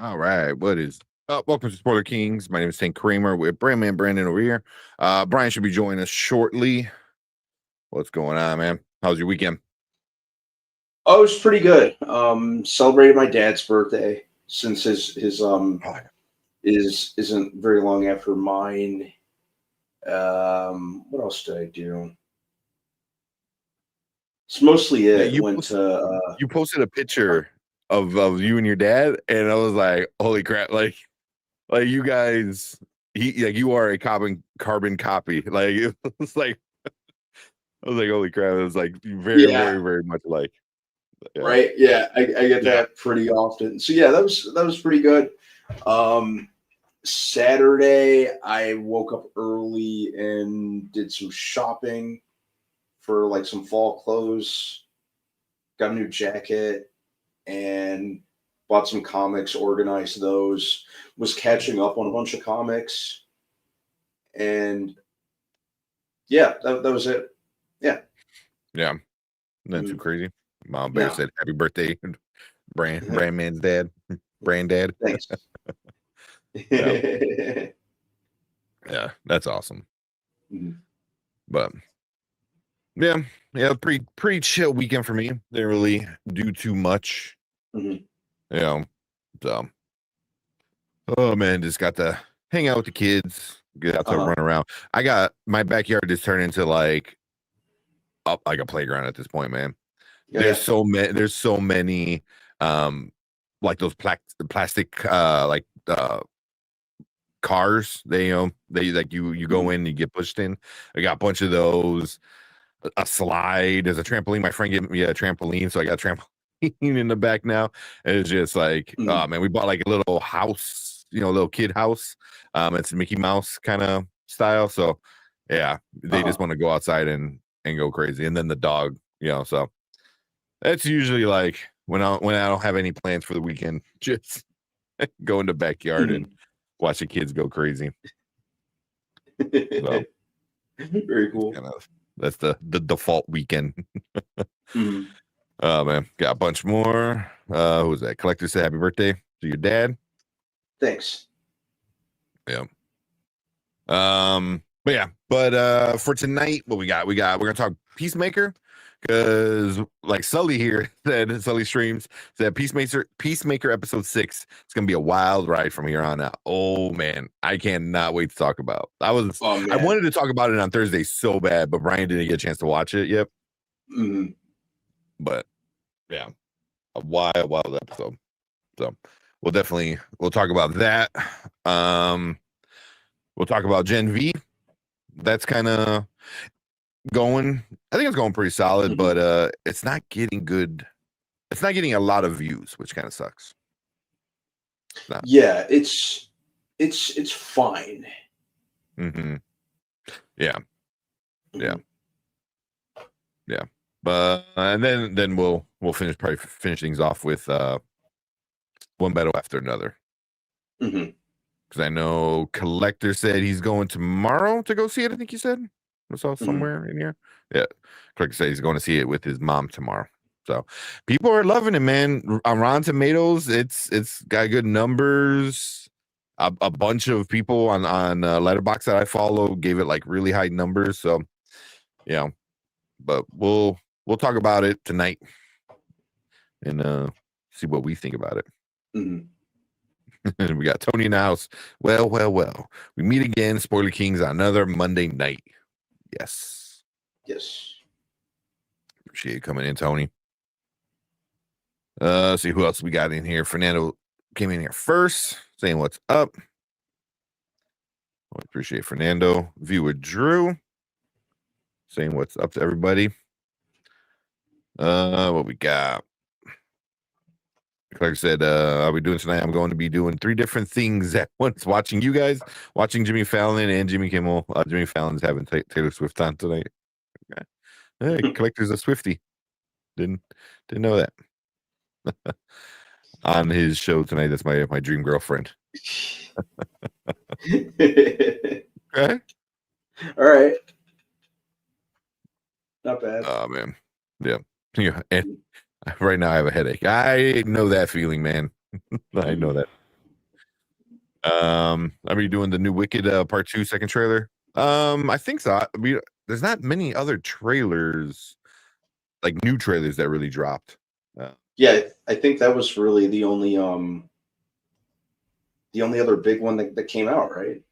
All right, what is up? Welcome to Spoiler Kings. My name is St. Kramer with Brandman Brandon over here. Brian should be joining us shortly. What's going on, man? How's your weekend? Oh, it's pretty good. Celebrated my dad's birthday since his Oh, isn't very long after mine. What else did I do? It's mostly yeah, it. Went to you posted a picture of you and your dad, and I was like, holy crap! Like you guys, you are a carbon copy. Like it was like I was like, holy crap! It was like very yeah, very very much like yeah right. Yeah, I get yeah. that pretty often. So yeah, that was pretty good. Um, Saturday I woke up early and did some shopping for like some fall clothes. Got a new jacket and bought some comics, organized those, was catching up on a bunch of comics, and yeah, that was it. Yeah. Yeah. Not too Mm, crazy. Mom Bear no, said, "Happy birthday, Brandman's dad, Brand thanks. Yeah, yeah, that's awesome. Mhm, But yeah, yeah, pretty chill weekend for me. Didn't really do too much, mhm. you know. So, oh man, just got to hang out with the kids, get out to Uh-huh. run around. I got my backyard just turned into like up like a playground at this point, man. Yeah, yeah. There's so many, um, like those plastic, cars. They like you go Mhm. in, you get pushed in. I got a bunch of those. A slide. There's a trampoline. My friend gave me a trampoline, so I got a trampoline in the back now. And it's just like, oh Mhm. man, we bought like a little house, little kid house. It's Mickey Mouse kind of style. So yeah, they just Uh-huh. want to go outside and go crazy. And then the dog, so that's usually like when I don't have any plans for the weekend, just go in the backyard and Mhm. watch the kids go crazy. So Very it's cool. kind of that's the default weekend. Mhm. Oh man, got a bunch more. Who was that? Collector said happy birthday to your dad. Thanks. Yeah. For tonight, what we got? We're gonna talk Peacemaker. Because like Sully here said, Sully streams said Peacemaker episode 6. It's gonna be a wild ride from here on out. Oh man, I cannot wait to talk about. Oh I man. wanted to talk about it on Thursday so bad, but Brian didn't get a chance to watch it yet. Mhm. But yeah, a wild episode. So we'll talk about that. Um, we'll talk about Gen V. That's kind of going. I think it's going pretty solid, Mhm. but it's not getting good. It's not getting a lot of views, which kind of sucks. It's not. Yeah, it's fine. Hmm. Yeah, yeah, Mhm. yeah. But and then we'll finish things off with one battle after another. Mhm. Because I know Collector said he's going tomorrow to go see it. I think he said I saw Mhm. somewhere in here. Yeah, Collector said he's going to see it with his mom tomorrow. So people are loving it, man. On Rotten Tomatoes, it's got good numbers. A bunch of people on Letterboxd that I follow gave it like really high numbers. So yeah, but we'll talk about it tonight and see what we think about it. Mhm. We got Tony in the house. Well. We meet again, Spoiler Kings, on another Monday night. Yes. Yes. Appreciate you coming in, Tony. See who else we got in here. Fernando came in here first, saying what's up. I appreciate Fernando. Viewer Drew saying what's up to everybody. What we got? Like I said, I'll be doing tonight. I'm going to be doing 3 different things at once. Watching you guys, watching Jimmy Fallon and Jimmy Kimmel. Jimmy Fallon's having Taylor Swift on tonight. Hey, Collector's a Swifty. Didn't didn't know that. On his show tonight, that's my dream girlfriend. Okay. All right. Not bad. Oh man. Yeah. Yeah. And right now I have a headache. I know that feeling, man. I know Mhm. that. Are we doing the new Wicked Part 2 second trailer? I think so. There's not many other trailers, like new trailers that really dropped. Yeah, I think that was really the only other big one that came out, right?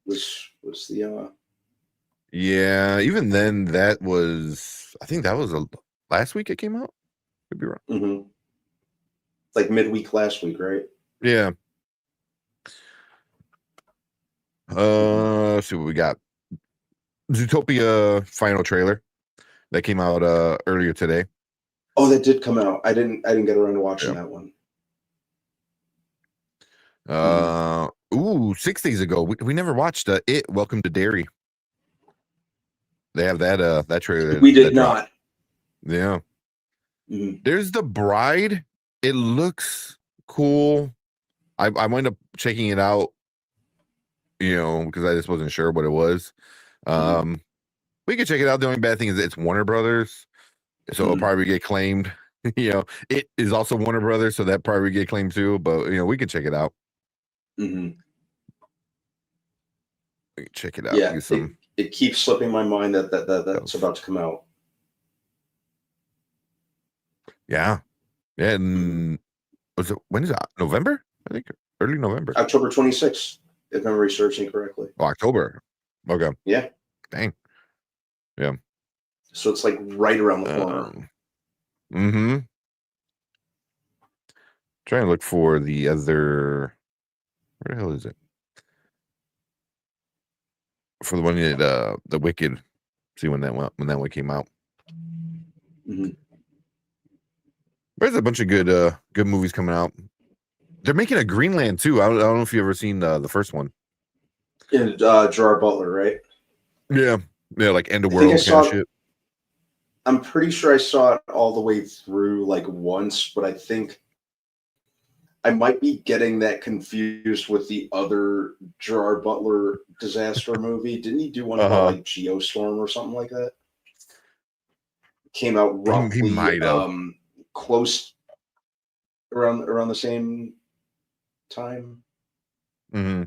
Was the Yeah, even then, I think that was last week it came out. Could be wrong. mhm. Like midweek last week, right? Yeah. Let's see what we got. Zootopia final trailer that came out earlier today. Oh, that did come out. I didn't get around to watching Yeah. that one. Ooh, 6 days ago. We never watched It Welcome to Derry. They have that trailer We that did dropped. not. Yeah. Mhm. There's The Bride. It looks cool. I wind up checking it out, because I just wasn't sure what it was. We could check it out. The only bad thing is it's Warner Brothers, so it'll probably get claimed. It is also Warner Brothers, so that probably get claimed too. But we can check it out. Mhm. We can check it out. Yeah, Get some. it keeps slipping my mind that's about to come out. Yeah, yeah. And when is it? November? I think early November. October 26th, if memory serves me correctly. Oh, October. Okay. Yeah. Dang. Yeah. So it's like right around the corner. Mm-hmm. Trying to look for the other. Where the hell is it? For the one that the Wicked. See when that one came out. Mhm. There's a bunch of good movies coming out. They're making a Greenland too. I don't know if you ever seen the first one. And Gerard Butler, right? Yeah, like End of I think I World kind of saw it. shit. I'm pretty sure I saw it all the way through like once, but I think I might be getting that confused with the other Gerard Butler disaster movie. Didn't he do one about Uh-huh. like Geostorm or something like that? Came out He roughly might have. close around the same time. Mm-hmm.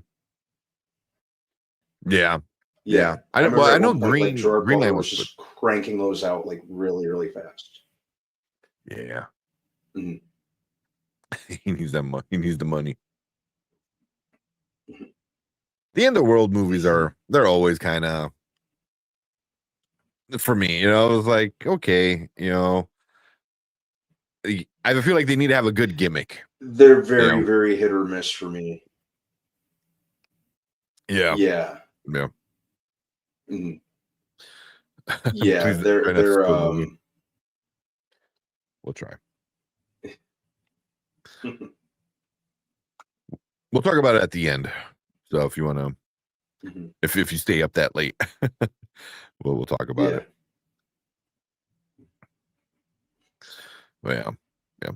Yeah. Yeah, I Well, remember I at know one point like Gerard Butler Greenland was was good. just cranking those out like really, really fast. Yeah. Mhm. He needs that money. He needs the money. Mhm. The End of World movies they're always kind of for me. It was like okay. I feel like they need to have a good gimmick. They're You very, know. very hit or miss for me. Yeah. Yeah. Yeah. Mhm. Yeah, Please they're try not to they're spoil the movie. We'll try. We'll talk about it at the end. So if you want to, Mhm. if you stay up that late, we'll talk about Yeah. it. But yeah.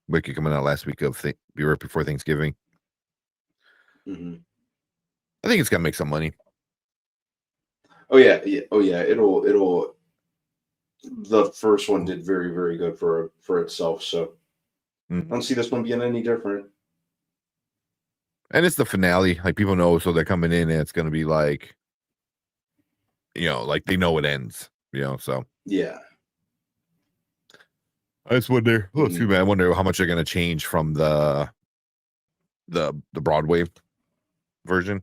Wiki coming out last week of be right before Thanksgiving. Mhm. I think it's gonna make some money. Oh yeah, yeah. Oh yeah. It'll. The first one did very, very good for itself. So I Mhm. don't see this one being any different. And it's the finale. Like people know, so they're coming in, and it's gonna be like, like they know it ends. So Yeah. I just wonder. Oh, excuse Mhm. me. I wonder how much they're gonna change from the Broadway version.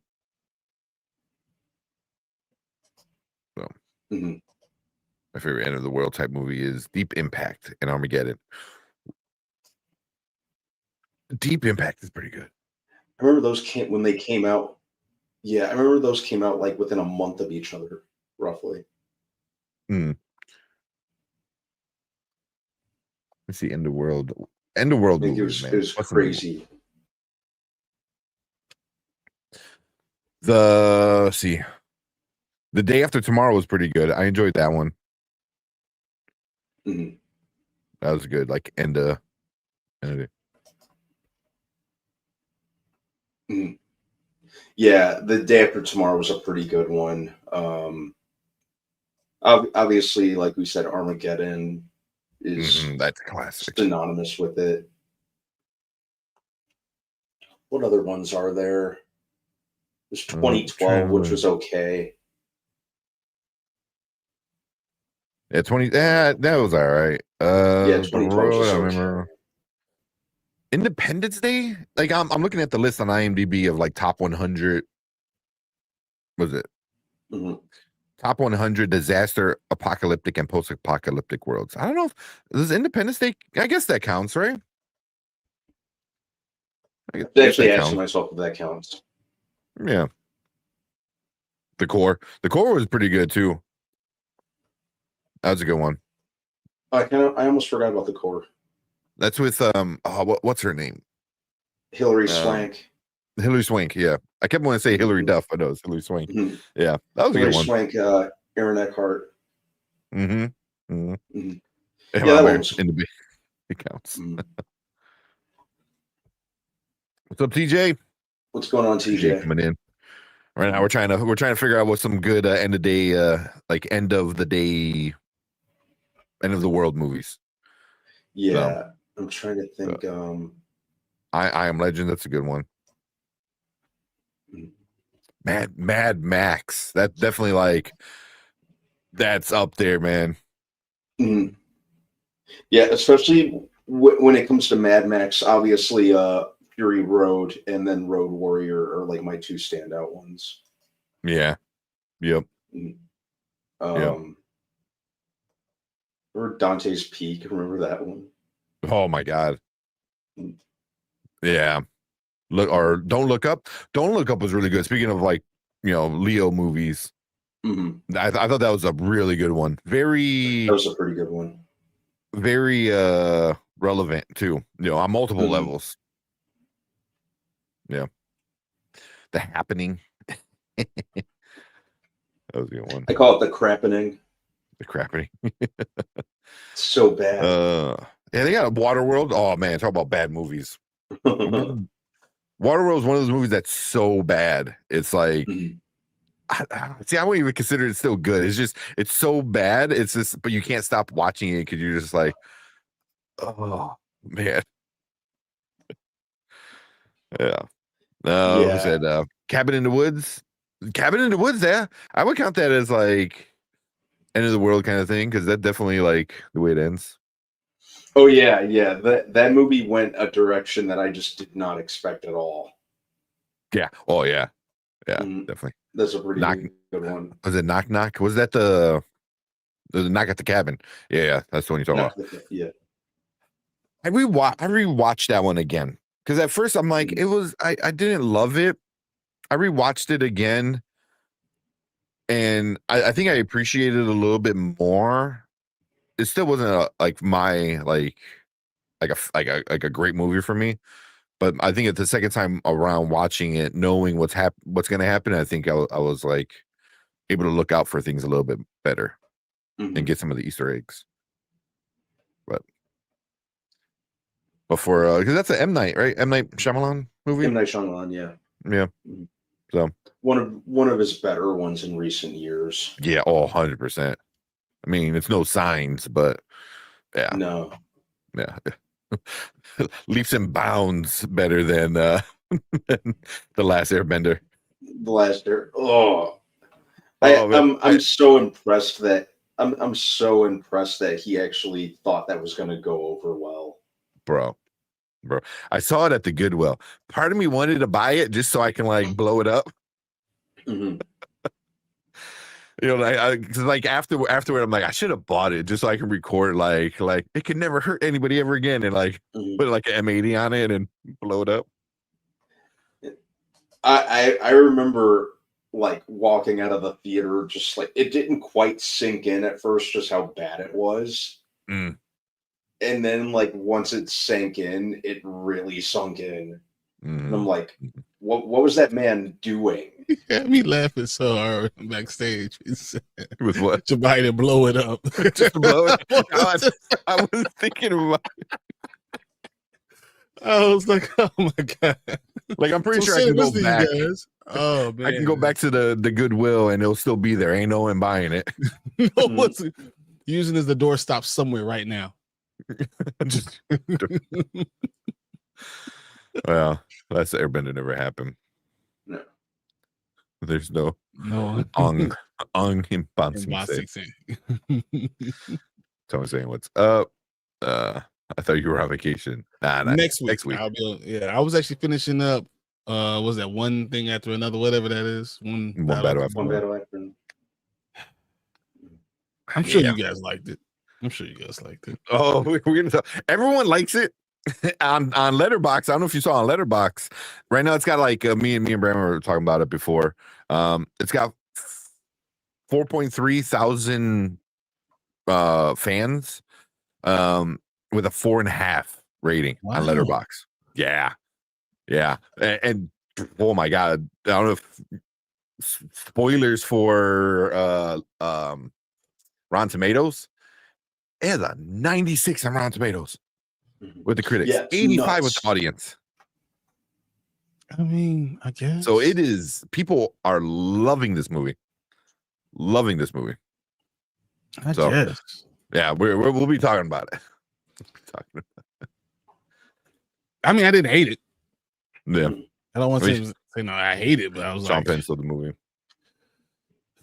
So Mhm. my favorite end of the world type movie is Deep Impact and Armageddon. Deep Impact is pretty good. I remember those came when they came out. Yeah, I remember those came out like within a month of each other, roughly. Hmm. Let's see. End of world Like movies, it man. was What's the new one? crazy. Let's see. The Day After Tomorrow was pretty good. I enjoyed that one. Mhm. That was good. Like end of day. Mhm. Yeah, the day after tomorrow was a pretty good one. Obviously, like we said, Armageddon is That's classic. synonymous with it. What other ones are there? There's trying 2012, to which look. was okay. Yeah, 20. That was all right. Yeah, The 2012 was road. I just okay. remember Independence Day. Like I'm looking at the list on IMDb of like top 100. Was it Hmm. top 100 disaster, apocalyptic, and post-apocalyptic worlds? I don't know if does Independence Day. I guess that counts, right? I was I guess actually that asking counts. myself if that counts. Yeah. The core. The core was pretty good too. That was a good one. I almost forgot about the core. That's with what's her name? Hillary Um Swank. Hillary Swank. Yeah. I kept wanting to say Hillary Hmm. Duff, but no, it's Hillary Swank. Hmm. Yeah, that was a good Hillary one. Swank, Aaron Eckhart. Mm-hmm. Mm-hmm. Hmm. Yeah, Yeah, my that one bad. was. In the it counts. Mhm. What's up, TJ? What's going on, TJ TJ? coming in. Right now we're trying to figure out what some good end of day like end of the day end of the world movies. So Yeah, I'm trying to uh, think. I Am Legend, that's a good one. Mhm. Mad Max. That definitely like that's up there, man. Mhm. Yeah, especially when it comes to Mad Max. Obviously, Fury Road and then Road Warrior are like my two standout ones. Yeah. Yep. Mhm. Yep. Um, or Dante's Peak. Remember that one? Oh my God. Mhm. Yeah. Look or Don't Look Up. Don't Look Up was really good. Speaking of like, Leo movies. Mhm. I thought that was a really good one. That Very, was a pretty good one. very relevant too, on multiple Mhm. levels. Yeah. The Happening. That was a good one. I call it the crappening. The Crapping. It's so bad. Uh yeah, they got Waterworld. Oh man, talk about bad movies. Mhm. Waterworld is one of those movies that's so bad. It's like see, I wouldn't even consider it still good. It's just it's so bad. It's just but you can't stop watching it because you're just like, oh man. Yeah. No, who Yeah. said Cabin in the Woods? Cabin in the Woods, yeah. I would count that as like end of the world kind of thing because that definitely like the way it ends. Oh yeah, yeah. That movie went a direction that I just did not expect at all. Yeah. Oh yeah. Yeah, Mhm. definitely. That's a pretty Knock good one. was it Knock Knock? Was that the Knock at the Cabin? Yeah, yeah, that's the one you're talking about. Not the yeah. I rewatched that one again. Because at first I'm like, Mhm. I didn't love it. I rewatched it again and I think I appreciated it a little bit more. It still wasn't like my like a great movie for me. But I think at the second time around watching it, knowing what's gonna happen, I think I was like able to look out for things a little bit better and Mhm. get some of the Easter eggs. But before because that's an M Night, right? M Night Shyamalan movie. M. Night Shyamalan, yeah. Yeah. Mhm. So One of his better ones in recent years. yeah, 100%. I mean, it's no signs, but yeah, No. yeah. Leaps and bounds better than than the last Airbender. The last year. Oh. Oh man, I'm so impressed that I'm so impressed that he actually thought that was gonna go over well. bro, bro. I saw it at the Goodwill. Part of me wanted to buy it just so I can like blow it up. Mhm. Cause like afterward, I'm like, I should have bought it just so I can record like it could never hurt anybody ever again, and like Mhm. put like an M80 on it and blow it up. I remember like walking out of the theater just like it didn't quite sink in at first just how bad it was. Mm, And then like once it sank in, it really sunk in. And I'm mm, like, what was that man doing? Had me laughing so hard backstage. He said, with what? somebody to blow it up. Just to blow it. I I was thinking about was like, oh my God. like I'm pretty So sure I say can go this to you back. guys. Oh I can go man. back to the Goodwill and it'll still be there. Ain't no one buying it. No Mhm. one's using as the doorstop somewhere right now. Just Well, that's Airbender never happened. No. There's no No. Ong And Impossible. Bostic saying. Someone saying what's up. I thought you were on vacation. Nah, Next week. Next week. I'll be I was actually finishing up was that one thing after another, whatever that is. One battle after One another. battle after. I'm sure Yeah. you guys liked it. Oh, we're gonna talk. Everyone likes it on Letterbox. I don't know if you saw on Letterbox. Right now, it's got like me and Brandon were talking about it before. It's got 4.3 thousand fans, with a 4.5 rating on Wow. Letterbox. Yeah, and oh my god, I don't know if spoilers for Rotten Tomatoes. It has a 96 on Rotten Tomatoes with the critics, Yeah, it's 85 with nuts. the audience. I mean, I guess. So it is. People are loving this movie. I So, guess. yeah, we'll be talking about it. I mean, I didn't hate it. Yeah, I don't want to say no, I hate it, but I was Sean like, Penn saw the movie.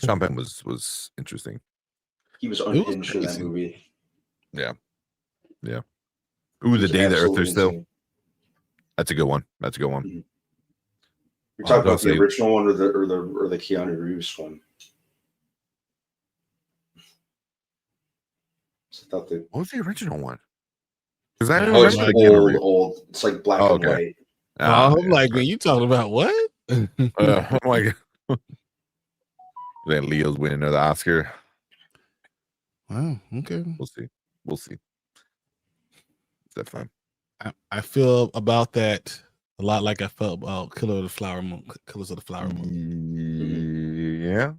Sean Penn was interesting. He was unhinged in that movie. Yeah. Ooh, The Day the Earth is Still. Insane. That's a good one. You're talking about the original one or the Keanu Reeves one? What was the original one? Because I it's remember the Keanu Reeves. old. It's like black and white. I'm like, man, you talking about what? I'm like, then Leo's winning the Oscar. Wow. Okay. We'll see. Is that fun? I feel about that a lot like I felt about Killers of the Flower Moon. Yeah.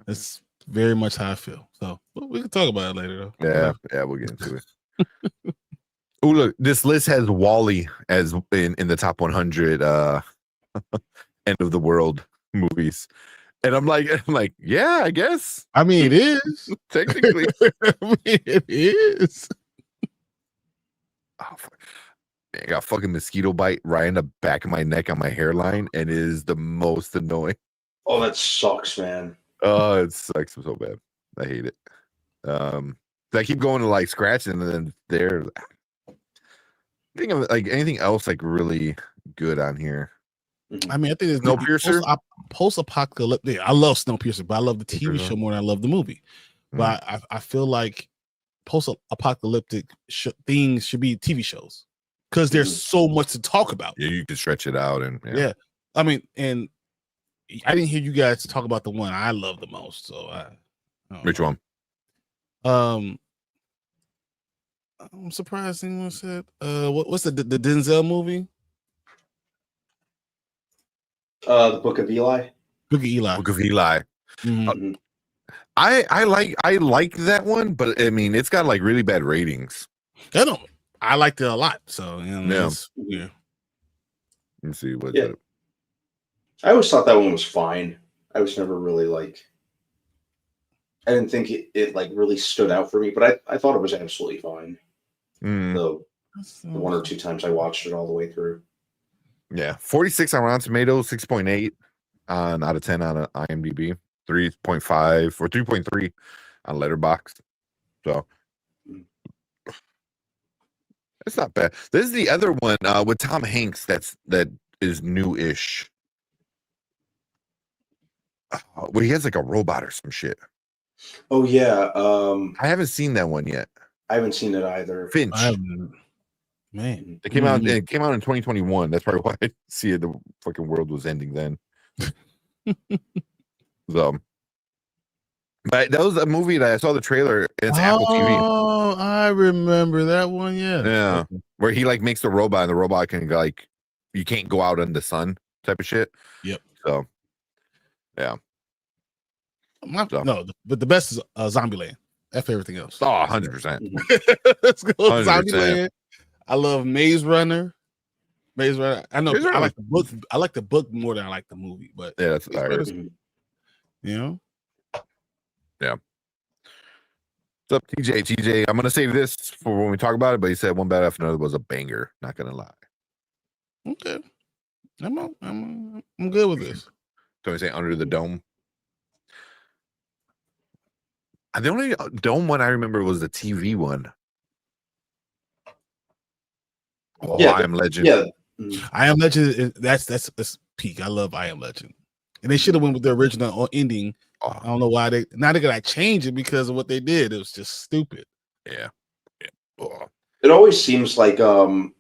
That's very much how I feel. So we can talk about it later, though. Yeah, we'll get into it. Oh, look, this list has Wall-E as in the top 100 end of the world movies. And I'm like, yeah, I guess. I mean, it is. Technically. I mean, it is. Oh, fuck. Man, I got a fucking mosquito bite right in the back of my neck on my hairline, and it is the most annoying. Oh, that sucks, man. Oh, it sucks so bad. I hate it. I keep going to like scratching, and then there. Think of like anything else like really good on here. I mean, I think it's Snowpiercer. Post-apocalyptic. I love Snowpiercer, but I love the TV show more than I love the movie. But I feel like post-apocalyptic things should be TV shows because there's so much to talk about. Yeah, you can stretch it out, and yeah. I mean, and I didn't hear you guys talk about the one I love the most. So which one? I'm surprised anyone said what's the Denzel movie? The Book of Eli. Book of Eli. Mm-hmm. I like that one, but I mean it's got like really bad ratings. I liked it a lot. So it's weird. Let me see what. Yeah. I always thought that one was fine. I was never really like. I didn't think it like really stood out for me, but I thought it was absolutely fine. The one or two times I watched it all the way through. Yeah, 46 on Rotten Tomatoes, 6.8 out of 10 on IMDb, 3.5 or 3.3 on Letterboxd. So it's not bad. This is the other one with Tom Hanks that is new-ish. Where he has like a robot or some shit. Oh yeah. I haven't seen that one yet. I haven't seen it either. Finch. Man, it came out. It came out in 2021. That's probably why I see it. The fucking world was ending then. So, but that was a movie that I saw the trailer. It's Apple TV. Oh, I remember that one. Yeah, where he like makes the robot, and the robot can like you can't go out in the sun type of shit. Yep. So, yeah. No, but the best is Zombieland. F everything else. Oh, 100%. Let's go. 100%. Zombieland. I love Maze Runner. I know. I like the book. I like the book more than I like the movie. But yeah, that's you know. Yeah. What's up, TJ? TJ, I'm gonna save this for when we talk about it. But he said one bad after another was a banger. Not gonna lie. Okay, I'm good with this. So I say Under the Dome. The only dome one I remember was the TV one. Oh, Yeah, I Am Legend. Yeah. I Am Legend. That's peak. I love I Am Legend, and they should have went with the original ending. Oh, I don't know why they gotta change it because of what they did. It was just stupid. yeah. Oh. It always seems like the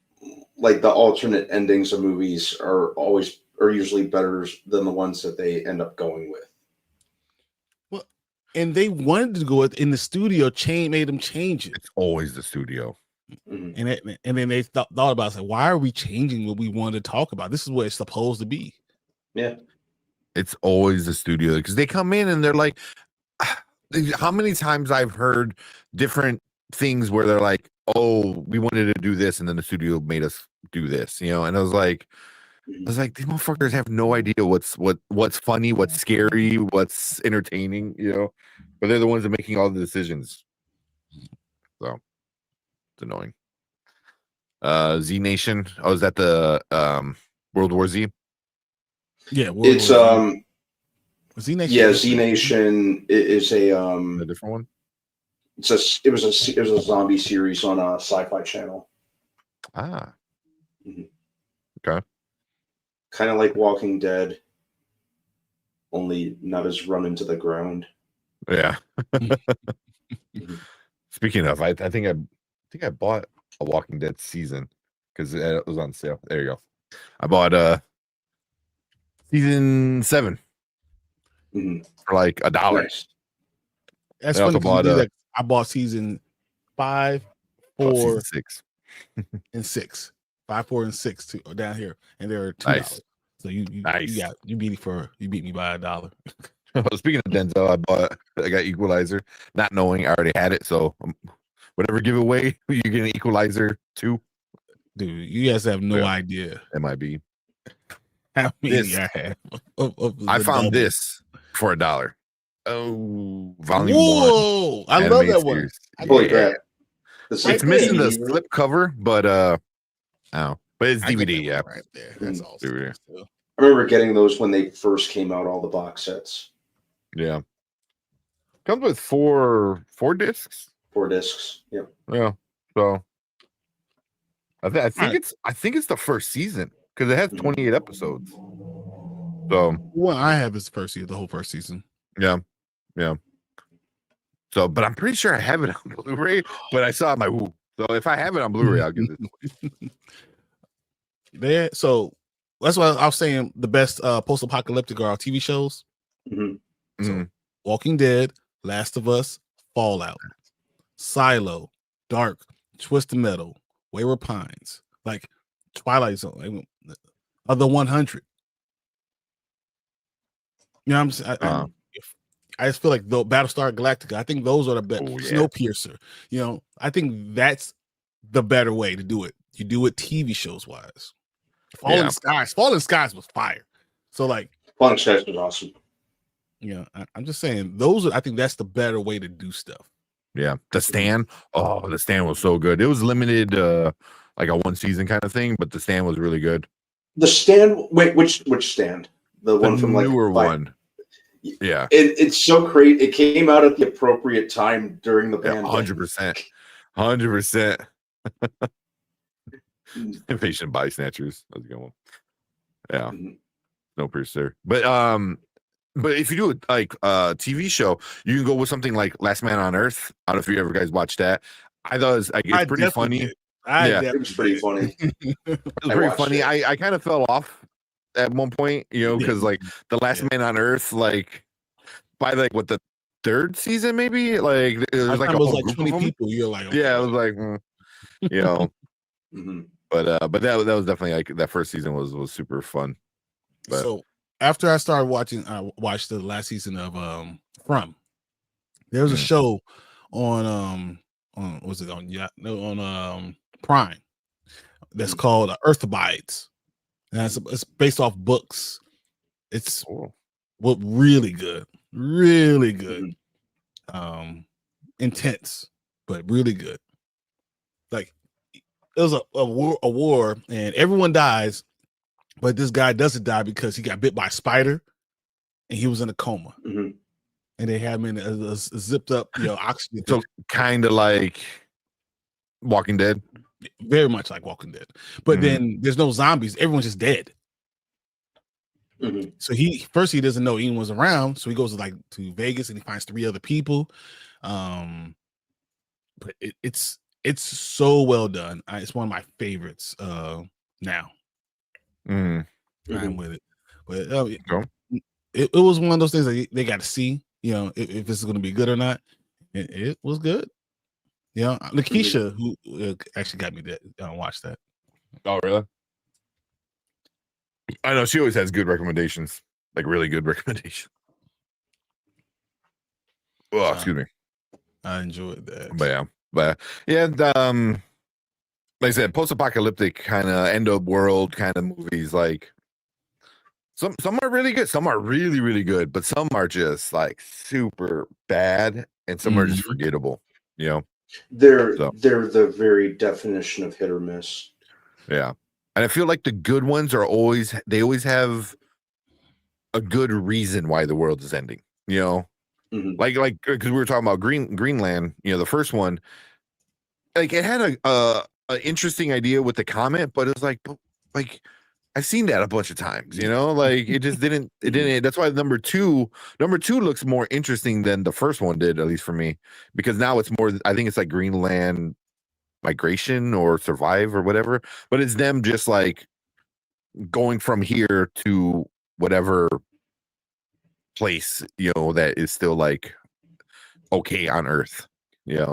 alternate endings of movies are usually better than the ones that they end up going with. Well, and they wanted to go with in the studio. Made them change it. It's always the studio. Mm-hmm. And then they thought about it, like, why are we changing what we wanted to talk about? This is what it's supposed to be. Yeah. It's always the studio because they come in and they're like, how many times I've heard different things where they're like, oh, we wanted to do this, and then the studio made us do this, and I was like, these motherfuckers have no idea what's funny, what's scary, what's entertaining, but they're the ones that are making all the decisions. So it's annoying. Z Nation. Oh, is that the World War Z? Yeah, it's Z Nation. Yeah, Z Nation is a different one. It was a zombie series on a Sci-Fi Channel. Ah. Mm-hmm. Okay. Kind of like Walking Dead, only not as run into the ground. Yeah. Mm-hmm. Speaking of, I think I bought a Walking Dead season because it was on sale. There you go. I bought season 7 for like $1. Nice. That's I funny. also bought I bought season 5, 4, season 6, and 6. 5, 4, and 6 too, down here, and they're $2. Nice. So you beat me by $1. Speaking of Denzel, I got Equalizer, not knowing I already had it. So whatever giveaway you get an Equalizer 2. Dude, you guys have no idea. MIB. How many I have. I found this for $1. Oh, volume 1. Whoa! I love that one. Holy crap! It's missing the slip cover, but but it's DVD. Yeah, right there. That's awesome. I remember getting those when they first came out. All the box sets. Yeah, comes with four discs. 4 discs. Yep. Yeah. So I think it's the first season because it has 28 episodes. So what I have is the whole first season. Yeah. So, but I'm pretty sure I have it on Blu-ray. But I saw my Woo. So if I have it on Blu-ray, I'll give it. So that's why I was saying the best post-apocalyptic are TV shows. So, Walking Dead, Last of Us, Fallout, Silo, Dark, Twisted Metal, Wayward Pines, like Twilight Zone, the 100. You know what I'm saying? I just feel like the Battlestar Galactica. I think those are the best. Snowpiercer. I think that's the better way to do it. You do it TV shows wise. Fallen Skies was fire. So like Fallen Skies was awesome. I'm just saying I think that's the better way to do stuff. Yeah. The Stand. Oh, The Stand was so good. It was limited, like a 1 season kind of thing, but The Stand was really good. The Stand. Wait, which Stand? The one from like newer one. Yeah, it's so great. It came out at the appropriate time during the pandemic. 100%. Impatient Body Snatchers. That's a good one. Yeah, Snowpiercer. But if you do it like TV show, you can go with something like Last Man on Earth. I don't know if you ever guys watched that. I thought it's pretty funny. It was pretty funny. It was pretty funny. I kind of fell off at one point, because like the Last Man on Earth, like by like what the 3rd season, maybe like it was like 20 people. You're like, okay. Yeah, it was like, but that was definitely like that first season was super fun. But, so after I started watching, I watched the last season of From. There was a show on was it on Prime that's called Earth Abides. And it's based off books. It's really good. Intense, but really good. Like it was a war and everyone dies But this guy doesn't die because he got bit by a spider and he was in a coma. Mm-hmm. And they had him in a zipped up, oxygen. So kind of like Walking Dead. Very much like Walking Dead. But then there's no zombies. Everyone's just dead. Mm-hmm. So he doesn't know anyone's around. So he goes to Vegas and he finds 3 other people. But it's so well done. It's one of my favorites now. I'm with it. But it was one of those things that they got to see, if this is going to be good or not. It was good. Lakeisha, who actually got me to watch that. Oh, really? I know she always has good recommendations, like really good recommendations. Oh, excuse me. I enjoyed that. But yeah, like I said, post-apocalyptic kind of end of world kind of movies. Like some are really good, some are really really good, but some are just like super bad, and some are just forgettable. They're the very definition of hit or miss. Yeah, and I feel like the good ones always have a good reason why the world is ending. Like because we were talking about Greenland. The first one, like it had a interesting idea with the comment, but it was like I've seen that a bunch of times. Like it just didn't. It didn't. That's why number two looks more interesting than the first one did, at least for me, because now it's more. I think it's like Greenland migration or survive or whatever, but it's them just like going from here to whatever place that is still like okay on Earth.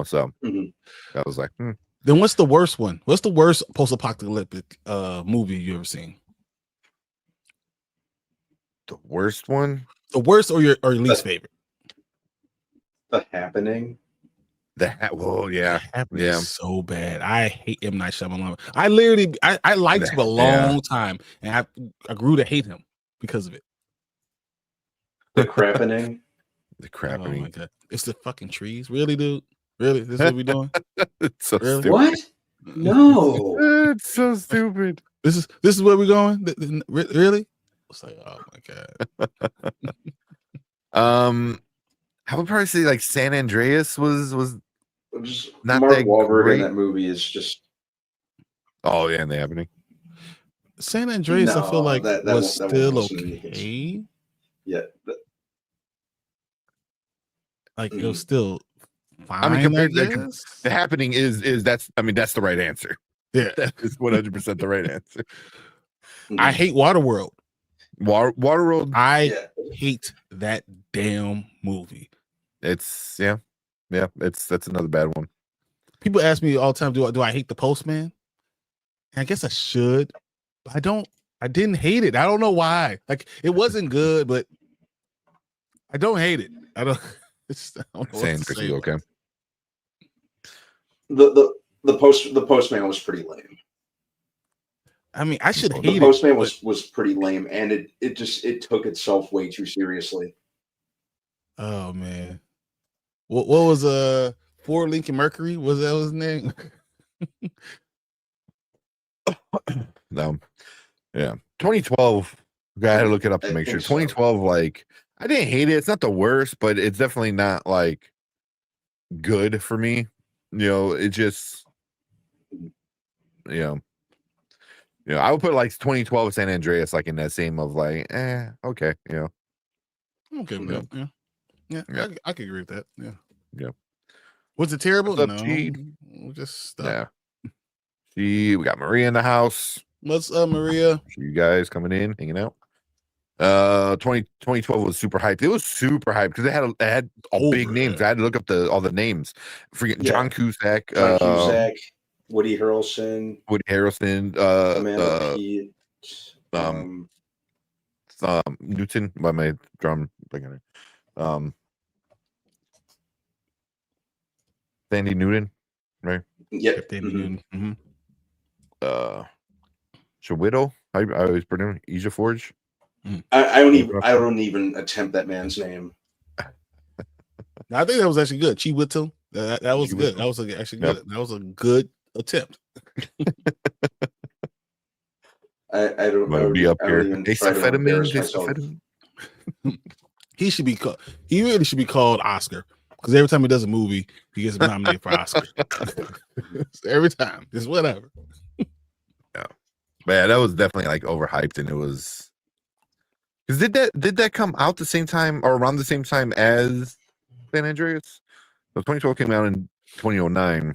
So I was like, Then what's the worst one? What's the worst post-apocalyptic movie you ever seen? the worst one? The worst or your least favorite? The Happening. Well, yeah. The Happening is so bad. I hate M. Night Shyamalan. I liked him a long time, and I grew to hate him because of it. The Crappening. The Crappening. Oh my god! It's the fucking trees. Really, dude? Really? This is what we doing? It's so Really? stupid. What? No. It's so stupid. This is where we're going? Really? It's like, oh my god. I would probably say like San Andreas was Just not Mark that Wahlberg great. in that movie is just. Oh yeah, and The Happening. San Andreas, I feel like that was still okay. Yeah. Like it was still fine. I mean, compared to The Happening is that's the right answer. Yeah, that is 100% the right answer. I hate Waterworld. Waterworld. I hate that damn movie. It's that's another bad one. People ask me all the time, do I hate The Postman? And I guess I should, but I don't. I didn't hate it. I don't know why. Like it wasn't good, but I don't hate it. I don't. I don't know Saying pretty okay. The Postman was pretty lame. I mean, I should hate it. The Postman was pretty lame, and it took itself way too seriously. Oh man, what was Ford Lincoln Mercury? Was that his name? No, yeah, 2012. I had to look it up to make sure. 2012, like I didn't hate it. It's not the worst, but it's definitely not like good for me. It just I would put like 2012 San Andreas like in that same of like, okay, Okay, yeah. I could agree with that. Yeah. Was it terrible? What's up, No, T? just stop. Yeah. We got Maria in the house. What's up, Maria? You guys coming in, hanging out. 2012 was super hyped. It was super hyped because it had all big names. I had to look up all the names. Forget John Cusack, Woody Harrelson, Amanda Peet, Newton by my drum thinking. Sandy Newton, right? Yep. Sandy Newton. Mm-hmm. Chiwetel, I always pronounce Ija Forge. I don't even attempt that man's name. I think that was actually good. Chiwetel. That was good. That was actually good. That was a good attempt. I don't Want to be up I here? don't even try to Amphetamine, embarrass myself. He should be called. He really should be called Oscar, because every time he does a movie, he gets nominated for Oscar. Every time, just whatever. Yeah, but yeah, that was definitely like overhyped, and it was because did that come out the same time or around the same time as San Andreas? So 2012 came out in 2009.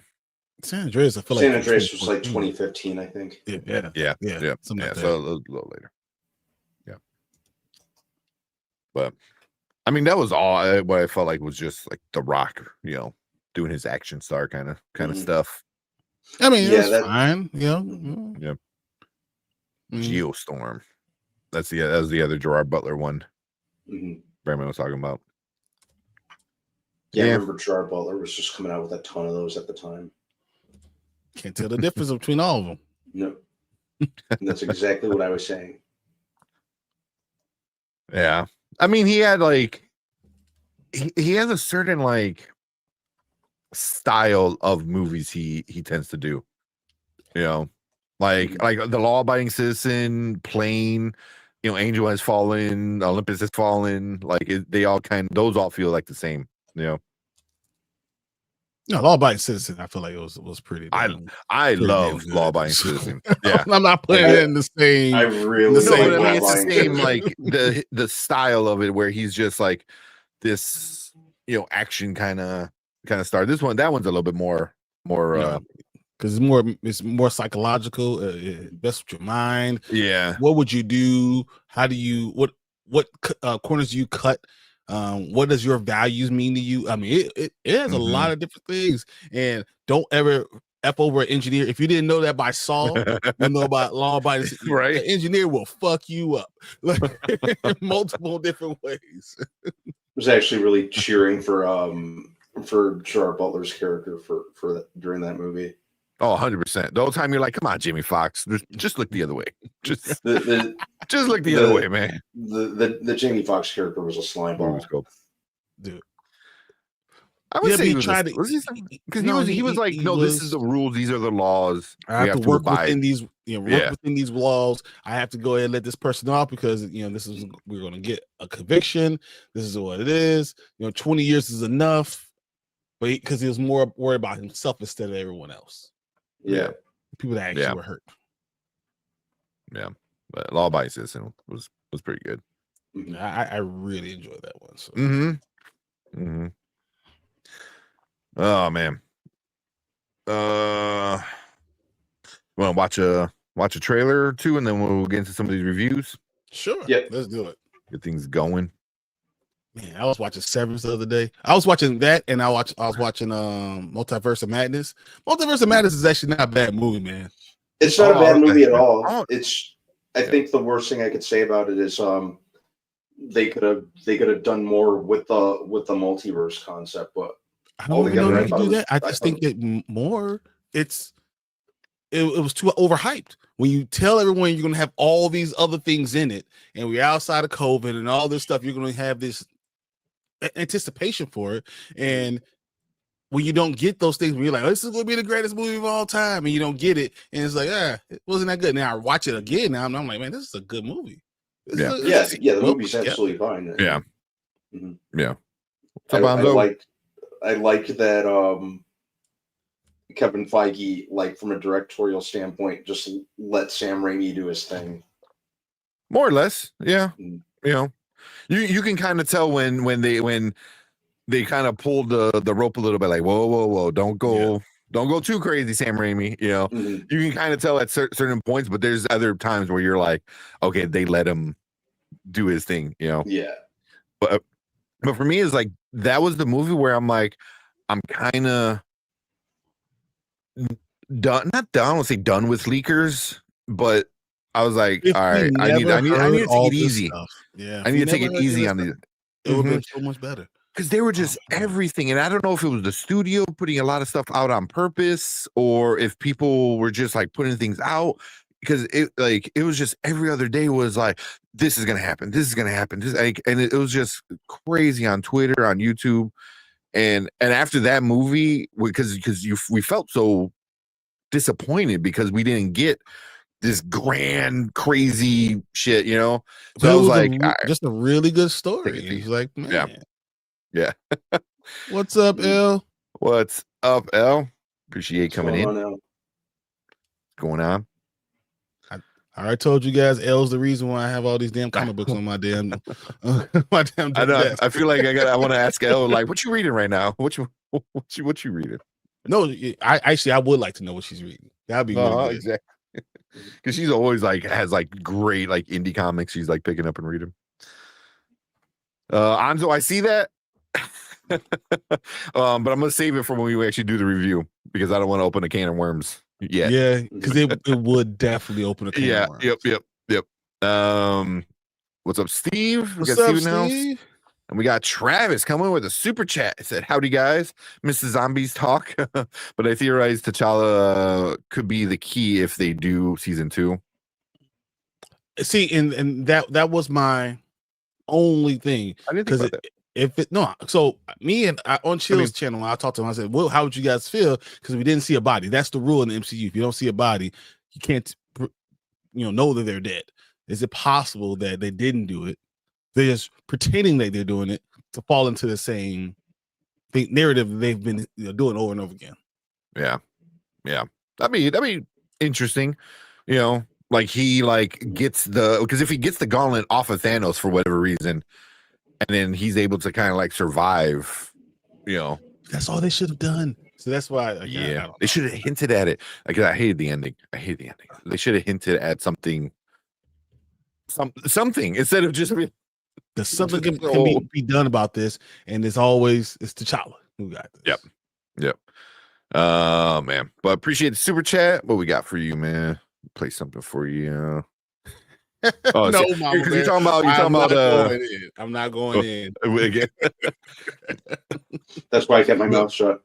San Andreas, I feel San like Andreas was like 2015, I think. Yeah. Something like that. So a little later. Yeah, but I mean, that was all what I felt like was just like The Rock, doing his action star kind of stuff. I mean, Yeah, it was fine. Yeah. Geostorm. That was the other Gerard Butler one. Brandon was talking about. Yeah, I remember Gerard Butler was just coming out with a ton of those at the time. Can't tell the difference between all of them. No, that's exactly what I was saying. Yeah, I mean, he had like he has a certain like style of movies he tends to do. Like The Law Abiding Citizen, Plane, Angel Has Fallen, Olympus Has Fallen. Like they all those all feel like the same. No, Law Abiding Citizen, I feel like it was pretty. I love Law Abiding Citizen. Yeah, I'm not putting it in the same. I really but I mean, it's the same like the style of it where he's just like this, action kind of star. That one's a little bit more. Because it's more psychological. That's with your mind. Yeah. What would you do? How do you what corners do you cut? What does your values mean to you? I mean, it has a lot of different things. And don't ever F over an engineer. If you didn't know that by Saw, you know about Law Abiding. Right. The engineer will fuck you up like multiple different ways. I was actually really cheering for Gerard Butler's character for during that movie. Oh, 100%. The whole time you're like, come on, Jamie Foxx, just look the other way. Just look the other way, man. The Jamie Foxx character was a slime ball. Dude. I would say he was like, no, this is the rules, these are the laws. I have to work within these, within these walls. I have to go ahead and let this person off because we're gonna get a conviction. This is what it is. 20 years is enough. But because he was more worried about himself instead of everyone else. Yeah. People that actually were hurt. Yeah. But Law Abiding Citizen was pretty good. I really enjoyed that one. So. Oh man. Want to watch a trailer or two and then we'll get into some of these reviews? Sure. Yeah. Let's do it. Get things going. Man, I was watching Severance the other day. I was watching that, and I was watching Multiverse of Madness. Multiverse of Madness is actually not a bad movie, man. It's not a bad movie at all. I think the worst thing I could say about it is they could have done more with the multiverse concept, but I don't even know they could do that. I just think that more it was too overhyped. When you tell everyone you're gonna have all these other things in it, and we're outside of COVID and all this stuff, you're gonna have this anticipation for it, and when you don't get those things, when you're like, oh, this is gonna be the greatest movie of all time, and you don't get it, and it's like, it wasn't that good. Now I watch it again. Now I'm like, man, this is a good movie. The movie's absolutely fine. Yeah, yeah. I like that. Kevin Feige, like from a directorial standpoint, just let Sam Raimi do his thing. More or less, yeah. You can kind of tell when they kind of pulled the rope a little bit, like whoa, don't go too crazy, Sam Raimi. You can kind of tell at certain points, but there's other times where you're like, okay, they let him do his thing. Yeah. But for me, it's like that was the movie where I'm like, I'm kind of done. Not done. I don't say done with leakers, but I was like, all right, I need to take it easy. Yeah, I need to take it easy on these. It would have been so much better because they were just everything, and I don't know if it was the studio putting a lot of stuff out on purpose or if people were just like putting things out. Because it was just every other day was like, this is gonna happen, this is gonna happen, and it was just crazy on Twitter, on YouTube, and after that movie, because we felt so disappointed because we didn't get this grand, crazy shit, you know. But So it I was was like, just a really good Take story. it It easy. was like, man, yeah. what's up, L? What's up, L? Appreciate What's coming going in. on now? Going on. I already told you guys, L's the reason why I have all these damn comic books on my damn I know. desk. I feel like I want to ask Elle, like, what you reading right now? What you reading? No, I would like to know what she's reading. That'd be really good. Exactly. Because she's always like has like great like indie comics. She's like picking up and reading. Anzo, I see that. But I'm gonna save it for when we actually do the review because I don't want to open a can of worms yet. Yeah, because it would definitely open a can of worms. Yep. What's up, Steve? What's up, Now. Steve? And we got Travis coming with a super chat. It said, "Howdy, guys. Mrs. Zombies talk." But I theorize T'Challa could be the key if they do season 2. See, and that was my only thing. I didn't think about that. So me and on Chill's channel, I talked to him. I said, "Well, how would you guys feel?" Because we didn't see a body. That's the rule in the MCU. If you don't see a body, you can't, know that they're dead. Is it possible that they didn't do it? They're just pretending that they're doing it to fall into the same narrative they've been doing over and over again. Yeah. That'd be interesting. Like he gets because if he gets the gauntlet off of Thanos for whatever reason, and then he's able to kind of like survive, that's all they should have done. So that's why, they should have hinted at it. Like I hated the ending. They should have hinted at something instead of just. There's something can be done about this, and it's T'Challa who got this. Yep. Man, but appreciate the super chat. What we got for you, man? Play something for you. Oh no, Mama, because you're talking about. I'm not going in again. That's why I kept my mouth shut.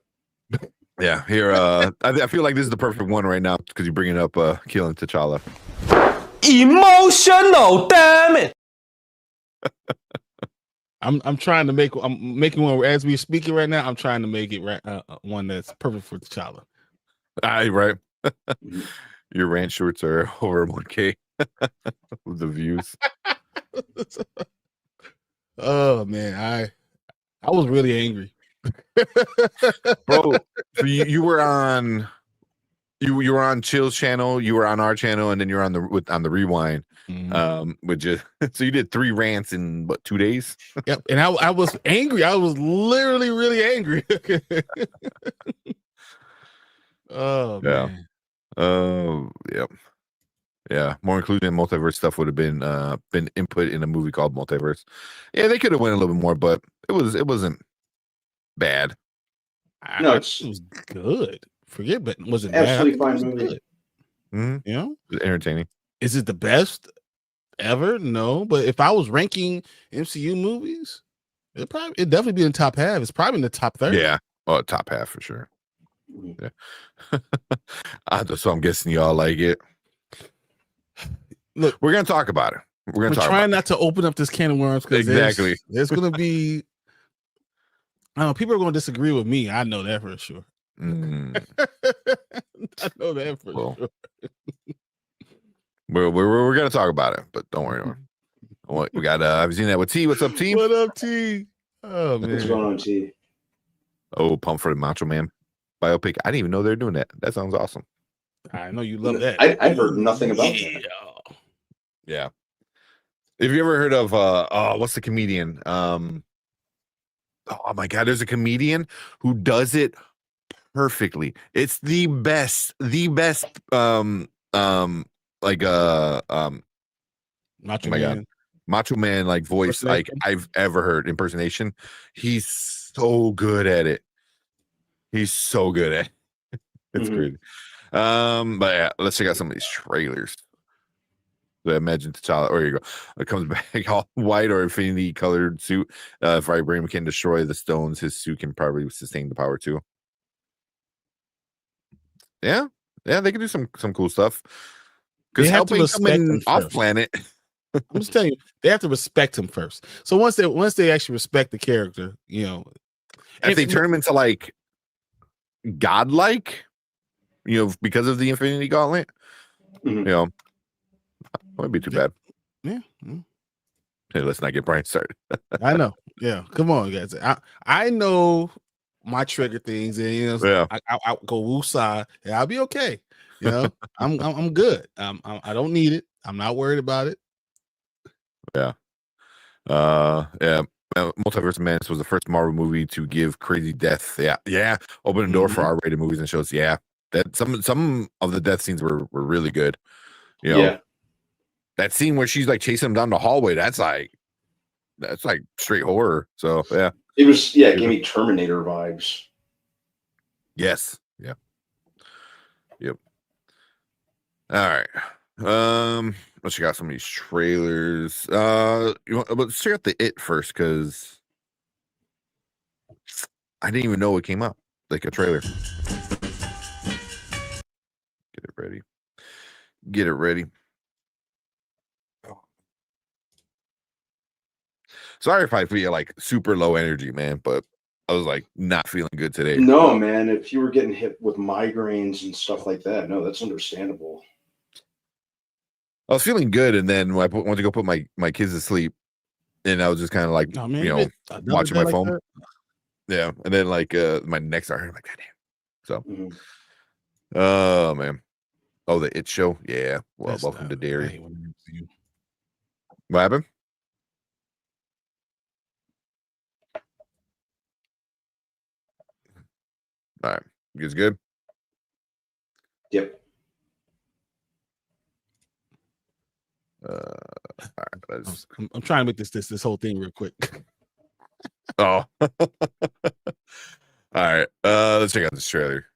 Yeah, here. I feel like this is the perfect one right now because you're bringing up killing T'Challa. Emotional, damn it. I'm trying to I'm making one as we're speaking right now. I'm trying to make it one that's perfect for T'Challa. Right. Your ranch shorts are over 1K with the views. Oh man, I was really angry, bro. So you were on. You were on Chill's channel, you were on our channel, and then you're on the Rewind. So you did 3 rants in 2 days? Yep. And I was angry. I was literally really angry. Oh yeah. man. Oh yep. Yeah. More including multiverse stuff would have been input in a movie called Multiverse. Yeah, they could have went a little bit more, but it wasn't bad. No, it was good. Forget, but was it absolutely bad? fine movie? Mm-hmm. Entertaining. Is it the best ever? No, but if I was ranking MCU movies, it'd definitely be in the top half. It's probably in the top 30. Yeah, top half for sure. Yeah. So I'm guessing y'all like it. Look, we're gonna talk about it. We're trying not to open up this can of worms because exactly there's gonna be. I don't know. People are going to disagree with me. I know that for sure. I know that for sure. We're gonna talk about it, but don't worry. We got I've seen that with T. What's up, T? What up, T? Oh man, what's going on, T? Oh, Pump for the Macho Man biopic. I didn't even know they're doing that. That sounds awesome. I know you love that. I've heard nothing about that. Yeah. Have you ever heard of what's the comedian? Oh my god, there's a comedian who does it perfectly. It's the best Macho Man like voice like I've ever heard impersonation. He's so good at it. It's great. But yeah, let's check out some of these trailers. So I imagine T'Challa, there you go. It comes back all white or infinity colored suit. If Vibranium can destroy the stones, his suit can probably sustain the power too. Yeah, they can do some cool stuff. Because helping someone off planet. I'm just telling you, they have to respect him first. So once they actually respect the character, if they turn him into like godlike, because of the Infinity Gauntlet, Wouldn't be too bad. Yeah. Hey, let's not get Brian started. I know. Yeah. Come on, guys. I know my trigger things, and Yeah. I go woosah, and I'll be okay. I'm good. I don't need it. I'm not worried about it. Yeah. Yeah. Multiverse of Madness was the first Marvel movie to give crazy death. Yeah. Open the door for R-rated movies and shows. Yeah. That some of the death scenes were really good. That scene where she's like chasing him down the hallway, that's like straight horror. So yeah. It gave me Terminator vibes. Yes. Yeah. Yep. All right. Let's check out some of these trailers. Let's check out the It first, because I didn't even know it came out. Like a trailer. Get it ready. Get it ready. Sorry if I feel like super low energy, man, but I was like not feeling good today. No, man. If you were getting hit with migraines and stuff like that, no, that's understandable. I was feeling good, and then when I went to go put my kids to sleep, and I was just kind of like, watching my phone. Yeah, and then like my neck started hurting. Like, God damn. So, oh man, the It show. Yeah. Well, welcome to Derry. What happened? All right, you guys good? Yep. All right, I'm trying to make this whole thing real quick. Oh. All right. Let's check out this trailer.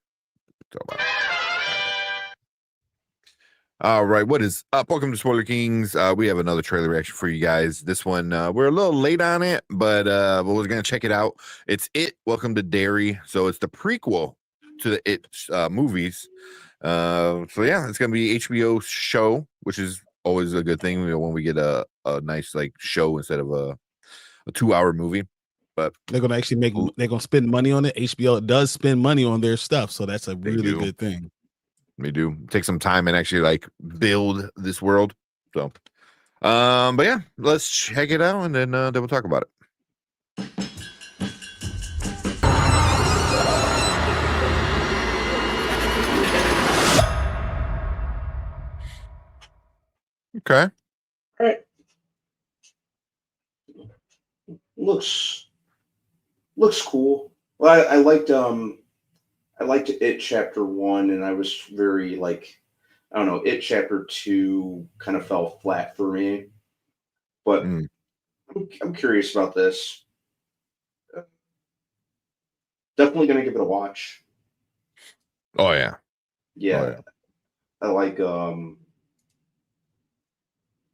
All right, what is up? Welcome to Spoiler Kings. We have another trailer reaction for you guys. This one, we're a little late on it, but we're gonna check it out. It's It, Welcome to Derry. So it's the prequel to the It movies. So yeah, it's gonna be HBO show, which is always a good thing, when we get a nice like show instead of a 2-hour movie. But they're gonna actually they're gonna spend money on it. HBO does spend money on their stuff, so that's a really good thing. They do take some time and actually like build this world. So but yeah, let's check it out, and then we'll talk about it. Okay. All right. Looks cool. Well, I liked It Chapter 1, and I was very like, I don't know, It Chapter 2 kind of fell flat for me. But I'm curious about this. Definitely gonna give it a watch. Oh yeah. Yeah. Oh, yeah. I like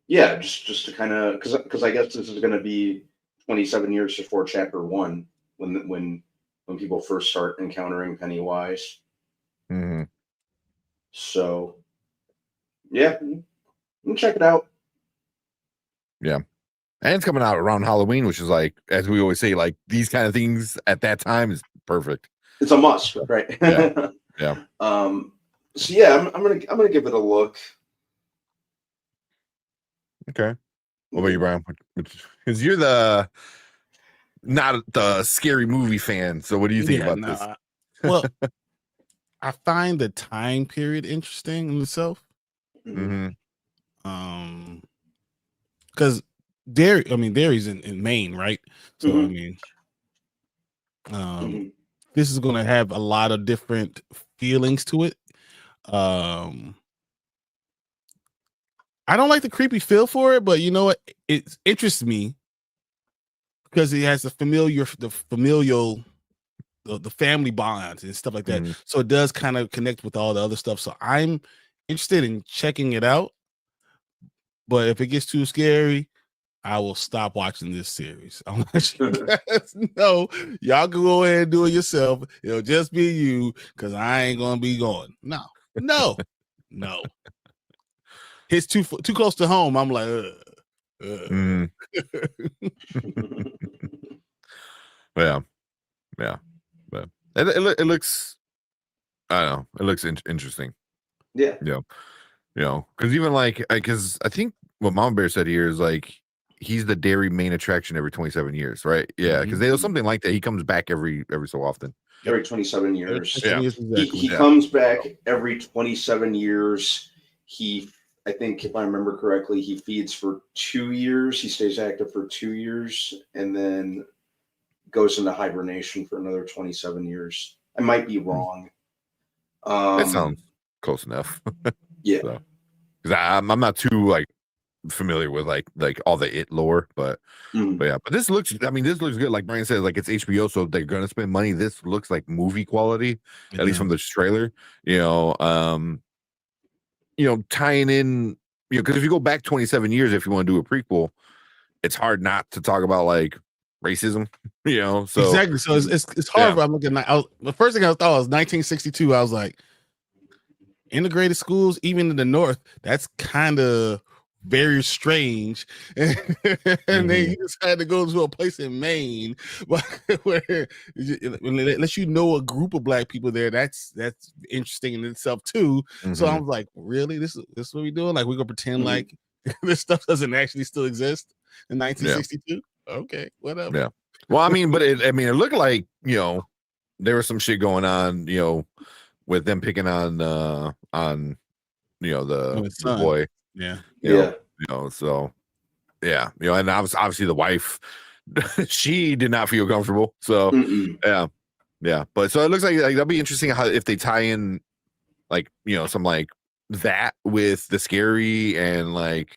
yeah, just to kind of, because I guess this is going to be 27 years before Chapter 1, when people first start encountering Pennywise. Mm-hmm. So yeah, check it out. Yeah, and it's coming out around Halloween, which is like, as we always say, like these kind of things at that time is perfect. It's a must, right? Yeah. Yeah. So yeah, I'm gonna give it a look. Okay. What about you, Brian? Because you're not the scary movie fan. So what do you think about this? Well, I find the time period interesting in itself. Mm-hmm. Because Derry's in Maine, right? So this is going to have a lot of different feelings to it. I don't like the creepy feel for it, but you know what? It interests me because it has the familial, the family bonds and stuff like that. Mm-hmm. So it does kind of connect with all the other stuff. So I'm interested in checking it out. But if it gets too scary, I will stop watching this series. I'm let you guys know. Y'all can go ahead and do it yourself. It'll just be you, because I ain't gonna be going. No. It's too close to home. I'm like, Mm-hmm. Yeah. But it looks, I don't know, it looks interesting. Yeah. You know, because even like, because I think what Mama Bear said here is like he's the dairy main attraction every 27 years, right? Yeah, because they do something like that. He comes back every so often. Every 27 years. Yeah. Exactly. He comes back every 27 years. I think if I remember correctly, he feeds for 2 years. He stays active for 2 years and then goes into hibernation for another 27 years. I might be wrong. That sounds close enough. Yeah. So, because I'm not too like familiar with like all the it lore, but yeah, but this looks good. Like Brian says, like it's HBO, so they're gonna spend money. This looks like movie quality, at least from the trailer. Tying in, because if you go back 27 years, if you want to do a prequel, it's hard not to talk about like racism, so exactly. So it's hard. I'm looking at the first thing I thought was 1962. I was like, integrated schools, even in the North, that's kind of very strange. And then you just had to go to a place in Maine where unless you know a group of black people there, that's interesting in itself too. So I was like, really? This is what we doing? Like we're gonna pretend like this stuff doesn't actually still exist in 1962? Okay, whatever. Yeah. Well, I mean, but it looked like, there was some shit going on, with them picking on the boy. Yeah. So yeah, and obviously the wife, she did not feel comfortable. So yeah. But so it looks like that'll be interesting how if they tie in like, some like that with the scary and like,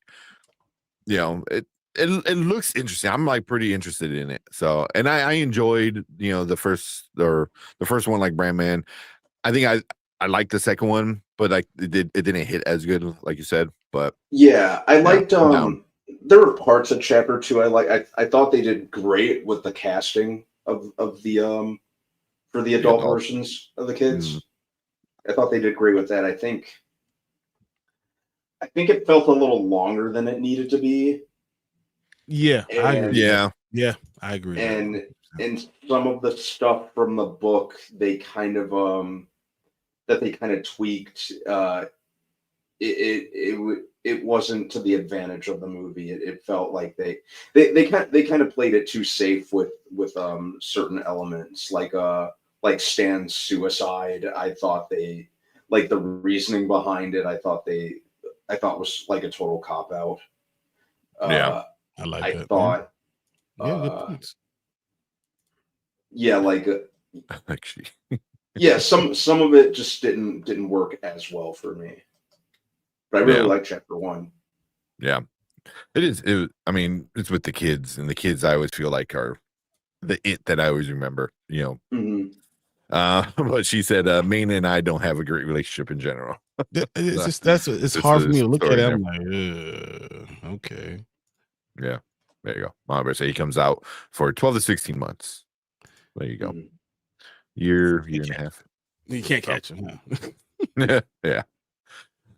it looks interesting. I'm like pretty interested in it. So, and I enjoyed, the first one, like Brandman. I think I liked the second one, but like it didn't hit as good, like you said. But yeah, I liked there were parts of chapter 2 I thought they did great with the casting of the for the adult versions of the kids. I thought they did great with that. I think it felt a little longer than it needed to be. Yeah, I agree. Yeah, I agree. And some of the stuff from the book, they kind of tweaked. It wasn't to the advantage of the movie. It felt like they kind of played it too safe with certain elements, like Stan's suicide. I thought they like the reasoning behind it. I thought was like a total cop out. Yeah. I like I that. thought, good points. Yeah, like actually, yeah, some of it just didn't work as well for me. But I really like chapter 1. Yeah, it is. I mean, it's with the kids, and the kids I always feel like are the it that I always remember. But she said, Maine and I don't have a great relationship in general. It's just it's hard for me to look at it. I'm like, okay. Yeah, there you go. Mama say he comes out for 12 to 16 months. There you go. Year and a half. You can't catch him. Yeah.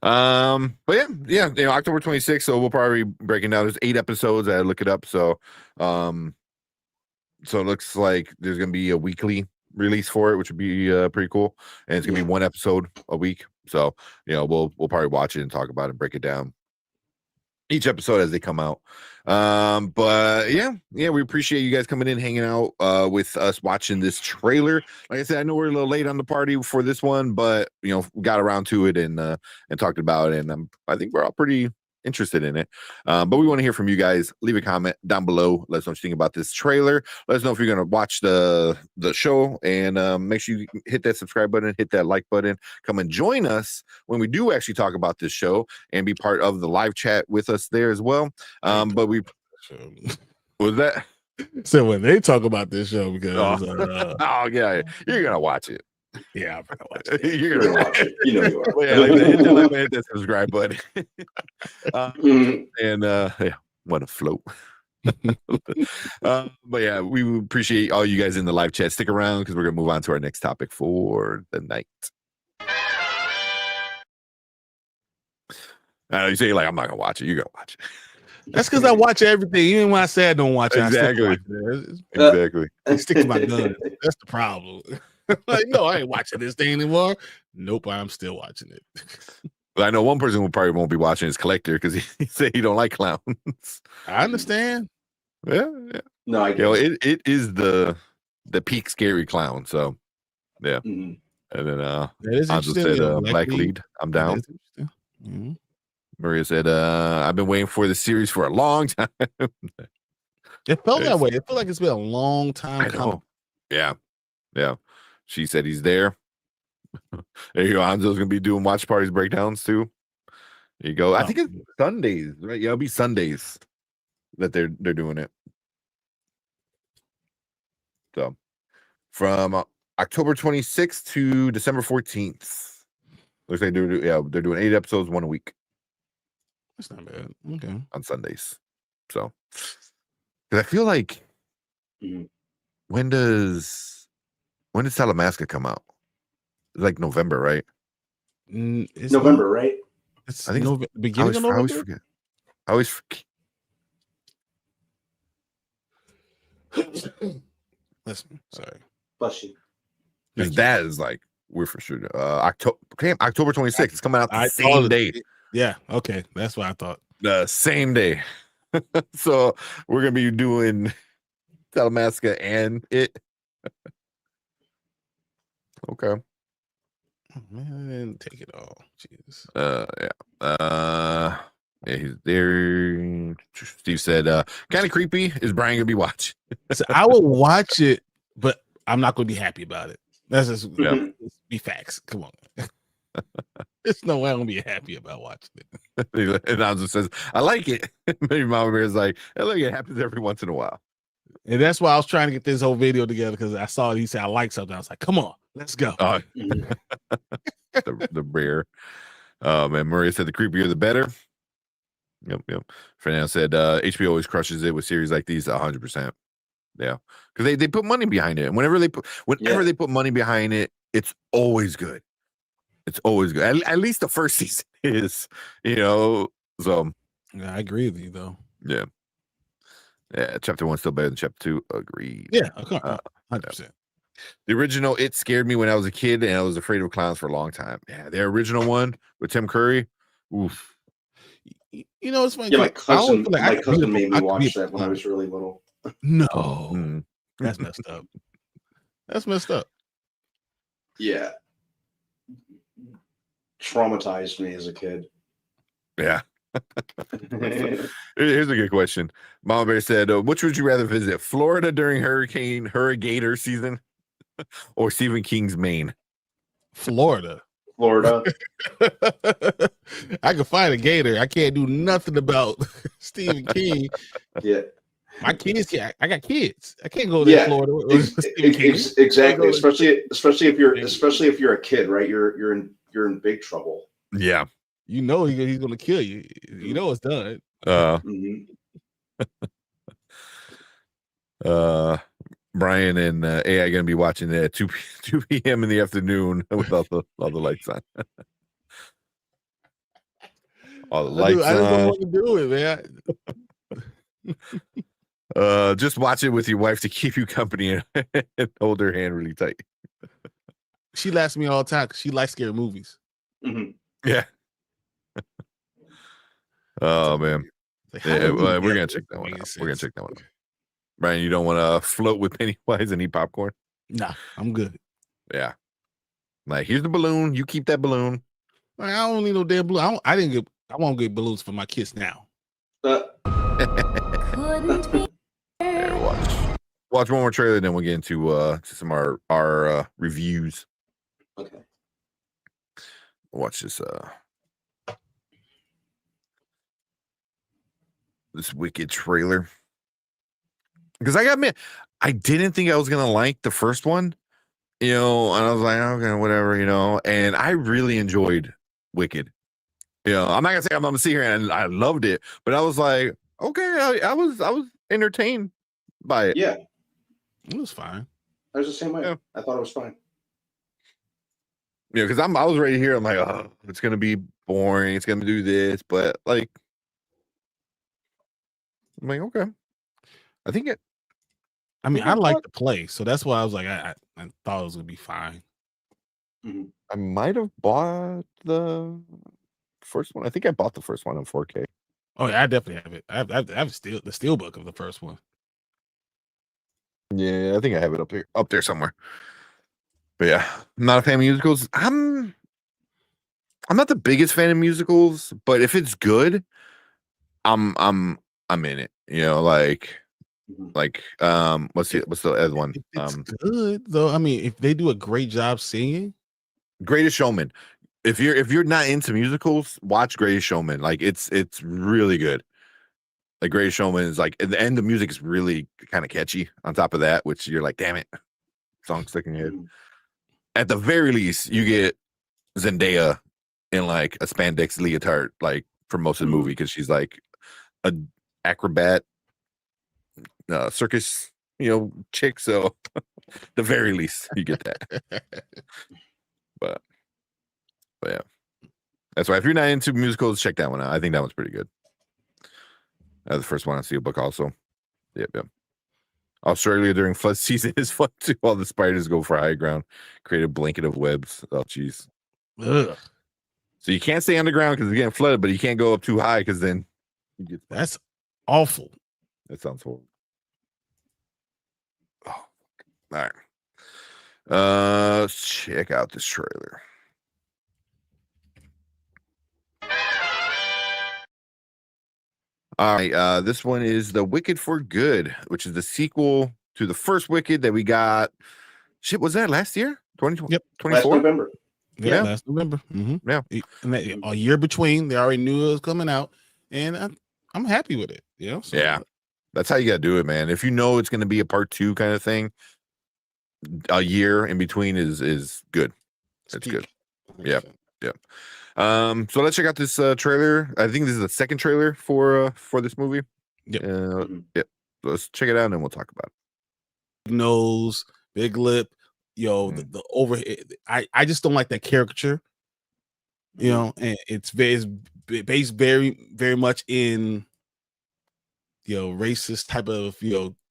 But yeah, October 26th. So we'll probably be breaking down. There's 8 episodes. I look it up. So, so it looks like there's gonna be a weekly release for it, which would be pretty cool. And it's gonna be 1 episode a week. So we'll probably watch it and talk about it and break it down each episode as they come out. But yeah, we appreciate you guys coming in, hanging out with us, watching this trailer. Like I said, I know we're a little late on the party for this one, but we got around to it and talked about it, and I think we're all pretty interested in it. But we want to hear from you guys. Leave a comment down below. Let us know what you think about this trailer. Let us know if you're going to watch the show, and make sure you hit that subscribe button, hit that like button. Come and join us when we do actually talk about this show and be part of the live chat with us there as well. But we was that so when they talk about this show, because oh yeah, you're gonna watch it. Yeah, I'm gonna watch it. You're gonna watch it. You know you are. Well, yeah, hit that subscribe button. And want to float. But yeah, we appreciate all you guys in the live chat. Stick around because we're gonna move on to our next topic for the night. You say like I'm not gonna watch it. You're gonna watch it. That's because I watch everything. Even when I say I don't watch it, exactly. I still watch it. Exactly. I stick to my gun. That's the problem. Like, no, I ain't watching this thing anymore. Nope, I'm still watching it. I know one person who probably won't be watching is Collector because he said he don't like clowns. I understand. Yeah. No, I get it. It is the peak scary clown. So yeah. Mm-hmm. And then That is Anzo interesting. said Black Lead. I'm That down. is interesting. Mm-hmm. Maria said I've been waiting for the series for a long time. It felt that way. It felt like it's been a long time coming. Yeah. She said he's there. There you go. Anzo's gonna be doing watch parties breakdowns too. There you go. I think it's Sundays, right? Yeah, it'll be Sundays that they're doing it. So from October 26th to December 14th. Looks like they're doing 8 episodes, 1 a week. That's not bad. Okay. On Sundays. So because I feel like when does Talamasca come out? It's like November, right? It's November, right? I think beginning of November. I always forget. Listen, sorry. Bless you. Because that is like we're for sure. October 26th. It's coming out the same day. Yeah. Okay. That's what I thought. The same day. So we're gonna be doing Talamasca and it. Okay. Oh, man, I didn't take it all. Jesus. Yeah. Yeah, he's there. Steve said, kind of creepy. Is Brian gonna be watching? So I will watch it, but I'm not gonna be happy about it. That's just be facts. Come on. There's no way I'm gonna be happy about watching it. And Anzo says, I like it. Maybe Mama Bear is like, hey, look, it happens every once in a while. And that's why I was trying to get this whole video together because I saw it. He said, I like something. I was like, come on, let's go. The rare. And Maria said, the creepier, the better. Yep. Fernando said, HBO always crushes it with series like these 100%. Yeah. Because they put money behind it. And whenever they put money behind it, it's always good. It's always good. At least the first season is, so. Yeah, I agree with you, though. Yeah. Yeah, chapter 1 still better than chapter 2. Agreed. Yeah, 100%. The original, it scared me when I was a kid, and I was afraid of clowns for a long time. Yeah, the original one with Tim Curry. Oof. It's funny. Yeah, my cousin made me watch that when I was really little. No, that's messed up. That's messed up. Yeah, traumatized me as a kid. Yeah. Here's a good question. Mama Bear said, which would you rather visit, Florida during hurricane season or Stephen King's Maine? Florida. I can find a gator. I can't do nothing about Stephen King. Yeah. My kids, I got kids. I can't go to Florida. Exactly. Especially if you're a kid, right? You're in big trouble. Yeah. He's gonna kill you. It's done. Brian and AI gonna be watching it at 2 p.m. in the afternoon with all the lights on. All the lights I just don't want to do it, man. Just watch it with your wife to keep you company and hold her hand really tight. She laughs at me all the time because she likes scary movies. Yeah. Oh man. Yeah, we're gonna check that one out. We're gonna check that one out. Brian, you don't want to float with Pennywise and eat popcorn? Nah, I'm good. Yeah. Like, here's the balloon. You keep that balloon. I don't need no damn balloon. I won't get balloons for my kids now. Couldn't be. Watch one more trailer, then we'll get into some of our reviews. Okay. Watch this Wicked trailer. Because I didn't think I was gonna like the first one, and I was like, okay, whatever, and I really enjoyed Wicked. I'm not gonna say I'm gonna sit here and I loved it, but I was like, okay, I was entertained by it. Yeah, it was fine. I was the same way. Yeah. I thought it was fine. Because I was ready here. I'm like, oh, it's gonna be boring. It's gonna do this, but like, I'm like, okay. I think it. I mean, I like the play, so that's why I was like, I thought it was gonna be fine. I might have bought the first one. I think I bought the first one in 4K. Oh yeah, I definitely have it. I have the steel book of the first one. Yeah, I think I have it up there somewhere. But yeah, I'm not a fan of musicals. I'm not the biggest fan of musicals, but if it's good, I'm in it. You know, like what's the other one? If it's good though. I mean, if they do a great job singing, Greatest Showman. If you're not into musicals, watch Greatest Showman. Like it's really good. Like Greatest Showman is like, and the music is really kind of catchy on top of that, which you're like, damn it, song stuck in your head. At the very least, you get Zendaya in like a spandex leotard, like for most of the movie, because she's like a acrobat, circus, chick. So the very least, you get that. but yeah, that's why if you're not into musicals, check that one out. I think that one's pretty good. The first one on Steelbook also. Yep. Australia during flood season is fun too. All the spiders go for high ground, create a blanket of webs. Oh, jeez. Ugh. So you can't stay underground because it's getting flooded, but you can't go up too high because then you get. That's awful. That sounds horrible. Oh, all right. Let's check out this trailer. All right, this one is The Wicked for Good, which is the sequel to the first Wicked that we got. Shit, was that last year? 2024? Yep. Last November. Yeah, last November. Mm-hmm. Yeah. And a year between, they already knew it was coming out, and I'm happy with it. So, yeah, that's how you gotta do it, man. If you know it's gonna be a part 2 kind of thing, a year in between is good. It's good. Yeah. So let's check out this trailer. I think this is the second trailer for this movie. Yep. Yep. So let's check it out and then we'll talk about it. Big nose, big lip, the overhead. I just don't like that caricature. And it's based very, very much in racist type of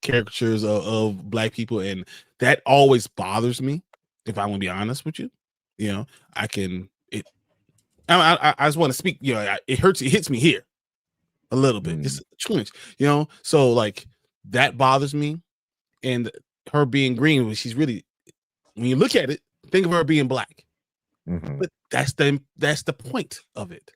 caricatures of black people, and that always bothers me. If I want to be honest with you, I just want to speak. It hurts. It hits me here a little bit, just a twinge. So like that bothers me, and her being green, she's really, when you look at it, think of her being black. But that's the point of it.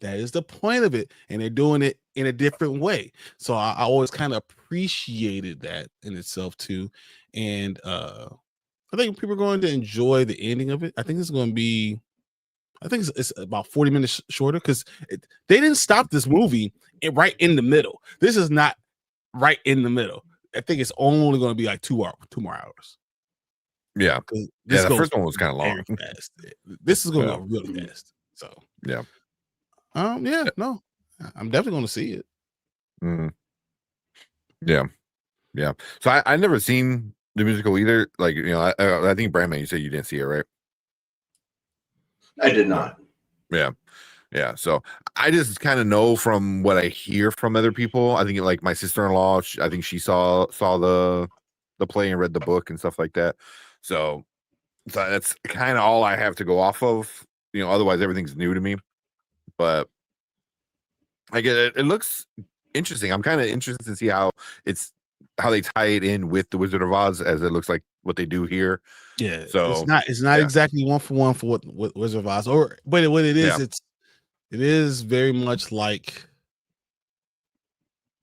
That is the point of it, and they're doing it in a different way. So I always kind of appreciated that in itself too, and I think people are going to enjoy the ending of it. I think it's going to be. I think it's about 40 minutes shorter because they didn't stop this movie right in the middle. This is not right in the middle. I think it's only going to be like 2 more hours. Yeah. The first one was kind of long. Fast. This is going to go really fast. So yeah. No, I'm definitely going to see it. Yeah. So I never seen the musical either. Like, I think Brandman, you said you didn't see it, right? I did not. Yeah. So I just kind of know from what I hear from other people. I think like my sister-in-law, I think she saw the play and read the book and stuff like that. So that's kind of all I have to go off of. Otherwise everything's new to me. But I get it. It looks interesting. I'm kind of interested to see how they tie it in with the Wizard of Oz, as it looks like what they do here. Yeah, so it's not exactly 1-for-1 for what Wizard of Oz, but what it is, it is very much like.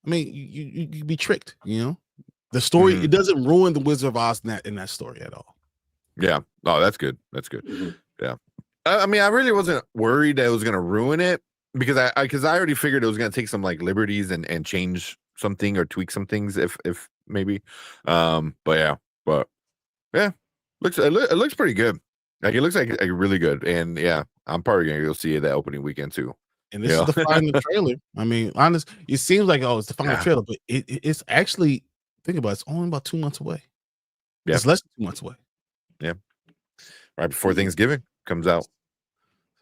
I mean, you be tricked, The story it doesn't ruin the Wizard of Oz in that story at all. Yeah, oh, that's good. Yeah, I mean, I really wasn't worried that it was gonna ruin it because I already figured it was gonna take some like liberties and change something or tweak some things if maybe, but yeah. It looks pretty good. Like it looks like really good, and yeah, I'm probably gonna go see it that opening weekend too. And this is the final trailer. I mean, honest, it seems like it's the final trailer, but it's actually, think about it, it's only about 2 months away. Yeah, it's less than 2 months away. Yeah, right before Thanksgiving comes out.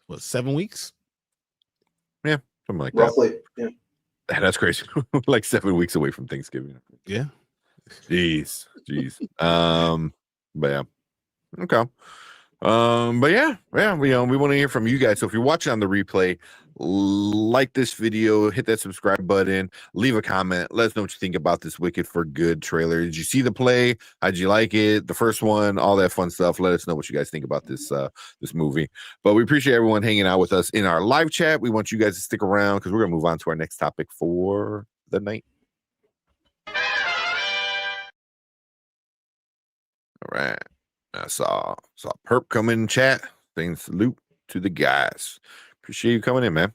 What, 7 weeks? Yeah, something like roughly. That. Yeah, that's crazy. Like 7 weeks away from Thanksgiving. Yeah. Jeez. But yeah. Okay. But yeah, we want to hear from you guys. So if you're watching on the replay, like this video, hit that subscribe button, leave a comment, let us know what you think about this Wicked for Good trailer. Did you see the play? How'd you like it? The first one, all that fun stuff. Let us know what you guys think about this movie. But we appreciate everyone hanging out with us in our live chat. We want you guys to stick around because we're gonna move on to our next topic for the night. All right. I saw Perp come in chat. Saying salute to the guys. Appreciate you coming in, man.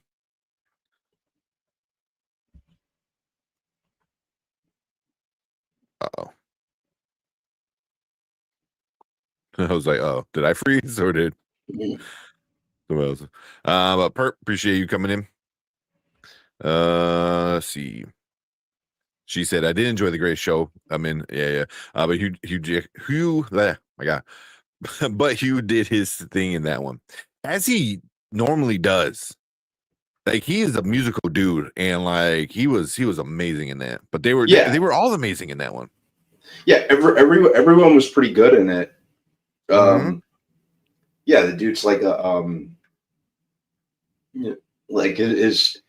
Uh-oh. I was like, oh, did I freeze or did someone else? But Perp, appreciate you coming in. Let's see. She said, I did enjoy the great show. I mean, yeah. But Hugh, my God. But Hugh did his thing in that one, as he normally does. Like, he is a musical dude, and like he was amazing in that. But they were all amazing in that one. Yeah, everyone was pretty good in it. Yeah, the dude's like a like his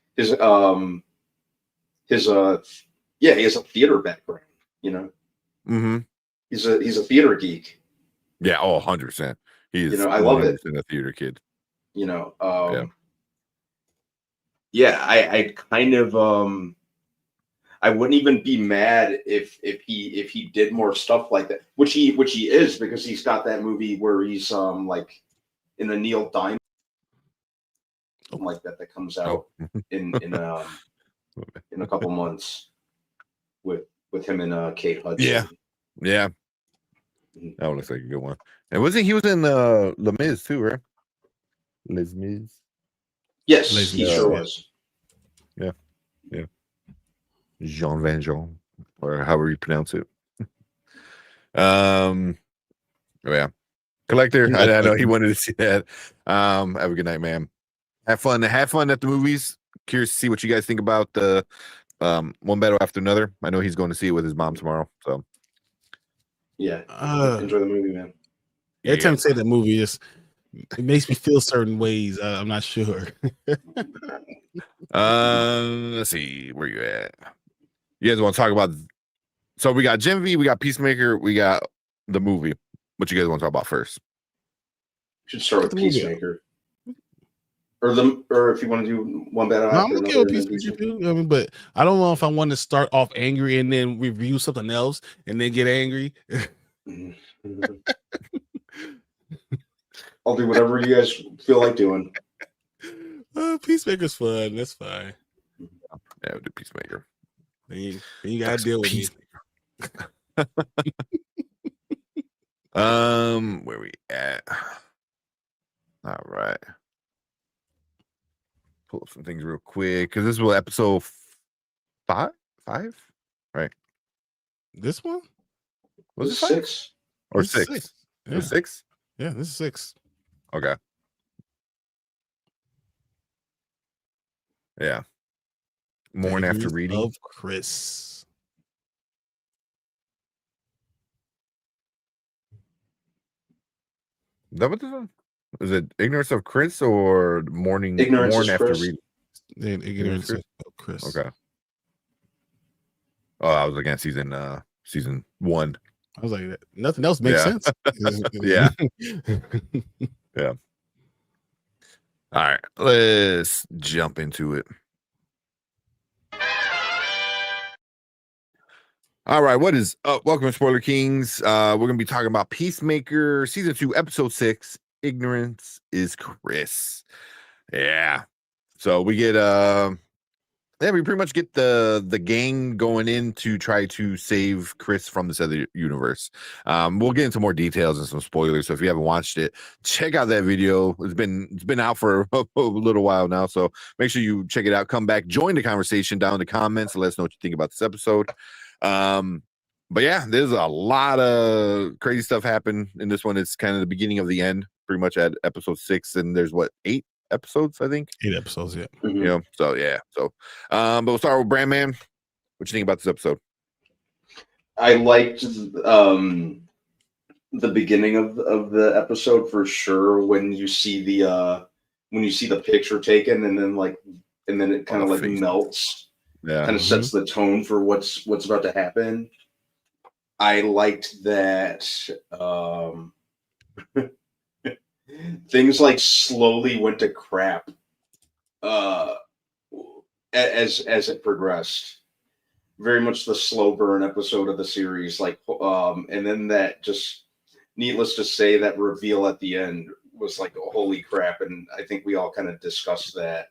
he has a theater background, you know. Mm-hmm. He's a theater geek. Yeah, 100%. He's I love it. A theater kid. I kind of I wouldn't even be mad if he did more stuff like that, which he is, because he's got that movie where he's like in a Neil Diamond like that comes out in a couple months with him and Kate Hudson. Yeah. That one looks like a good one. And he was in Les Mis too, right? Les Mis. Yes, he sure was. Yeah. Jean Valjean, or however you pronounce it. Yeah. Collector, I know he wanted to see that. Have a good night, man. Have fun at the movies. Curious to see what you guys think about the One Battle After Another. I know he's going to see it with his mom tomorrow. So yeah, enjoy the movie, man. Every time you say that movie, it makes me feel certain ways. I'm not sure. Let's see, where you at? You guys want to talk about? So we got Gen V, we got Peacemaker, we got the movie. What you guys want to talk about first? Should start with Peacemaker, or if you want to do One Battle After I'm okay Another. with Peacemaker too. But I don't know if I want to start off angry and then review something else and then get angry. I'll do whatever you guys feel like doing. Peacemaker's fun. That's fine. Yeah, we'll do Peacemaker. Then you gotta deal with me. Where we at? All right. Pull up some things real quick because this was episode 5, right? This one was it 6 or 6? Yeah. It was 6. Yeah, this is 6. Okay. Yeah. Morning after reading of Chris. Is that what this is? Is it Ignorance of Chris or Morning after Chris? reading? Ignorance of Chris. Okay. Oh, I was looking at season 1. I was like, nothing else makes sense. Yeah. Yeah. All right, let's jump into it. All right, what is up? Welcome to Spoiler Kings. We're gonna be talking about Peacemaker season 2, episode 6. Ignorance is Chris. Yeah. So we get we pretty much get the gang going in to try to save Chris from this other universe. We'll get into more details and some spoilers. So if you haven't watched it, check out that video. It's been out for a little while now, so make sure you check it out. Come back, join the conversation down in the comments, and let us know what you think about this episode. But yeah, there's a lot of crazy stuff happen in this one. It's kind of the beginning of the end, pretty much at episode 6, and there's 8 episodes, I think. 8 episodes, yeah. Mm-hmm. You know, so yeah. So but we'll start with Brandman. What you think about this episode? I liked the beginning of the episode for sure, when you see the picture taken, and then it All kind the of like faces. melts, Yeah. kind of sets the tone for what's about to happen. I liked that things like slowly went to crap uh, as it progressed. Very much the slow burn episode of the series, and then that just, needless to say, that reveal at the end was like, oh, holy crap! And I think we all kind of discussed that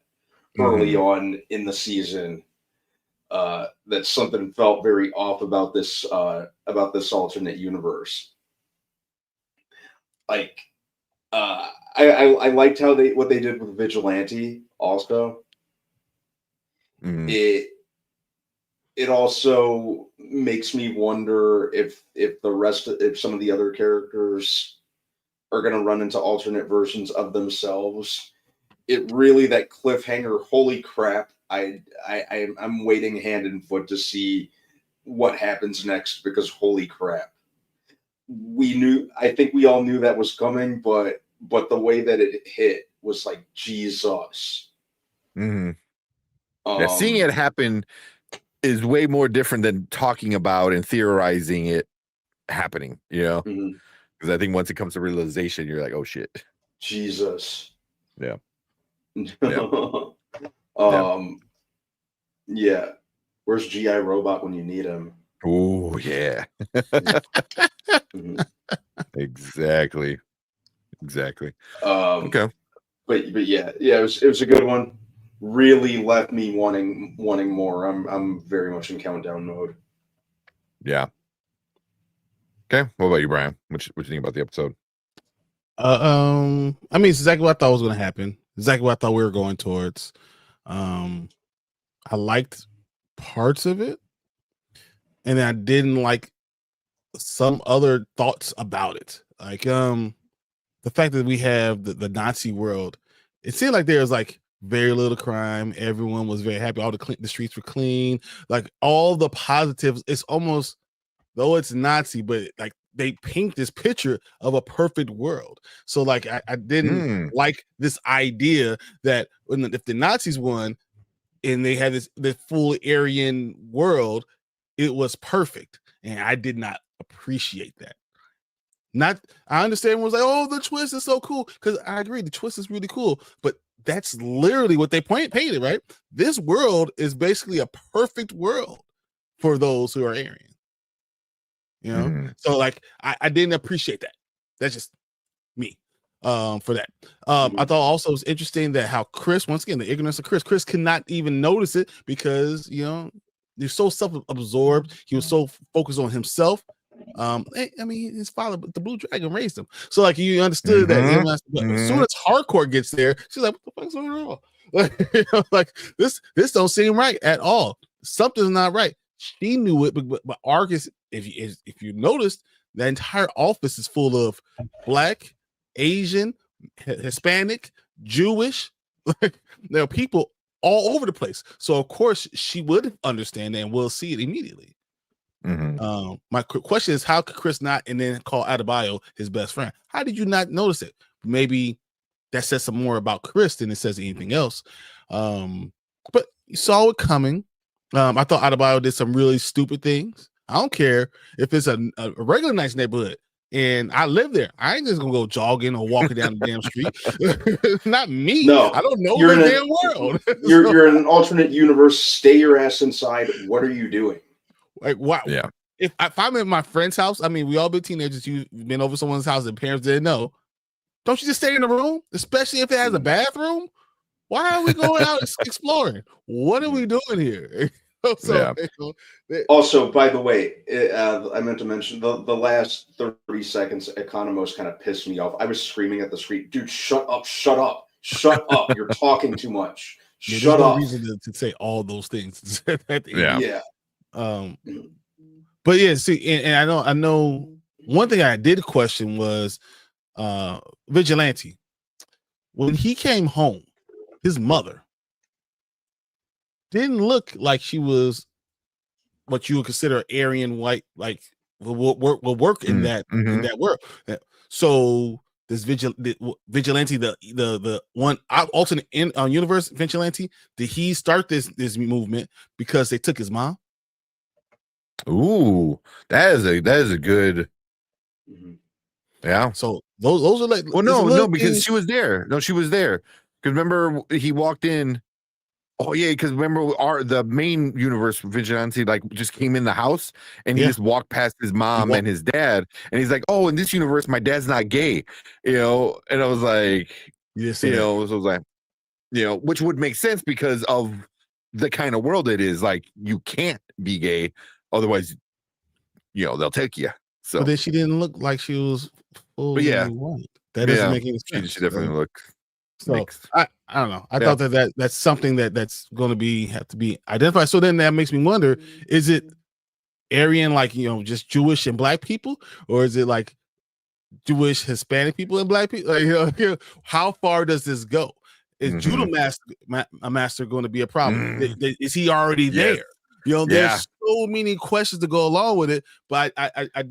early on in the season. That something felt very off about this alternate universe. Like, I liked what they did with Vigilante. Also, it it also makes me wonder if some of the other characters are going to run into alternate versions of themselves. It really, that cliffhanger. Holy crap! I'm waiting hand and foot to see what happens next, because holy crap, I think we all knew that was coming, but the way that it hit was like, Jesus. Yeah, seeing it happen is way more different than talking about and theorizing it happening, because I think once it comes to realization, you're like, oh shit. Jesus. Yeah. Yeah. Where's GI Robot when you need him? Oh yeah. Exactly. Okay. But yeah, it was a good one. Really left me wanting more. I'm very much in countdown mode. Yeah. Okay. What about you, Brian? What you think about the episode? I mean, it's exactly what I thought was going to happen. Exactly what I thought we were going towards. I liked parts of it, and I didn't like some other thoughts about it. Like, the fact that we have the Nazi world, it seemed like there was like very little crime. Everyone was very happy. All the streets were clean. Like, all the positives. It's almost, though it's Nazi, but like they paint this picture of a perfect world. So like I didn't like this idea that if the Nazis won and they had this full Aryan world, it was perfect. And I did not appreciate that. I understand was like, oh, the twist is so cool. Because I agree, the twist is really cool, but that's literally what they painted, right? This world is basically a perfect world for those who are Aryan. So like I didn't appreciate that. That's just me. For that. I thought also it was interesting that how Chris, once again, the ignorance of Chris could not even notice it because he's so self-absorbed. He was so focused on himself. I mean, his father, the Blue Dragon, raised him. So like you understood that. But as soon as Hardcore gets there, she's like, what the fuck's going on? Like this don't seem right at all. Something's not right. She knew it, but Argus, if you noticed, the entire office is full of Black, Asian, Hispanic, Jewish. Like, there are people all over the place. So of course she would understand that and will see it immediately. My question is, how could Chris not and then call Adebayo his best friend? How did you not notice it? Maybe that says some more about Chris than it says anything else. But you saw it coming. I thought Adebayo did some really stupid things. I don't care if it's a regular nice neighborhood and I live there. I ain't just gonna go jogging or walking down the damn street. Not me. No, I don't know the damn world. You're in an alternate universe. Stay your ass inside. What are you doing? Like, wow. Yeah. If I'm at my friend's house, I mean, we all been teenagers. You've been over someone's house and parents didn't know. Don't you just stay in the room, especially if it has a bathroom? Why are we going out exploring? What are we doing here? Also, by the way, I meant to mention the last 30 seconds, Economos kind of pissed me off. I was screaming at the screen, dude, shut up. You're talking too much. Shut up. There's no reason to say all those things. Yeah. But yeah, see, and I know one thing I did question was Vigilante. When he came home, his mother didn't look like she was what you would consider Aryan white, like will work in that world. So this vigilante, the one alternate universe vigilante, did he start this movement because they took his mom? Ooh, that is a good. Yeah. So those are like, well, no, because she was there. No, she was there. Because remember, he walked in. Oh yeah, because remember the main universe vigilante like just came in the house and he just walked past his mom and his dad, and he's like, "Oh, in this universe, my dad's not gay," And I was like, so I was like, which would make sense because of the kind of world it is. Like, you can't be gay, otherwise, they'll take you. So, but then she didn't look like she was fully white. That doesn't make any sense. She definitely looked. So I don't know. I thought that's something that's going to have to be identified. So then that makes me wonder: is it Aryan, like just Jewish and black people, or is it like Jewish, Hispanic people, and black people? Like, how far does this go? Is Judah Master going to be a problem? Is he already there? There's so many questions to go along with it. But I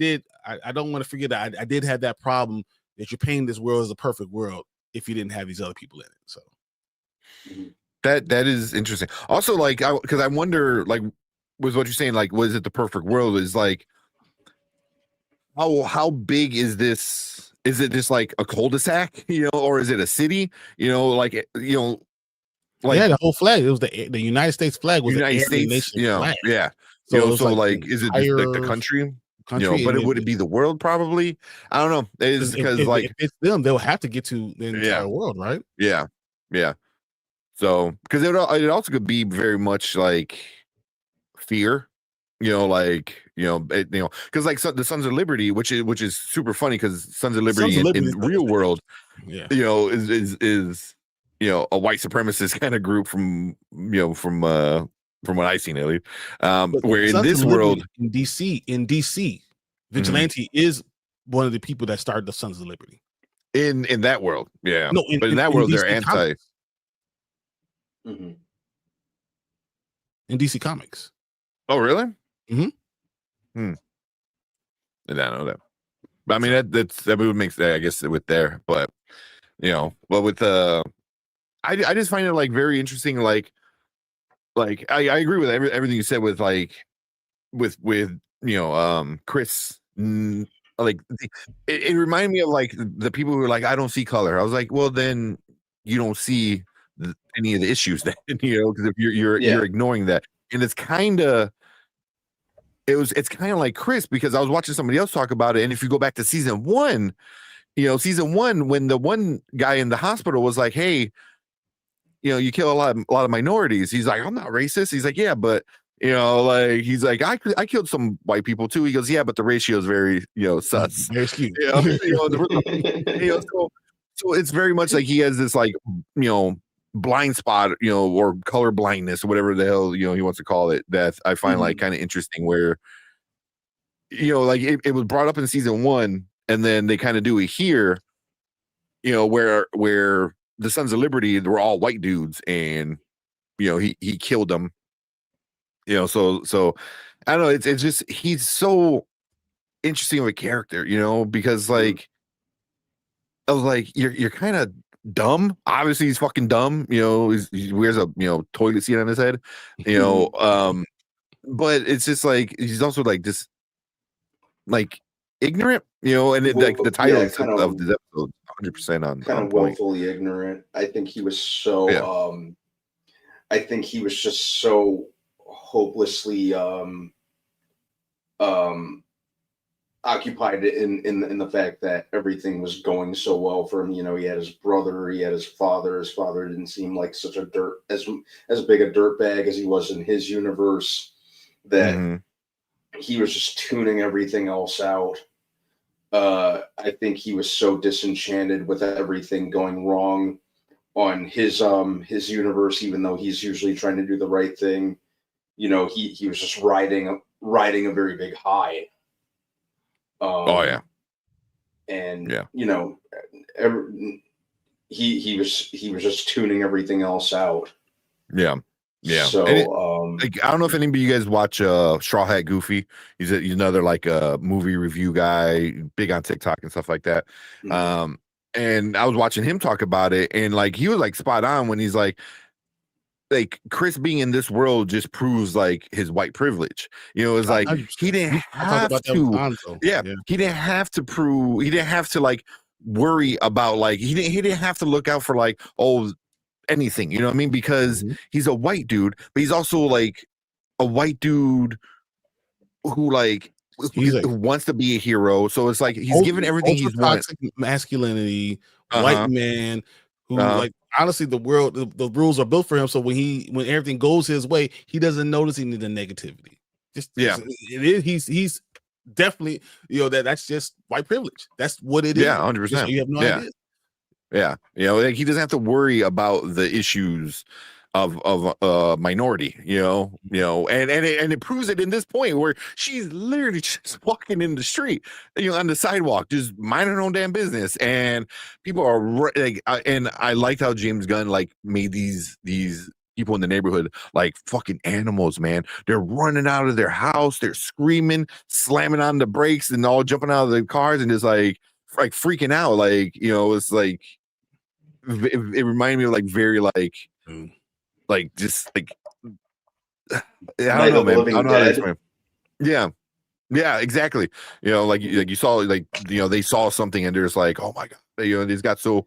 don't want to forget that I did have that problem that you're painting this world as a perfect world if you didn't have these other people in it. So that is interesting. Also, like, because I wonder, like, was what you're saying, like, was it the perfect world? Is like, how big is this? Is it just like a cul-de-sac, or is it a city? Like, the whole flag. It was the United States flag was United the States nation flag. Yeah. So, so like, is it just like the country? But would it be the world? Probably. I don't know. It's because like, if it's them, they'll have to get to the entire world, right? Yeah. So because it also could be very much like fear, because like the Sons of Liberty, which is super funny because Sons of Liberty in real world, is a white supremacist kind of group from what I've seen at least. Where in this world, in DC, Vigilante is one of the people that started the Sons of Liberty. In that world, No, but in that world, they're DC anti. In DC Comics. Oh, really? I did not know that. But I mean, that would make sense, I guess, with there. But but with I just find it like very interesting. Like I agree with everything you said with like with Chris. Like it reminded me of like the people who are like, I don't see color. I was like, well, then you don't see any of the issues then, because if you're ignoring that. And it's kind of like Chris, because I was watching somebody else talk about it. And if you go back to season one, when the one guy in the hospital was like, hey, you kill a lot of minorities. He's like, I'm not racist. He's like, yeah, but like, he's like, I killed some white people too. He goes, yeah, but the ratio is very, sus. Very skewed. So it's very much like he has this like, blind spot, or color blindness, or whatever the hell, he wants to call it, that I find like kind of interesting, where, like it was brought up in season one, and then they kind of do it here, where the Sons of Liberty were all white dudes, and he killed them. So I don't know. It's just, he's so interesting of a character, because like, I was like, you're kind of dumb. Obviously, he's fucking dumb. He wears a toilet seat on his head. But it's just like, he's also like this, like, ignorant. And like the title of this episode, 100% on kind of willfully ignorant. I think he was so. I think he was just so hopelessly occupied in the fact that everything was going so well for him. He had his brother, he had his father. His father didn't seem like such a as big a dirtbag as he was in his universe, that he was just tuning everything else out. I think he was so disenchanted with everything going wrong on his universe, even though he's usually trying to do the right thing. He was just riding a very big high. And he was just tuning everything else out. Yeah. So like, I don't know if any of you guys watch Straw Hat Goofy. He's another like a movie review guy, big on TikTok and stuff like that. mhm. And I was watching him talk about it, and like he was like spot on when he's like Chris being in this world just proves like his white privilege. You know, it's like he 100%. didn't I talked have about that with to. Hanzo. Yeah, he didn't have to prove. He didn't have to like worry about like he didn't have to look out for like anything. You know what I mean? Because Mhm. he's a white dude, but he's also like a white dude who like He's who like wants to be a hero. So it's like he's given everything ultra he's wanted. toxic masculinity, white Uh-huh. man who Uh-huh. like honestly the world the rules are built for him. So when everything goes his way, he doesn't notice any of the negativity. Yeah. It is he's definitely that's just white privilege. That's what it is. Yeah, Just 100%. you have no Yeah. idea. Yeah, like he doesn't have to worry about the issues of minority, and it proves it in this point where she's literally just walking in the street, on the sidewalk, just minding her own damn business, and people are like, and I liked how James Gunn like made these people in the neighborhood like fucking animals, man. They're running out of their house, they're screaming, slamming on the brakes, and all jumping out of the cars, and just like freaking out, like it's like it reminded me of like very like just like I don't Night know, of the man. I don't Living know how to Dead. explain. Yeah, exactly. Like you saw like they saw something and they're just like, oh my god, they just got so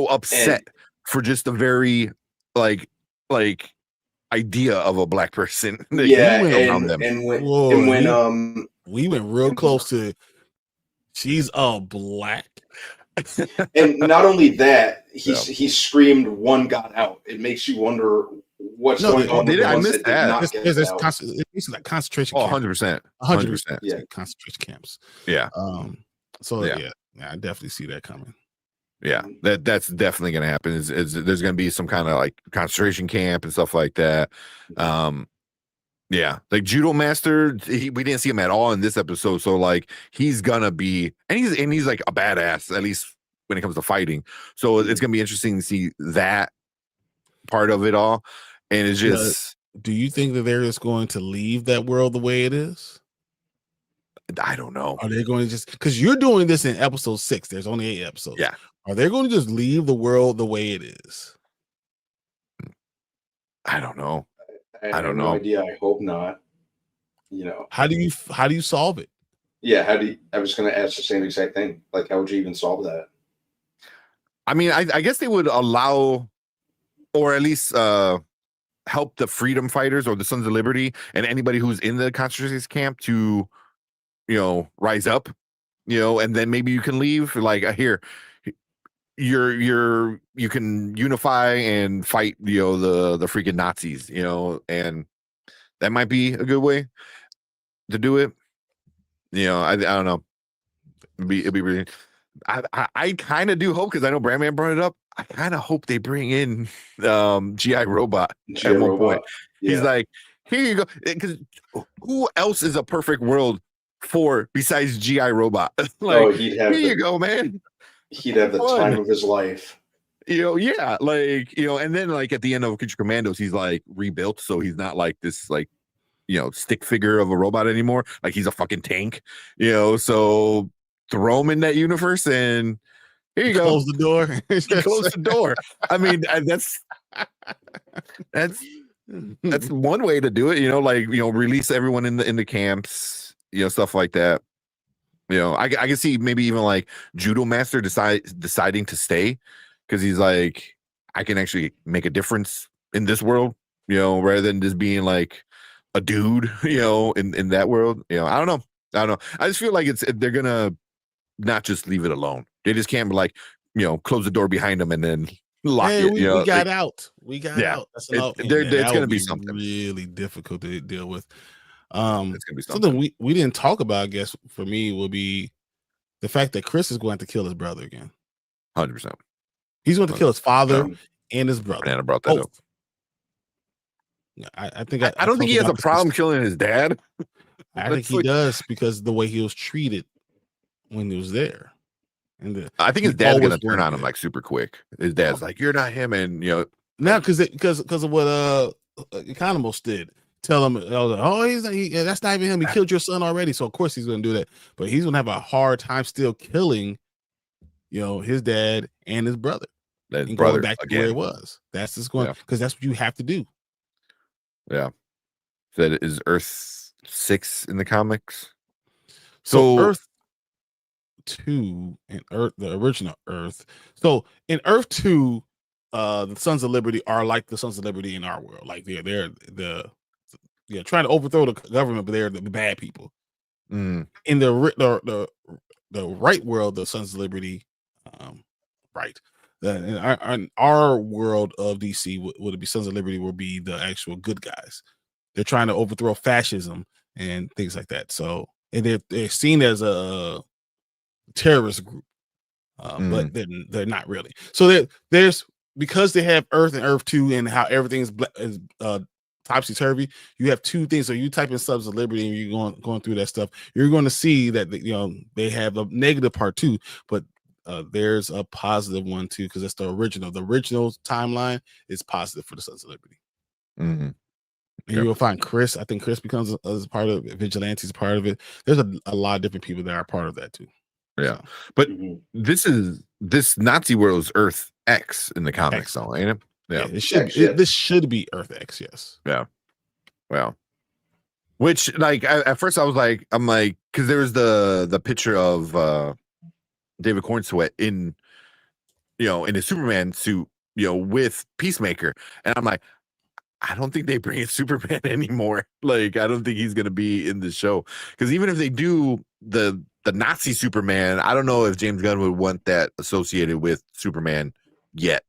upset And for just a very like like idea of a black person that yeah, being around them. and when Whoa, and when we went real close to she's a black. and not only that, Yeah. he screamed one got out. It makes you wonder what's No, going on with did the it? I ones missed that did that. not get out. it's like concentration Oh, camp. 100%. 100% Yeah. concentration camps. Yeah. So Yeah. I definitely see that coming. Yeah, that's definitely going to happen. Is there's going to be some kind of like concentration camp and stuff like that. Yeah, like judo master, we didn't see him at all in this episode. So like he's gonna be, and he's like a badass, at least when it comes to fighting. So it's gonna be interesting to see that part of it all. And it's just, Do you think that they're just going to leave that world the way it is? I don't know. Are they going to just because you're doing this in episode 6? There's only 8 episodes. Yeah. Are they going to just leave the world the way it is? I don't know. I have no idea. I hope not. How do you solve it? Yeah, I was going to ask the same exact thing. Like, how would you even solve that? I mean, I guess they would allow, or at least help the freedom fighters or the Sons of Liberty and anybody who's in the concentration camp to, rise up, and then maybe you can leave. Like here, you can unify and fight, the freaking Nazis, and that might be a good way to do it. I don't know. It'd be really. I kind of do hope, because I know Brandman brought it up. I kind of hope they bring in GI Robot at one point. Yeah. He's like, here you go, because who else is a perfect world for besides GI Robot? Like, here you go, man. He'd have the time of his life. Yeah, like, and then like at the end of Creature Commandos, he's like rebuilt, so he's not like this like stick figure of a robot anymore. Like he's a fucking tank, so throw him in that universe and here you go. Close the door. Close the door. I mean, that's one way to do it, like, release everyone in the camps, stuff like that. I can see maybe even like Judo Master deciding to stay, because he's like, I can actually make a difference in this world, rather than just being like a dude, in that world. I don't know. I just feel like they're gonna not just leave it alone. They just can't be like, close the door behind them and then lock it. We got out. We got out. That's it's gonna be something really difficult to deal with. It's gonna be something we didn't talk about, I guess, for me will be the fact that Chris is going to kill his brother again. 100%. He's going to kill his father and his brother. And I brought that up. I think I don't think he has a problem killing his dad. I think he does, because the way he was treated when he was there. And I think his dad's gonna turn on him like super quick. His dad's like, "You're not him," and now because of what Economos did. Tell him, that's not even him. He killed your son already, so of course he's going to do that. But he's going to have a hard time still killing, his dad and his brother, and going back to where it was. That's just going because that's what you have to do. Yeah, that is Earth 6 in the comics. So Earth 2 and Earth, the original Earth. So in Earth 2, the Sons of Liberty are like the Sons of Liberty in our world. Like they're trying to overthrow the government, but they're the bad people. In the right world, the Sons of Liberty, right. In our world of DC, would it be Sons of Liberty? Will be the actual good guys. They're trying to overthrow fascism and things like that. So, and they're seen as a terrorist group, but they're not really. So there's because they have Earth and Earth 2 and how everything's topsy-turvy, you have two things. So you type in Sons of Liberty and you're going through that stuff, you're going to see that they have a negative part too, but there's a positive one too, because that's the original timeline is positive for the Sons of Liberty. And you will find Chris. I think Chris becomes as part of it. Vigilante's part of it. There's a lot of different people that are part of that too. Yeah, but this Nazi world is Earth X in the comics, though, ain't it? Yeah, this should be Earth X. Yes. Yeah. Well, which at first I'm like, because there was the picture of David Cornsweet in his Superman suit, with Peacemaker, and I'm like, I don't think they bring in Superman anymore. Like, I don't think he's gonna be in the show, because even if they do the Nazi Superman, I don't know if James Gunn would want that associated with Superman yet,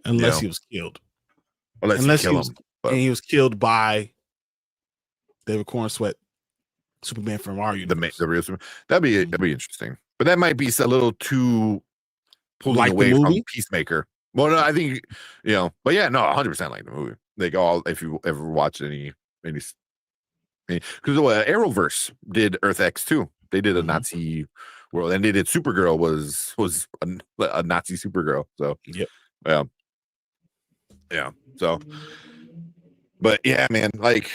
unless he was killed. Unless he was killed by David Cornsweet, Superman from our universe. The real Superman. That'd be interesting, but that might be a little too pulling away from Peacemaker. Well, no, I think but yeah, no, 100% like the movie. Like if you ever watch any because Arrowverse did Earth X too. They did a Nazi world, and they did Supergirl was a Nazi Supergirl. So yeah. So, but yeah, man. Like,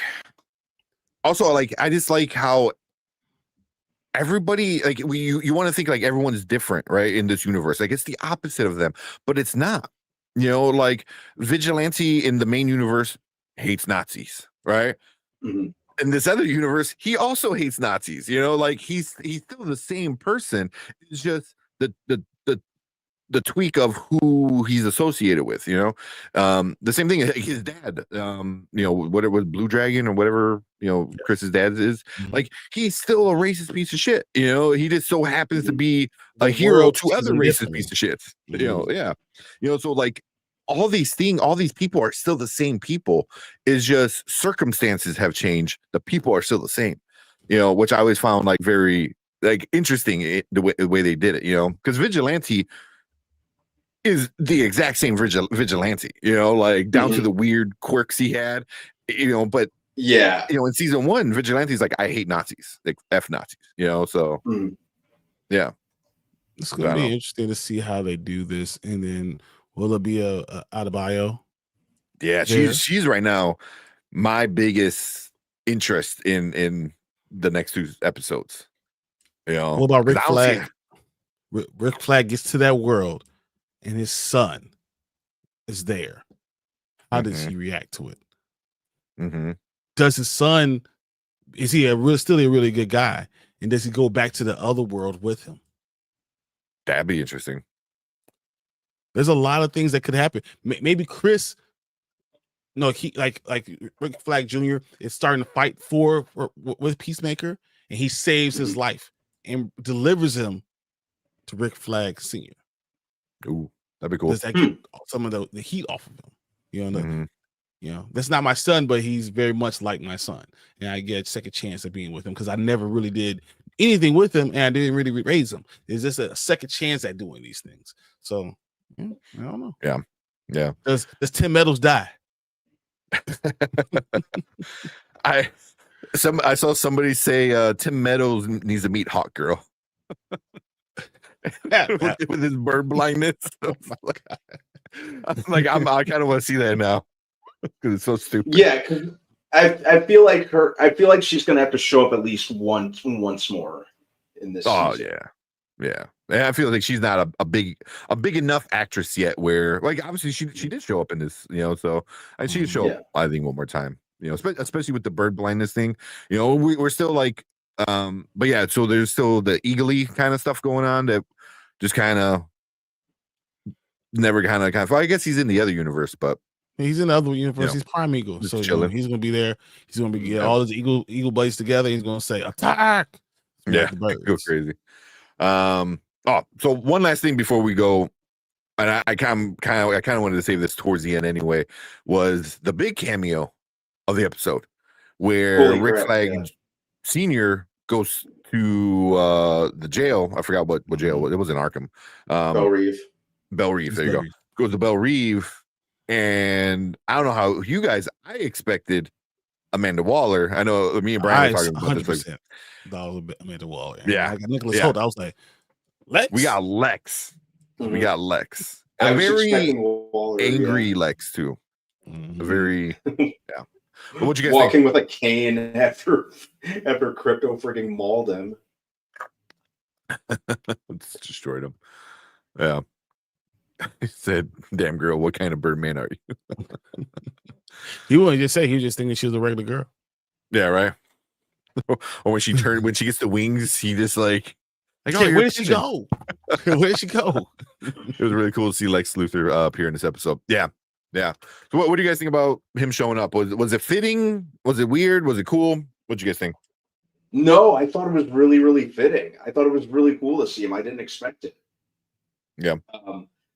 also, like, I just like how everybody, like, you want to think like everyone's different, right? In this universe, like it's the opposite of them, but it's not. Like Vigilante in the main universe hates Nazis, right? In this other universe, he also hates Nazis. Like he's still the same person. It's just the tweak of who he's associated with. The same thing. His dad, what it was, Blue Dragon or whatever. Chris's dad is like, he's still a racist piece of shit. He just so happens to be a hero to other racist piece of shit. So like, all these people are still the same people. It's just circumstances have changed. The people are still the same, which I always found like very like interesting, the way they did it, because Vigilante is the exact same Vigilante, like down to the weird quirks he had, but in season 1, Vigilante's like, I hate Nazis, like F Nazis, so yeah. It's gonna be interesting to see how they do this, and then will it be a Adebayo? Yeah, she's right now my biggest interest in the next 2 episodes. What about Rick Flag? Rick Flag gets to that world, and his son is there. How does he react to it? Does his son, is he still a really good guy, and does he go back to the other world with him? That'd be interesting. There's a lot of things that could happen. Maybe Chris, he like Rick Flag Jr. is starting to fight with Peacemaker, and he saves his life and delivers him to Rick Flag Sr. Ooh, that'd be cool. Does that get some of the heat off of him? That's not my son, but he's very much like my son, and I get a second chance of being with him because I never really did anything with him, and I didn't really raise him. It's just a second chance at doing these things. So I don't know. Yeah. Does Tim Meadows die? I saw somebody say Tim Meadows needs to meet Hawk Girl. with his bird blindness. I kind of want to see that now. because it's so stupid. Yeah, because I feel like she's gonna have to show up at least once more in this season. Yeah. And I feel like she's not a big enough actress yet. Where like obviously she did show up in this, so and she could show up I think one more time, especially with the bird blindness thing. We're still like, but yeah. So there's still the eagerly kind of stuff going on that just kind of never kind of. Well, I guess he's in the other universe, but. He's in the other universe. He's Prime Eagle, so he's gonna be there. He's gonna be all his eagle buddies together. He's gonna say attack. Yeah, go crazy. So one last thing before we go, and I kind of wanted to save this towards the end anyway, was the big cameo of the episode where Rick Flag Senior goes to the jail. I forgot what jail it was in Arkham. Belle Reve. There you go. Goes to Belle Reve. And I don't know how you guys. I expected Amanda Waller. I know me and Brian were talking about 100%. This. That was Amanda Waller. Yeah, I got Nicholas Hoult. I was like, Lex. We got Lex. Mm-hmm. We got Lex. I was very Waller, angry Lex too. Mm-hmm. Very yeah. But what you guys walking think? With a cane after Crypto freaking mauled him. It's destroyed him. Yeah. He said, "Damn girl, what kind of Birdman are you?" He wouldn't just say. He was just thinking she was a regular girl. Yeah, right. Or when she gets the wings, he just like where did she go? Where did she go? It was really cool to see Lex Luthor appear in this episode. Yeah. So what do you guys think about him showing up? Was it fitting? Was it weird? Was it cool? What do you guys think? No, I thought it was really, really fitting. I thought it was really cool to see him. I didn't expect it. Yeah.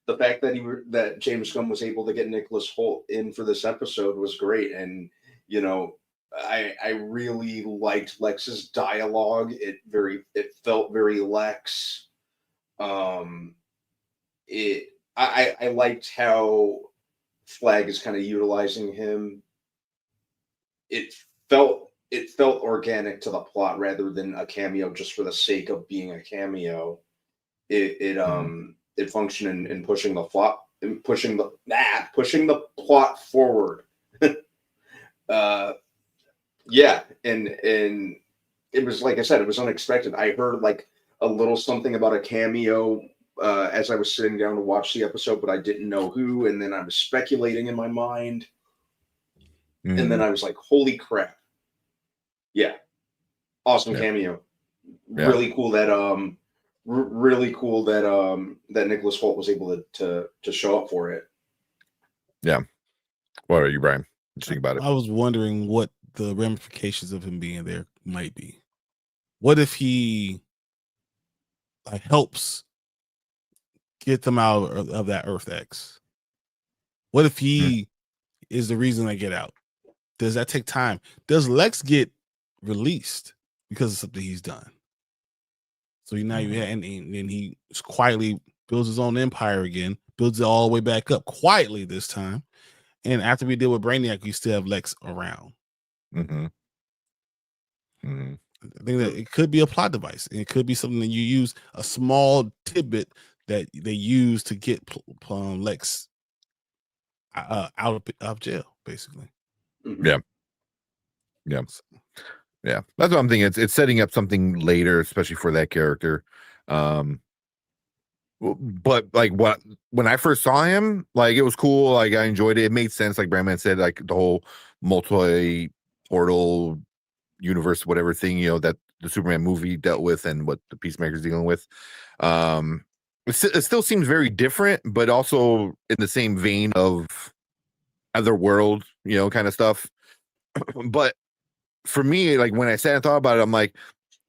The fact that James Gunn was able to get Nicholas Hoult in for this episode was great, and I really liked Lex's dialogue. It felt very Lex. I liked how Flag is kind of utilizing him. It felt organic to the plot rather than a cameo just for the sake of being a cameo. It functioned in pushing the plot, pushing the plot forward. Yeah, and it was, like I said, it was unexpected. I heard like a little something about a cameo as I was sitting down to watch the episode, but I didn't know who, and then I was speculating in my mind, and then I was like, "Holy crap!" Yeah, awesome cameo. Yeah. Really cool that Nicholas Hoult was able to show up for it. Yeah. What are you, Brian? What do you think about it? I was wondering what the ramifications of him being there might be. What if he helps get them out of that Earth X? What if he is the reason they get out? Does that take time? Does Lex get released because of something he's done? So now and he quietly builds his own empire again, builds it all the way back up quietly this time. And after we deal with Brainiac, we still have Lex around. I think that it could be a plot device. It could be something that you use, a small tidbit that they use to get Lex out of jail, basically. Yeah. That's what I'm thinking. It's setting up something later, especially for that character. But like when I first saw him, like it was cool. Like I enjoyed it. It made sense. Like Brandman said, like the whole multi-portal universe, whatever thing, that the Superman movie dealt with and what the Peacemaker's dealing with. It still seems very different, but also in the same vein of Otherworld, kind of stuff. But for me, like when I sat and thought about it, I'm like,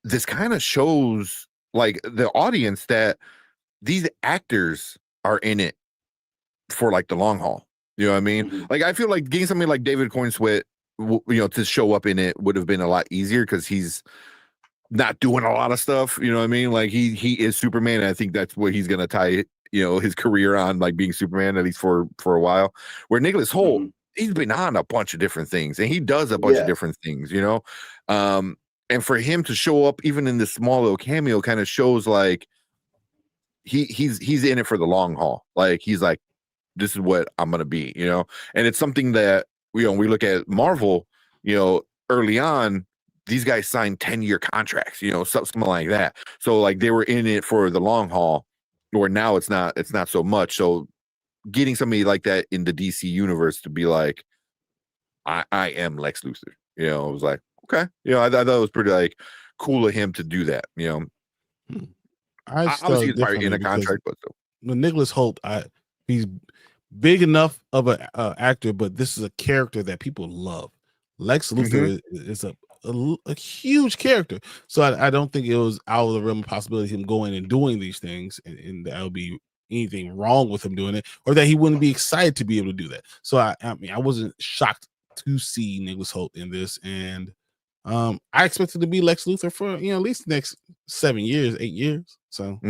this kind of shows like the audience that these actors are in it for like the long haul. You know what I mean? Like I feel like getting somebody like David Cornsweet, to show up in it would have been a lot easier because he's not doing a lot of stuff. You know what I mean? Like he is Superman, and I think that's what he's gonna tie his career on, like being Superman, at least for a while. Where Nicholas Hoult, he's been on a bunch of different things, and he does a bunch of different things. And for him to show up even in this small little cameo kind of shows like he's in it for the long haul. Like he's like, this is what I'm gonna be, and it's something that we look at Marvel, early on, these guys signed 10-year contracts, something like that. So like they were in it for the long haul, where now it's not so much. So getting somebody like that in the DC universe to be like, I am Lex Luthor, it was like, okay, I thought it was pretty like cool of him to do that. I just Obviously thought it's probably in a differently contract, but still. Nicholas Holt, he's big enough of an actor, but this is a character that people love. Lex Luthor is a huge character, so I don't think it was out of the realm of possibility him going and doing these things, and that would be anything wrong with him doing it, or that he wouldn't be excited to be able to do that. So I mean, I wasn't shocked to see Nicholas Holt in this, and I expected to be Lex Luthor for at least the next 7 years, 8 years. So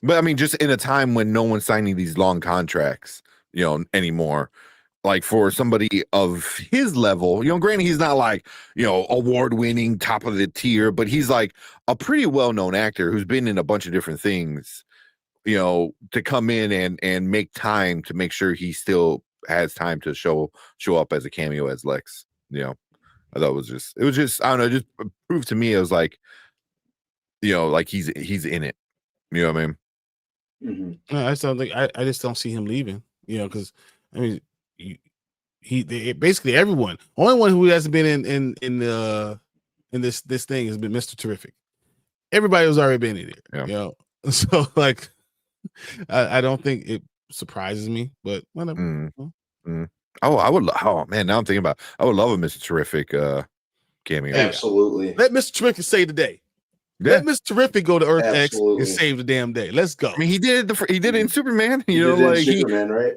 But I mean, just in a time when no one's signing these long contracts, anymore, like for somebody of his level, granted he's not like, award-winning top of the tier, but he's like a pretty well-known actor who's been in a bunch of different things, to come in and make time to make sure he still has time to show up as a cameo as Lex. I thought it was just I don't know, it just proved to me it was like, like he's in it. You know what I mean? I just don't think I just don't see him leaving. Because I mean, basically everyone. Only one who hasn't been in this thing has been Mr. Terrific. Everybody was already been in it. Yeah. So like, I don't think it surprises me, but whatever. Oh, I would. Oh man, now I'm thinking about. I would love a Mr. Terrific cameo. Absolutely. Let Mr. Terrific save the day. Let Mr. Terrific go to Earth X and save the damn day. Let's go. I mean, he did it. He did it in Superman. Superman, right?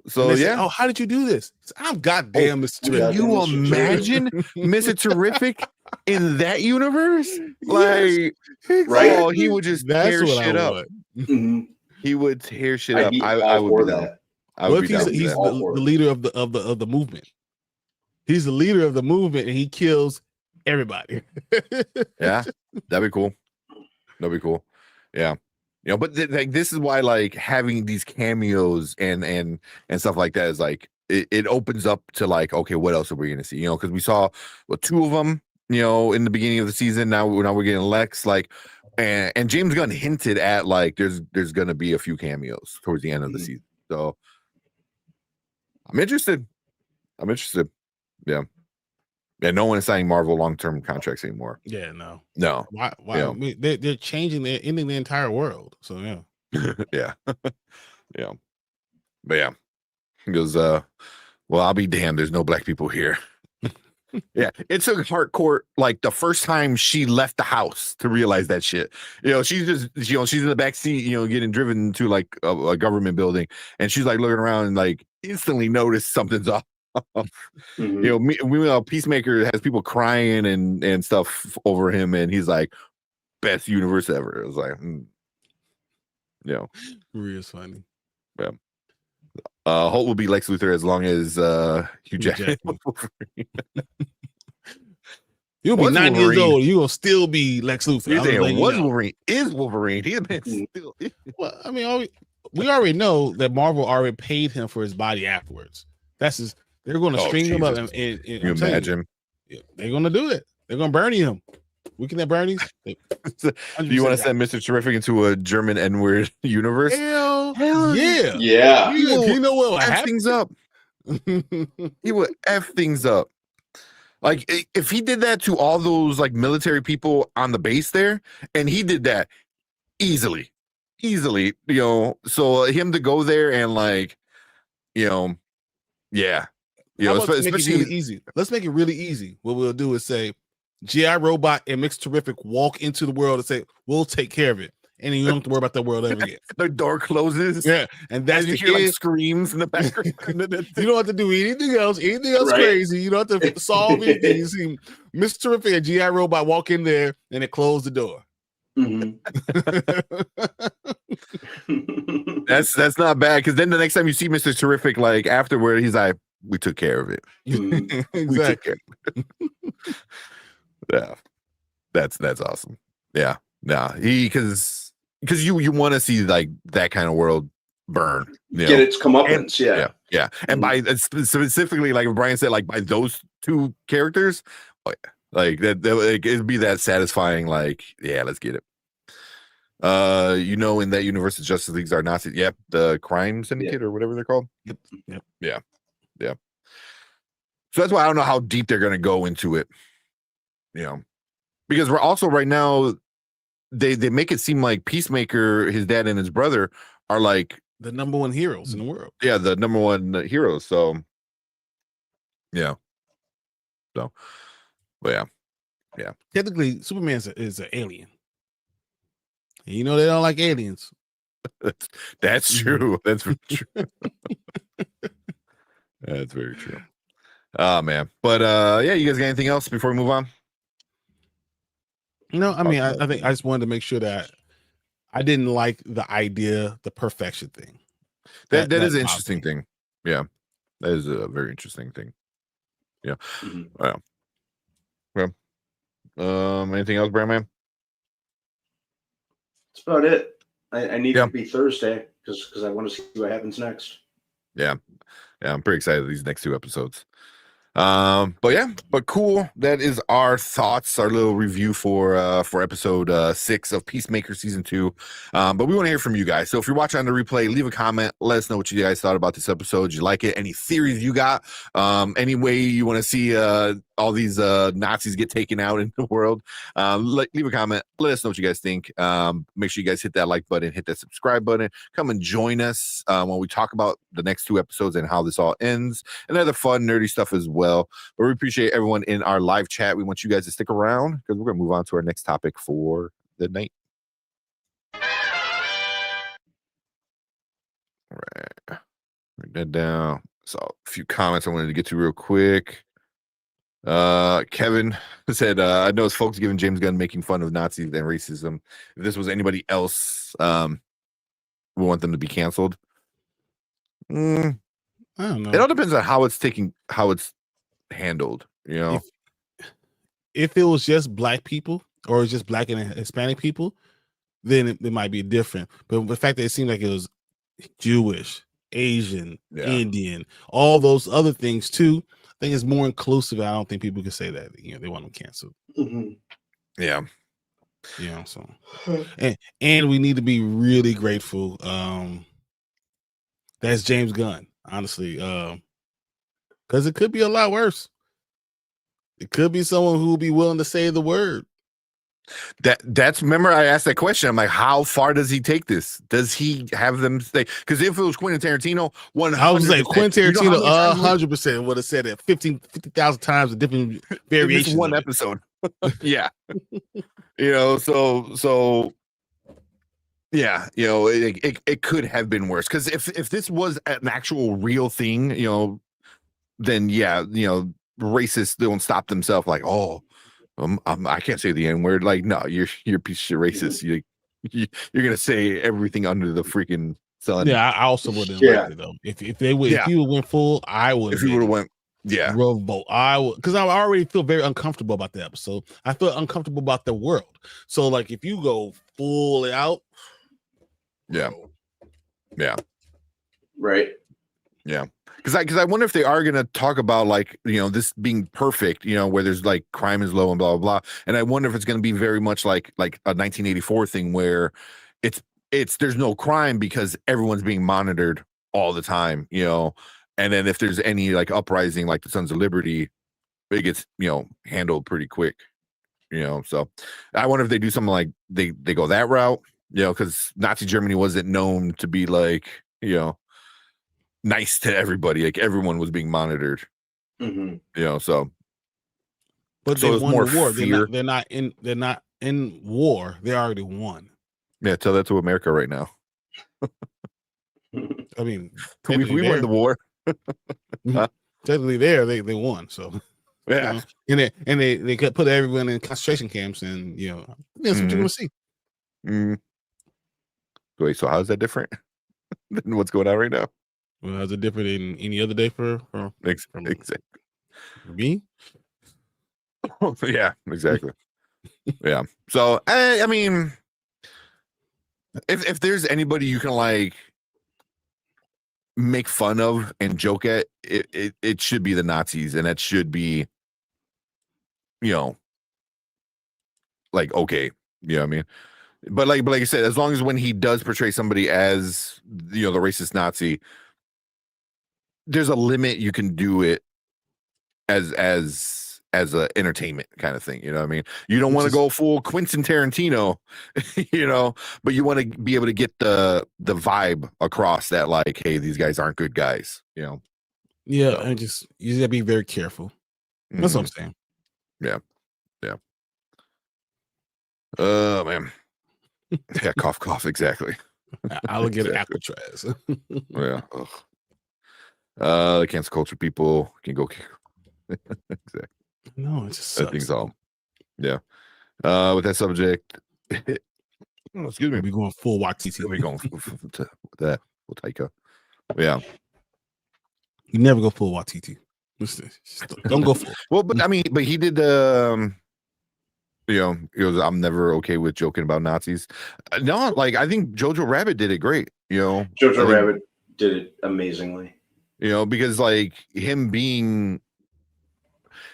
So yeah. Said, how did you do this? I'm goddamn Mr. Terrific. Can you imagine Mr. Terrific in that universe? Like, right? Oh, he would just tear shit up. He would tear shit up. I would be that. What if he's the leader of the movement? He's the leader of the movement, and he kills everybody. Yeah, that'd be cool. Yeah, but this is why like having these cameos and stuff like that is like it opens up to like, okay, what else are we gonna see? Because we saw two of them, in the beginning of the season. Now we're getting Lex, like, and James Gunn hinted at like there's gonna be a few cameos towards the end of the season. So I'm interested. Yeah. Yeah, no one is signing Marvel long-term contracts anymore. Yeah, no. Why? I mean, they're changing, they're ending the entire world. So yeah. Yeah. But yeah, he goes, well, I'll be damned. There's no black people here. Yeah, it took Harcourt like the first time she left the house to realize that shit. She's just, she's in the back seat, getting driven to like a government building, and she's like looking around and like instantly noticed something's up. Meanwhile, Peacemaker has people crying and stuff over him, and he's like, best universe ever. It was like, Real funny. Yeah. Holt will be Lex Luthor as long as Hugh Jackman. You'll be 90 years old. You're gonna still be Lex Luthor. Wolverine is Wolverine. He's been still. Well, I mean, we already know that Marvel already paid him for his body afterwards. That's his. They're going to string him up, and you imagine? They're going to do it. They're going to Bernie him. We can have Bernie's. Do you want to send Mr. Terrific into a German N-word universe? Hell yeah. You know what? F things up. He would F things up. Like if he did that to all those like military people on the base there, and he did that easily, so him to go there and like, yeah. Especially make it really easy. Let's make it really easy. What we'll do is say G.I. Robot and Mr. Terrific walk into the world and say, we'll take care of it. And then you don't have to worry about that world ever again. The door closes. Yeah. And that's you hear like screams in the background. You don't have to do anything else crazy. You don't have to solve anything. You see Mr. Terrific and G.I. Robot walk in there and it close the door. That's not bad, because then the next time you see Mr. Terrific, like afterward, he's like, we took care of it. Exactly. Yeah, that's awesome. Yeah, because you want to see like that kind of world burn, get its comeuppance. Yeah, Yeah, and by specifically, like Brian said, like by those two characters, oh yeah, like that like, it'd be that satisfying. Like, yeah, let's get it. In that universe, the Justice Leagues are Nazis. Yep, the Crime Syndicate or whatever they're called. Yep. Yeah. So that's why I don't know how deep they're gonna go into it. Because we're also right now, they make it seem like Peacemaker, his dad, and his brother are like the number one heroes in the world. Yeah, the number one heroes. So, yeah. So, but yeah. Technically, Superman is an alien. And they don't like aliens. That's true. That's true. That's very true. Oh man. But yeah, you guys got anything else before we move on? No, I mean, I think I just wanted to make sure that I didn't like the perfection thing. That is an interesting thing. Yeah. That is a very interesting thing. Yeah. Well. Anything else, Brandman? That's about it. I need it to be Thursday because I want to see what happens next. Yeah. I'm pretty excited these next 2 episodes. But cool. That is our thoughts, our little review for episode 6 of Peacemaker season 2. But we want to hear from you guys. So if you're watching on the replay, leave a comment. Let us know what you guys thought about this episode. Did you like it? Any theories you got? Any way you want to see all these Nazis get taken out in the world? Leave a comment. Let us know what you guys think. Make sure you guys hit that like button, hit that subscribe button. Come and join us when we talk about the next 2 episodes and how this all ends, and other fun, nerdy stuff as well. But we appreciate everyone in our live chat. We want you guys to stick around because we're going to move on to our next topic for the night. All right. Write that down. So a few comments I wanted to get to real quick. Kevin said, I know it's folks giving James Gunn making fun of Nazis and racism. If this was anybody else, we want them to be canceled. I don't know. It all depends on how it's handled. If it was just black people or just black and Hispanic people, then it might be different. But the fact that it seemed like it was Jewish, Asian, Indian, all those other things too, I think it's more inclusive. I don't think people can say that they want them canceled. Yeah. So and we need to be really grateful. That's James Gunn, honestly. Because it could be a lot worse. It could be someone who will be willing to say the word. That's remember I asked that question. I'm like, how far does he take this? Does he have them stay? Because if it was Quentin Tarantino, 100%. I was like, Quentin Tarantino, 100% would have said it 50,000 times, a different variation. One episode. Yeah. So yeah, it could have been worse. Because if this was an actual real thing, then yeah, racists don't stop themselves like, oh, I can't say the N word. Like, no, you're a piece of shit racist. You're gonna say everything under the freaking sun. Yeah, I also wouldn't like it though. If they would, if you went full, I would. If you would have went, revolt, I would, because I already feel very uncomfortable about the episode. I feel uncomfortable about the world. So, like, if you go full out, right, because I wonder if they are going to talk about like this being perfect, where there's like crime is low and blah blah blah, and I wonder if it's going to be very much like a 1984 thing where it's there's no crime because everyone's being monitored all the time, and then if there's any like uprising like the Sons of Liberty, it gets handled pretty quick, so I wonder if they do something like they go that route, because Nazi Germany wasn't known to be like nice to everybody. Like everyone was being monitored. So but so they won more the war. fear. They're not in war. They already won. Yeah, tell that to America right now. I mean, we won the war. Technically, they won. So yeah, and they could put everyone in concentration camps, and that's what you're gonna see. Wait, so how is that different than what's going on right now? Well, how's it different than any other day for exactly me? Yeah, exactly. Yeah. So I mean, if there's anybody you can like make fun of and joke at, it should be the Nazis, and that should be, you know, like, okay, you know what I mean? But like I said, as long as when he does portray somebody as, you know, the racist Nazi, there's a limit you can do it as a entertainment kind of thing. You know what I mean? You don't want to go full Quentin Tarantino, you know, but you want to be able to get the vibe across that, like, hey, these guys aren't good guys, you know? Yeah, So. and just you gotta be very careful. That's what I'm saying. Yeah. Yeah. Oh man. Yeah, cough, exactly. Alligator Exactly. Alcatraz. Yeah. Ugh. The cancel culture people can go. Exactly. No, it just That sucks. thing's all. Yeah. With that subject, excuse me. We going full Watiti. We're going with that. We'll take a. Yeah. You never go full Watiti. Don't go full. Well, but I mean, but he did the. You know, he goes, I'm never okay with joking about Nazis. No, like I think Jojo Rabbit did it great. You know, Jojo Rabbit did it amazingly. You know, because like him being,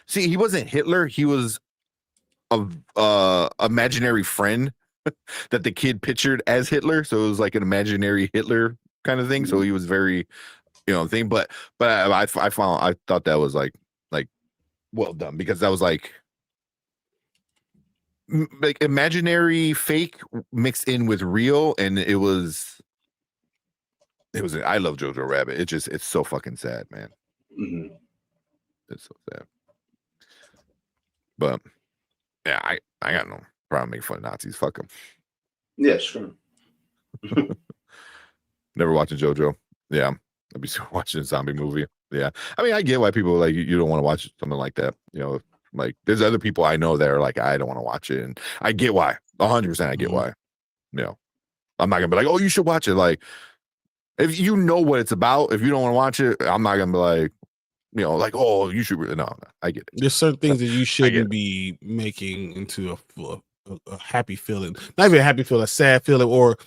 see, he wasn't Hitler. He was a imaginary friend that the kid pictured as Hitler. So it was like an imaginary Hitler kind of thing. So he was very, you know, thing. But I thought that was like well done, because that was like imaginary fake mixed in with real, and it was I love Jojo Rabbit. It's so fucking sad, man. Mm-hmm. It's so sad. But yeah, I got no problem making fun of Nazis. Fuck them. Yeah, sure. Never watching JoJo. Yeah, I'd be watching a zombie movie. Yeah, I mean, I get why people like you don't want to watch something like that. You know, like there's other people I know that are like, I don't want to watch it, and I get why. 100%, I get why. You know, I'm not gonna be like, oh, you should watch it. Like, if you know what it's about, if you don't want to watch it, I'm not gonna be like, you know, like, oh, you should really. No, I get it. There's certain things that you shouldn't be making into a happy feeling, not even a happy feeling, a sad feeling, or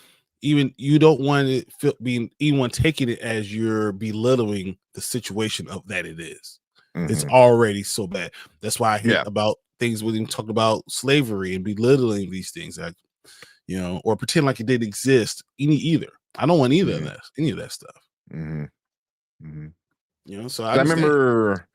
even you don't want it being anyone taking it as you're belittling the situation of that it is. It's already so bad. That's why I hate about things when you talk about slavery and belittling these things, that, you know, or pretend like it didn't exist. Either. I don't want either of that, any of that stuff. You know, so I remember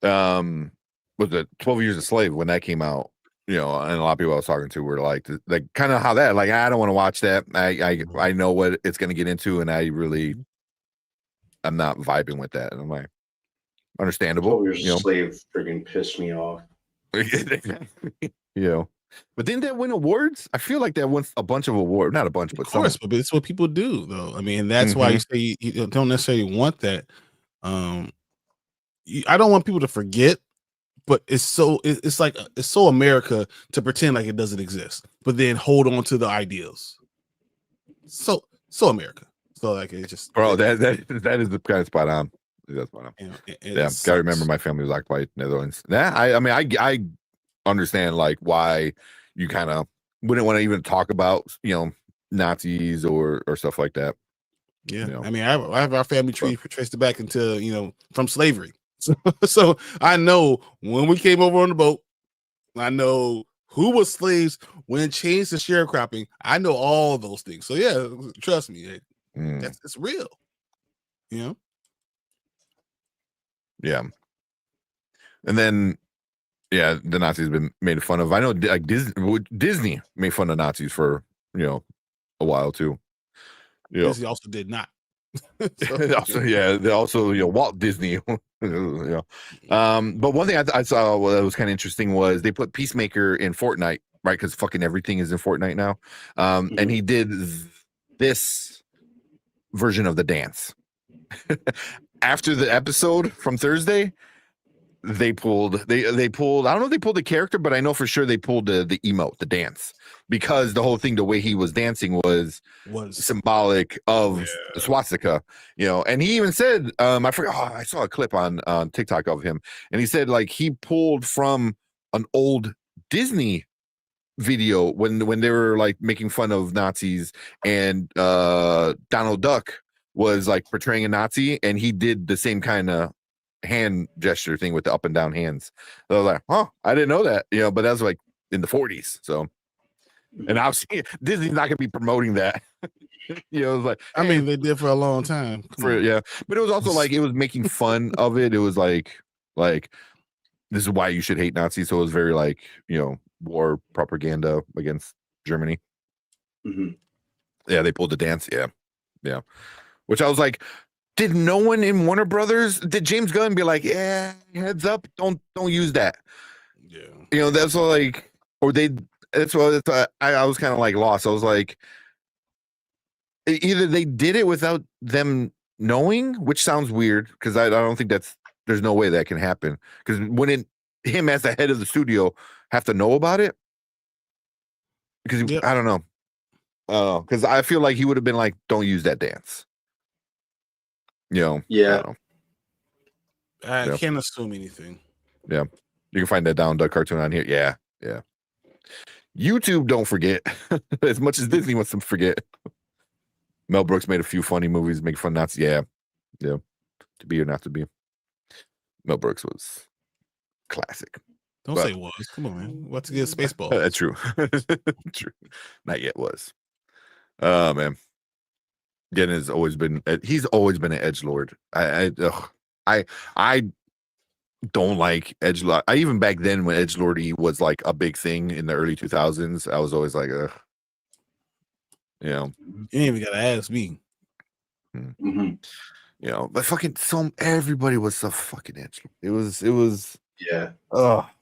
was it 12 Years a Slave when that came out, you know, and a lot of people I was talking to were like kind of how that, like, I don't want to watch that. I know what it's going to get into, and I'm not vibing with that. And I'm like, understandable. 12 Years a Slave freaking pissed me off. You know, but didn't that win awards? I feel like that won a bunch of awards, not a bunch, but of course, but it's what people do, though. I mean, that's why you say you don't necessarily want that. I don't want people to forget, but it's so America to pretend like it doesn't exist, but then hold on to the ideals. So America. So like it's just, bro, that is the kind of spot on. That's spot on. Yeah, gotta remember my family was occupied Netherlands. Yeah, I mean, I understand like why you kind of wouldn't want to even talk about, you know, Nazis or stuff like that. Yeah, you know? I mean, I have our family tree traced back into, you know, from slavery. So I know when we came over on the boat, I know who was slaves, when it changed to sharecropping. I know all those things. So yeah, trust me, it's real. You know. Yeah. And then, yeah, the Nazis have been made fun of. I know, like Disney made fun of Nazis for, you know, a while too. Disney also did not. Also, they also, you know, Walt Disney. Yeah. But one thing I saw that was kind of interesting was they put Peacemaker in Fortnite, right? Because fucking everything is in Fortnite now. And he did this version of the dance. After the episode from Thursday, they pulled I don't know if they pulled the character, but I know for sure they pulled the emote, the dance, because the whole thing, the way he was dancing was symbolic of the swastika, you know. And he even said, I forgot, I saw a clip on TikTok of him, and he said like he pulled from an old Disney video when they were like making fun of Nazis, and Donald Duck was like portraying a Nazi, and he did the same kind of hand gesture thing with the up and down hands. So I was like, huh, I didn't know that, but that's like in the 40s. So, and obviously Disney's not gonna be promoting that. It was like, I mean, they did for a long time. but it was also like it was making fun of it. It was like this is why you should hate Nazis. So it was very like war propaganda against Germany. Mm-hmm. Yeah, they pulled the dance. Yeah. Which I was like, did no one in Warner Brothers, did James Gunn be like, yeah, heads up, don't use that? Yeah. That's what like, or that's what I was kind of like lost. I was like, either they did it without them knowing, which sounds weird because I don't think there's no way that can happen. Because wouldn't him as the head of the studio have to know about it? Because I don't know. Because I feel like he would have been like, don't use that dance. Yeah. I can't assume anything. Yeah. You can find that down the cartoon on here. Yeah. YouTube, don't forget. As much as Disney wants them to forget. Mel Brooks made a few funny movies, make fun Nazis. Yeah. To be or not to be. Mel Brooks was classic. Don't say was. Come on, man. What's to get Spaceballs? That's true. True. Not yet was. Oh man. Again, he's always been an edgelord. I don't like edgelord. I even back then when edgelordy was like a big thing in the early 2000s, I was always like, ugh. You ain't even gotta ask me. Mm-hmm. But fucking everybody was so fucking edgelord. It was yeah.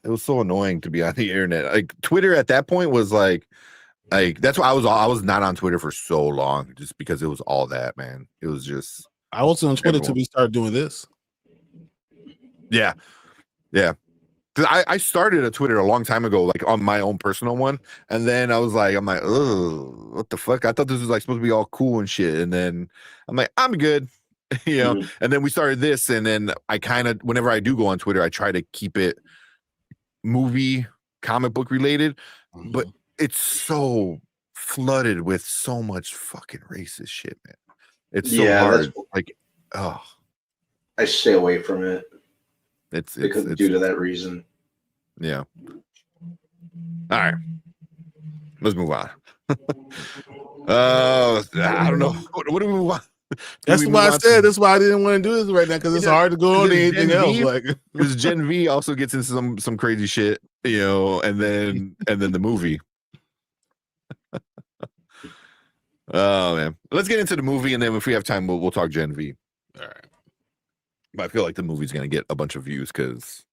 It was so annoying to be on the internet. Like Twitter at that point was like that's why I was not on Twitter for so long, just because it was all that, man. It was just I wasn't on Twitter till we started doing this. Yeah. Because I started a Twitter a long time ago, like on my own personal one, and then I'm like, oh, what the fuck? I thought this was like supposed to be all cool and shit, and then I'm like, I'm good, And then we started this, and then I kind of, whenever I do go on Twitter, I try to keep it movie, comic book related, but it's so flooded with so much fucking racist shit, man. It's so hard. Like, I stay away from it. It's due to that reason. Yeah. All right. Let's move on. I don't know. What do we want? That's why I said. That's why I didn't want to do this right now, because it's hard to go on anything else. Like, because Gen V also gets into some crazy shit, and then the movie. Oh man, let's get into the movie, and then if we have time, we'll talk Gen V. All right. But I feel like the movie's gonna get a bunch of views because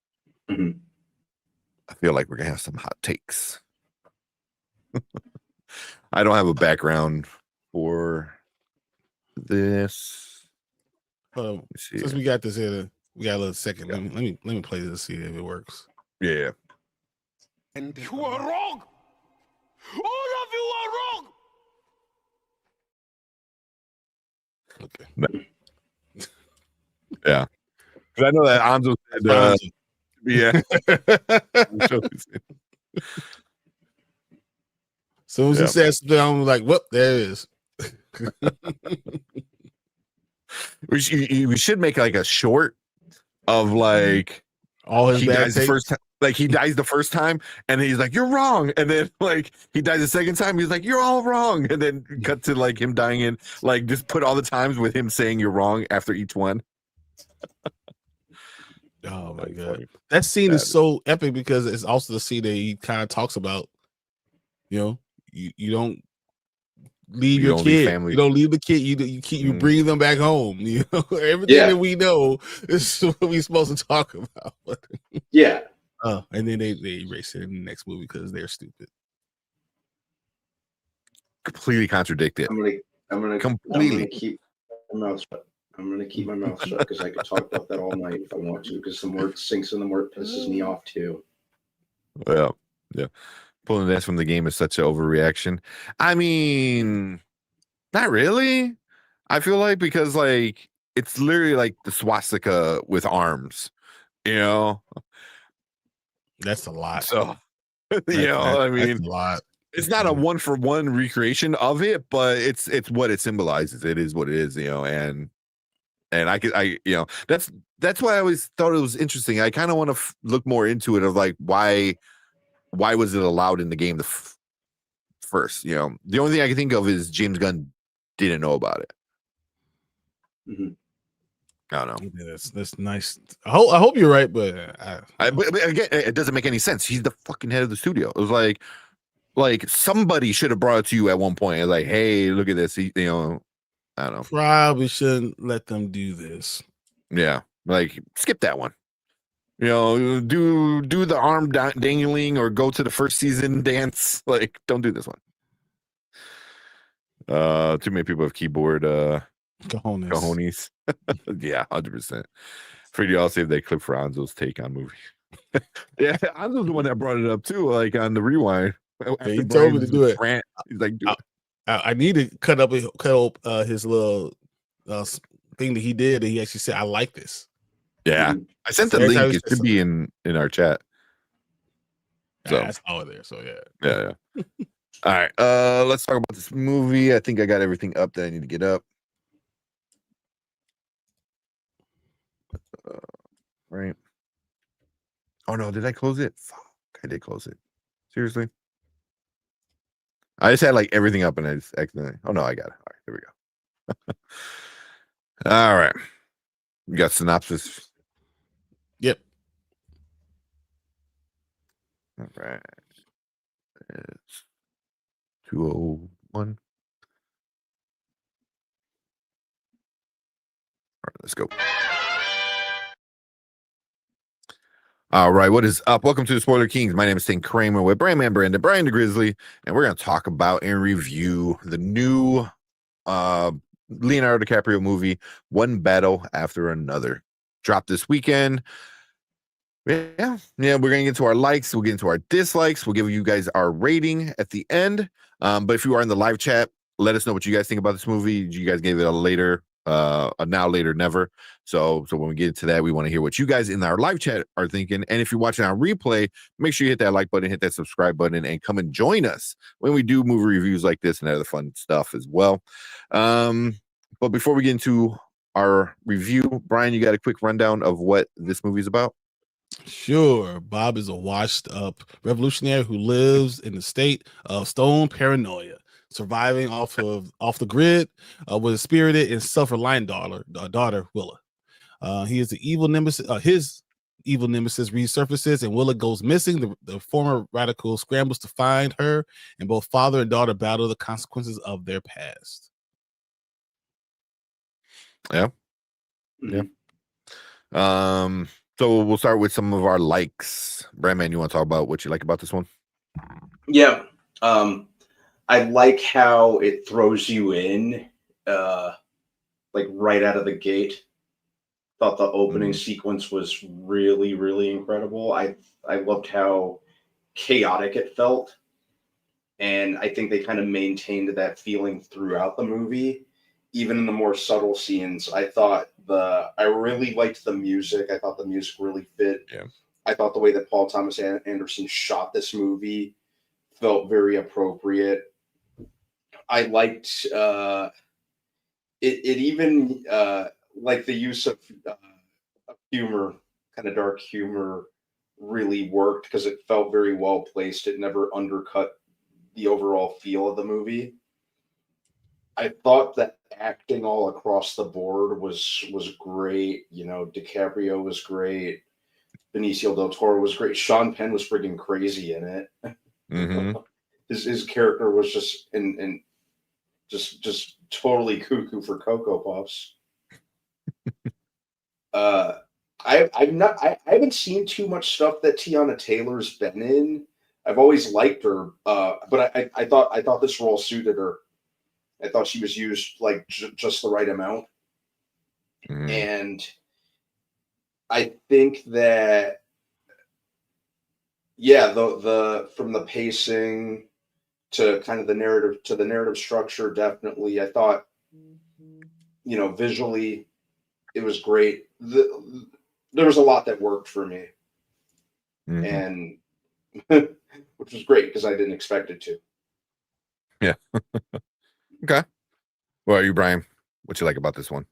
I feel like we're gonna have some hot takes. I don't have a background for this. Since we got this here, we got a little second. Let me play this, see if it works. Yeah. And you are wrong. All of you are wrong. Okay. Yeah. Because I know that Anzo said, yeah. So as he said something, I'm like, whoop, there it is. We should make like a short of like all his he bad dies the first time. Like he dies the first time, and he's like, "You're wrong," and then like he dies the second time, he's like, "You're all wrong," and then cut to like him dying in. Like just put all the times with him saying "you're wrong" after each one. Oh my god, that scene is so epic because it's also the scene that he kind of talks about. You don't leave your kid. You don't leave the kid. You bring them back home. Everything that we know is what we're supposed to talk about. Yeah. And then they erase it in the next movie because they're stupid. Completely contradicted. I'm gonna keep my mouth shut. I'm gonna keep my mouth shut because I could talk about that all night if I want to. Because the more it sinks and the more it pisses me off too. Well, yeah. Pulling this from the game is such an overreaction. I mean, not really. I feel like because like it's literally like the swastika with arms. That's a lot. So I mean, that's a lot. It's not a one for one recreation of it, but it's what it symbolizes. It is what it is, and that's why I always thought it was interesting. I kind of want to look more into it of like why was it allowed in the game first? The only thing I can think of is James Gunn didn't know about it. Mm-hmm. I don't know. Yeah, that's nice. I hope you're right, but but again, it doesn't make any sense. He's the fucking head of the studio. It was like somebody should have brought it to you at one point. Like, hey, look at this. I don't know. Probably shouldn't let them do this. Yeah, like skip that one. Do the arm dangling or go to the first season dance. Like, don't do this one. Too many people have keyboard cojones. Yeah, 100%. Afraid you all save that clip for Anzo's take on movie. Yeah, Anzo's the one that brought it up too, like on the rewind. Yeah, he told me to do it. Rant, he's like, do it. I need to cut up his little thing that he did. And he actually said, "I like this." Yeah, I sent the link. It should be in our chat. So that's all there. So yeah. All right, let's talk about this movie. I think I got everything up that I need to get up. Right. Oh no, did I close it? Fuck, I did close it. Seriously? I just had like everything up and I just accidentally. Oh no, I got it. All right, here we go. All right. You got synopsis? Yep. All right. It's 2:01. All right, let's go. All right, what is up? Welcome to the Spoiler Kings. My name is Tim Kramer with Brandman Brandon, Brian the Grizzly, and we're going to talk about and review the new Leonardo DiCaprio movie, One Battle After Another. Dropped this weekend. Yeah, we're going to get to our likes. We'll get into our dislikes. We'll give you guys our rating at the end. But if you are in the live chat, let us know what you guys think about this movie. You guys gave it a now, later, never. So when we get into that, we want to hear what you guys in our live chat are thinking. And if you're watching on replay, make sure you hit that like button, hit that subscribe button, and come and join us when we do movie reviews like this and other fun stuff as well. But before we get into our review, Brian, you got a quick rundown of what this movie is about? Sure. Bob is a washed up revolutionary who lives in the state of stone paranoia, surviving off the grid with a spirited and self-reliant daughter Willa. He is the evil nemesis. His evil nemesis resurfaces, and Willa goes missing. The former radical scrambles to find her, and both father and daughter battle the consequences of their past. Yeah. So we'll start with some of our likes. Brandman, you want to talk about what you like about this one? Yeah. I like how it throws you in, like right out of the gate. Thought the opening sequence was really, really incredible. I loved how chaotic it felt. And I think they kind of maintained that feeling throughout the movie, even in the more subtle scenes. I really liked the music. I thought the music really fit. Yeah. I thought the way that Paul Thomas Anderson shot this movie felt very appropriate. I liked it even like the use of humor, kind of dark humor, really worked because it felt very well placed. It never undercut the overall feel of the movie. I thought that acting all across the board was great. DiCaprio was great. Benicio del Toro was great. Sean Penn was freaking crazy in it. Mm-hmm. His character was just just totally cuckoo for Cocoa Puffs. I haven't seen too much stuff that Tiana Taylor's been in. I've always liked her, but I thought this role suited her. I thought she was used like just the right amount, and I think that the from the pacing to kind of the narrative structure, definitely. I thought visually it was great. There was a lot that worked for me, and which was great because I didn't expect it to. Yeah. Okay. What are you, Brian? What you like about this one?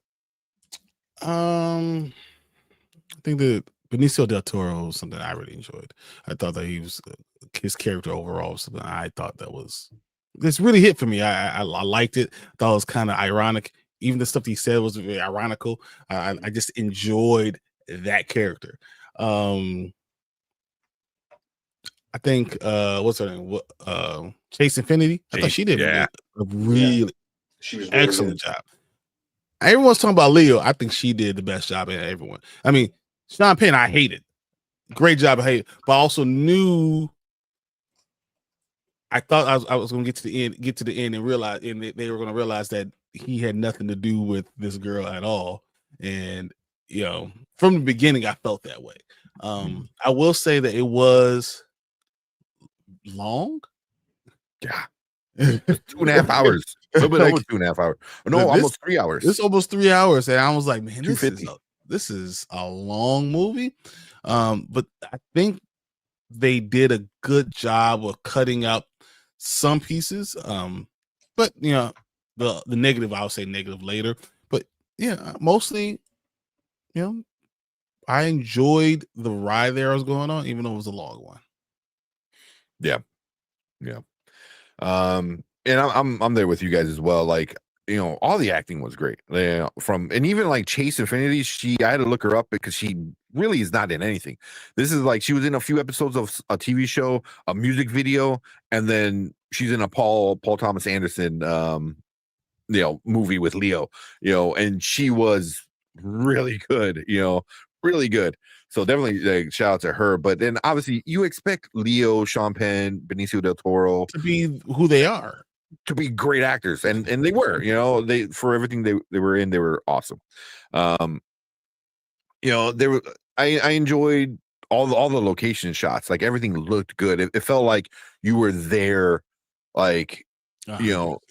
I think that Benicio del Toro was something I really enjoyed. I thought that he was his character overall was something I thought that was this really hit for me. I liked it. I thought it was kind of ironic. Even the stuff he said was very ironical. I just enjoyed that character. I think what's her name? Chase Infinity. I thought she did Yeah. a really She was really excellent good. job. Everyone's talking about Leo. I think she did the best job in everyone. I mean, Sean Penn, I hated. Great job, I hate, but I also knew. I thought I was going to get to the end, and realize, and they were going to realize that he had nothing to do with this girl at all. And from the beginning, I felt that way. I will say that it was long. Yeah. 2.5 hours. A little bit Like, over 2.5 hours. No, almost 3 hours. It's almost 3 hours, and I was like, man, this 250. is a long movie. But I think they did a good job of cutting out some pieces. But the negative, I'll say negative later. But yeah, mostly, I enjoyed the ride there was going on, even though it was a long one. Yeah. Yeah. And I'm there with you guys as well. Like, all the acting was great. And even like Chase Infinity, I had to look her up because she really is not in anything. This is like she was in a few episodes of a TV show, a music video, and then she's in a Paul Thomas Anderson movie with Leo, and she was really good, really good. So definitely shout out to her. But then obviously you expect Leo, Sean Penn, Benicio del Toro To be who they are, to be great actors, and they were, they for everything they were in, they were awesome. They were. I enjoyed all the location shots. Like everything looked good. It felt like you were there, like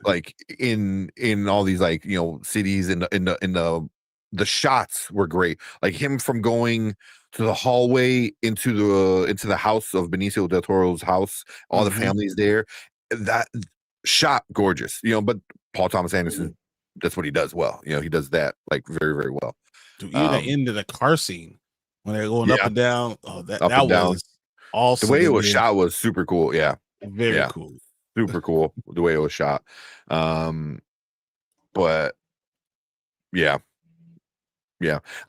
like in all these like cities, in the shots were great. Like him from going to the hallway into the house of Benicio del Toro's house, all the families there, that shot gorgeous. But Paul Thomas Anderson, that's what he does well. He does that like very, very well. Dude, even the end of the car scene when they're going up and down. Oh, that and down. was awesome. The way it was shot was super cool. Yeah. Very cool. Super cool the way it was shot. But yeah.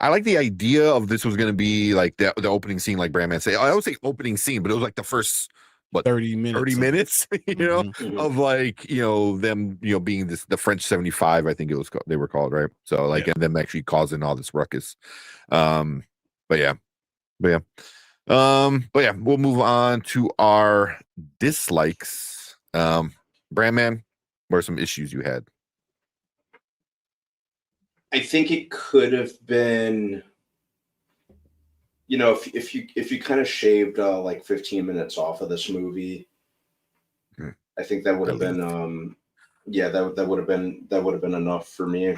I like the idea of this was going to be like the opening scene, like Brandman said. I would say opening scene, but it was like the first 30 minutes of like them being the French 75, I think it was they were called, right? So like and them actually causing all this ruckus. But yeah, we'll move on to our dislikes. Brandman, what are some issues you had? I think it could have been, if you kind of shaved like 15 minutes off of this movie, I think that would have been that would have been enough for me.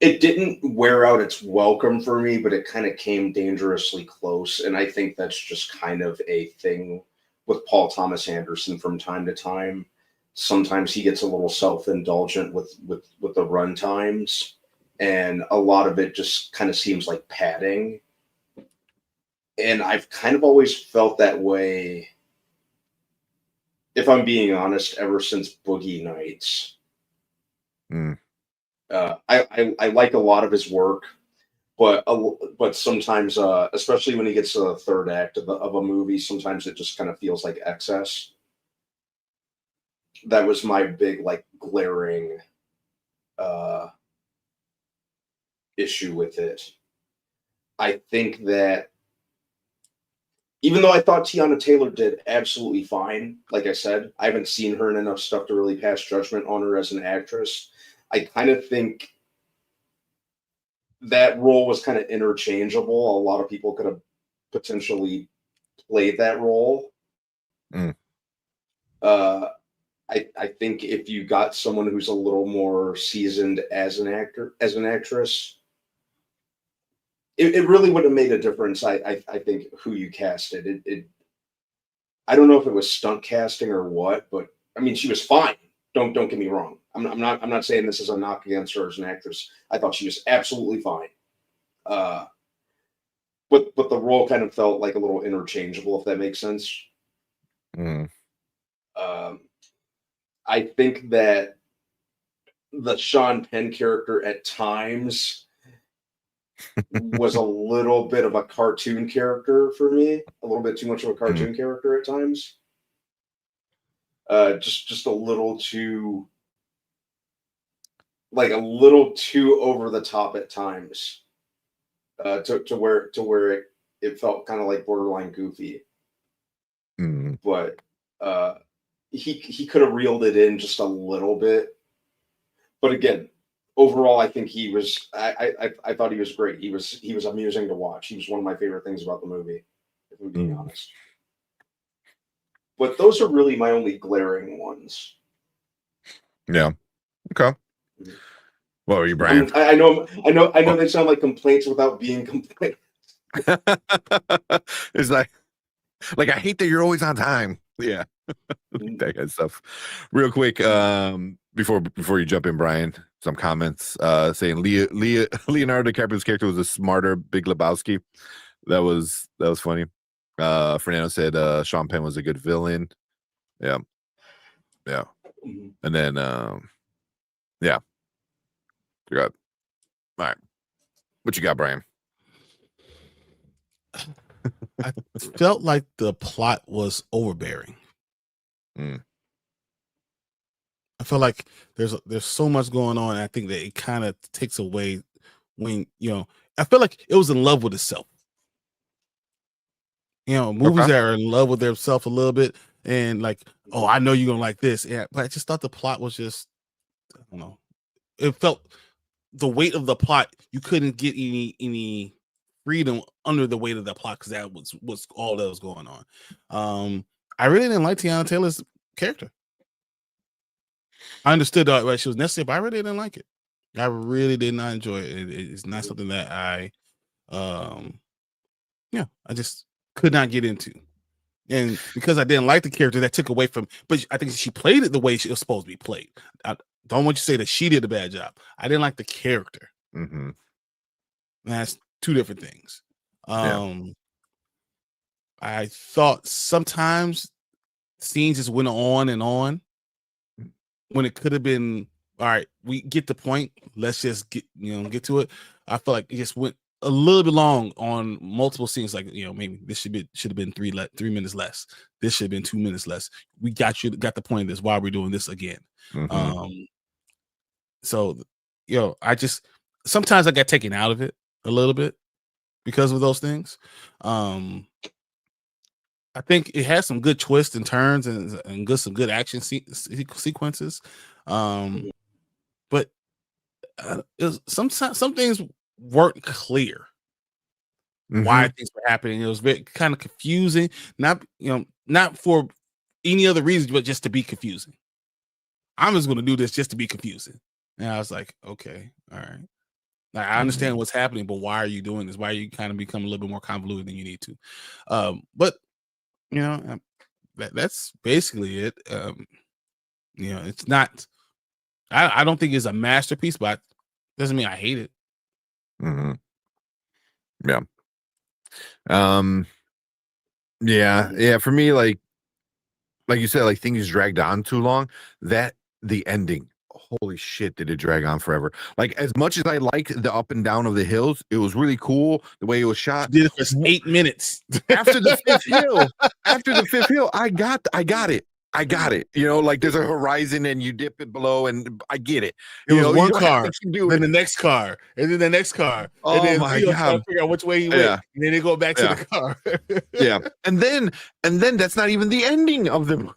It didn't wear out its welcome for me, but it kind of came dangerously close, and I think that's just kind of a thing with Paul Thomas Anderson from time to time. Sometimes he gets a little self-indulgent with the run times, and a lot of it just kind of seems like padding. And I've kind of always felt that way, if I'm being honest, ever since Boogie Nights. I like a lot of his work, but sometimes, especially when he gets to the third act of a movie, sometimes it just kind of feels like excess. That was my big like glaring issue with it. I think that even though I thought Tiana Taylor did absolutely fine, like I said, I haven't seen her in enough stuff to really pass judgment on her as an actress. I kind of think that role was kind of interchangeable. A lot of people could have potentially played that role. I think if you got someone who's a little more seasoned as an actress, it really would have made a difference. I think who you casted. I don't know if it was stunt casting or what, but I mean, she was fine. Don't get me wrong. I'm not saying this is a knock against her as an actress. I thought she was absolutely fine. But the role kind of felt like a little interchangeable, if that makes sense. Mm. I think that the Sean Penn character at times was a little bit of a cartoon character for me, a little bit too much of a cartoon character at times. Just a little too, like a little too over the top at times, to where it felt kind of like borderline goofy. But he could have reeled it in just a little bit. But again, overall, I think he was. I thought he was great. He was amusing to watch. He was one of my favorite things about the movie, if I'm being honest. But those are really my only glaring ones. Yeah. Okay. What were you, Brian? I know. They sound like complaints without being complaints. It's like I hate that you're always on time. Yeah. That kind of stuff. Real quick, before you jump in, Brian, some comments saying Leonardo DiCaprio's character was a smarter Big Lebowski. That was funny. Fernando said Sean Penn was a good villain. Yeah. And then yeah. Good. All right. What you got, Brian? I felt like the plot was overbearing. I feel like there's so much going on. I think that it kind of takes away when, I feel like it was in love with itself. Movies that are in love with themselves a little bit and like, oh, I know you're gonna like this. Yeah, but I just thought the plot was just, I don't know. It felt the weight of the plot, you couldn't get any freedom under the weight of the plot because that was all that was going on. I really didn't like Tiana Taylor's character. I understood that she was necessary, but I really didn't like it. I really did not enjoy it. It's not something that I just could not get into. And because I didn't like the character, that took away from, but I think she played it the way she was supposed to be played. I don't want you to say that she did a bad job. I didn't like the character. That's two different things. I thought sometimes scenes just went on and on when it could have been, all right, we get the point. Let's just get to it. I feel like it just went a little bit long on multiple scenes. Like, maybe this should have been 3 minutes less. This should have been 2 minutes less. We got the point of this. Why are we doing this again? So, I just, sometimes I got taken out of it a little bit because of those things. I think it has some good twists and turns and some good action sequences. But some things weren't clear why things were happening. It was very kind of confusing, not for any other reason, but just to be confusing. I'm just going to do this just to be confusing. And I was like, okay, all right. Like, I understand what's happening, but why are you doing this? Why are you kind of become a little bit more convoluted than you need to? But that's basically it. It's not. I don't think it's a masterpiece, but doesn't mean I hate it. Yeah. Yeah. For me, like you said, like things dragged on too long. The ending, holy shit, did it drag on forever? Like, as much as I like the up and down of the hills, it was really cool the way it was shot. You did it for 8 minutes after the fifth hill. I got it. Like there's a horizon and you dip it below, and I get it. It was one car, then the next car, and then the next car. Oh, and then my God! Trying to figure out which way he went, and then they go back to the car. Yeah, and then that's not even the ending of the movie.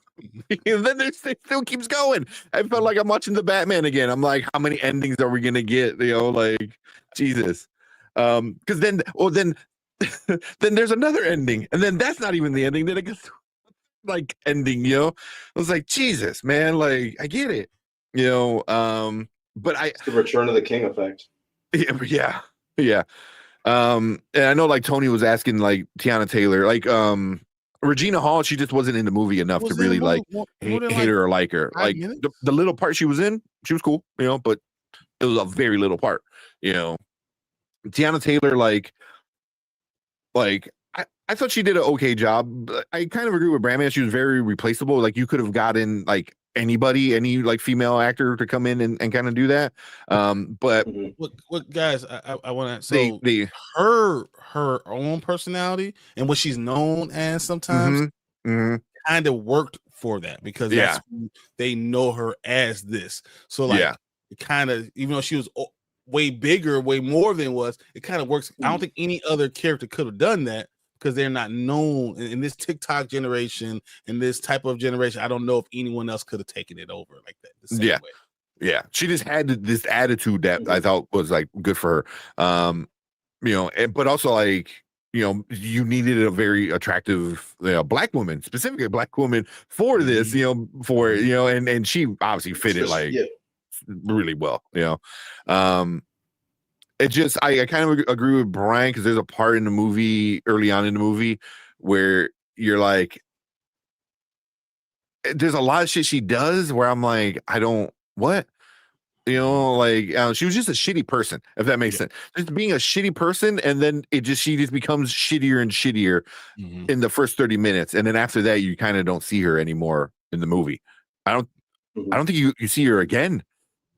And then it still keeps going. I felt like I'm watching the Batman again. I'm like, how many endings are we gonna get? Like, Jesus. Because then then there's another ending, and then that's not even the ending. Then it gets like ending. I was like, Jesus, man. Like, I get it. But it's the Return of the King effect. Yeah. And I know, like, Tony was asking, like, Tiana Taylor, like, Regina Hall, she just wasn't in the movie enough to Was in the really movie like more hate than like her or like her. 5 Like minutes? the little part she was in, she was cool, but it was a very little part. Tiana Taylor, like I thought she did an okay job. But I kind of agree with Brandman. She was very replaceable. Like you could have gotten like anybody, any like female actor to come in and kind of do that. But What guys? I want to. they So they her own personality and what she's known as sometimes kind of worked for that because that's who they know her as this. So like it kind of, even though she was way bigger, way more than was, it kind of works. I don't think any other character could have done that because they're not known in this TikTok generation, in this type of generation. I don't know if anyone else could have taken it over like that. The same way. Yeah, she just had this attitude that I thought was like good for her. But also like you needed a very attractive black woman, specifically a black woman for this, and she obviously fit it like really well. It just I kind of agree with Brian because there's a part in the movie early on in the movie where you're like, there's a lot of shit she does where I'm like, I don't what. She was just a shitty person, if that makes sense. Just being a shitty person, and then she just becomes shittier and shittier in the first 30 minutes, and then after that, you kind of don't see her anymore in the movie. I don't think you see her again,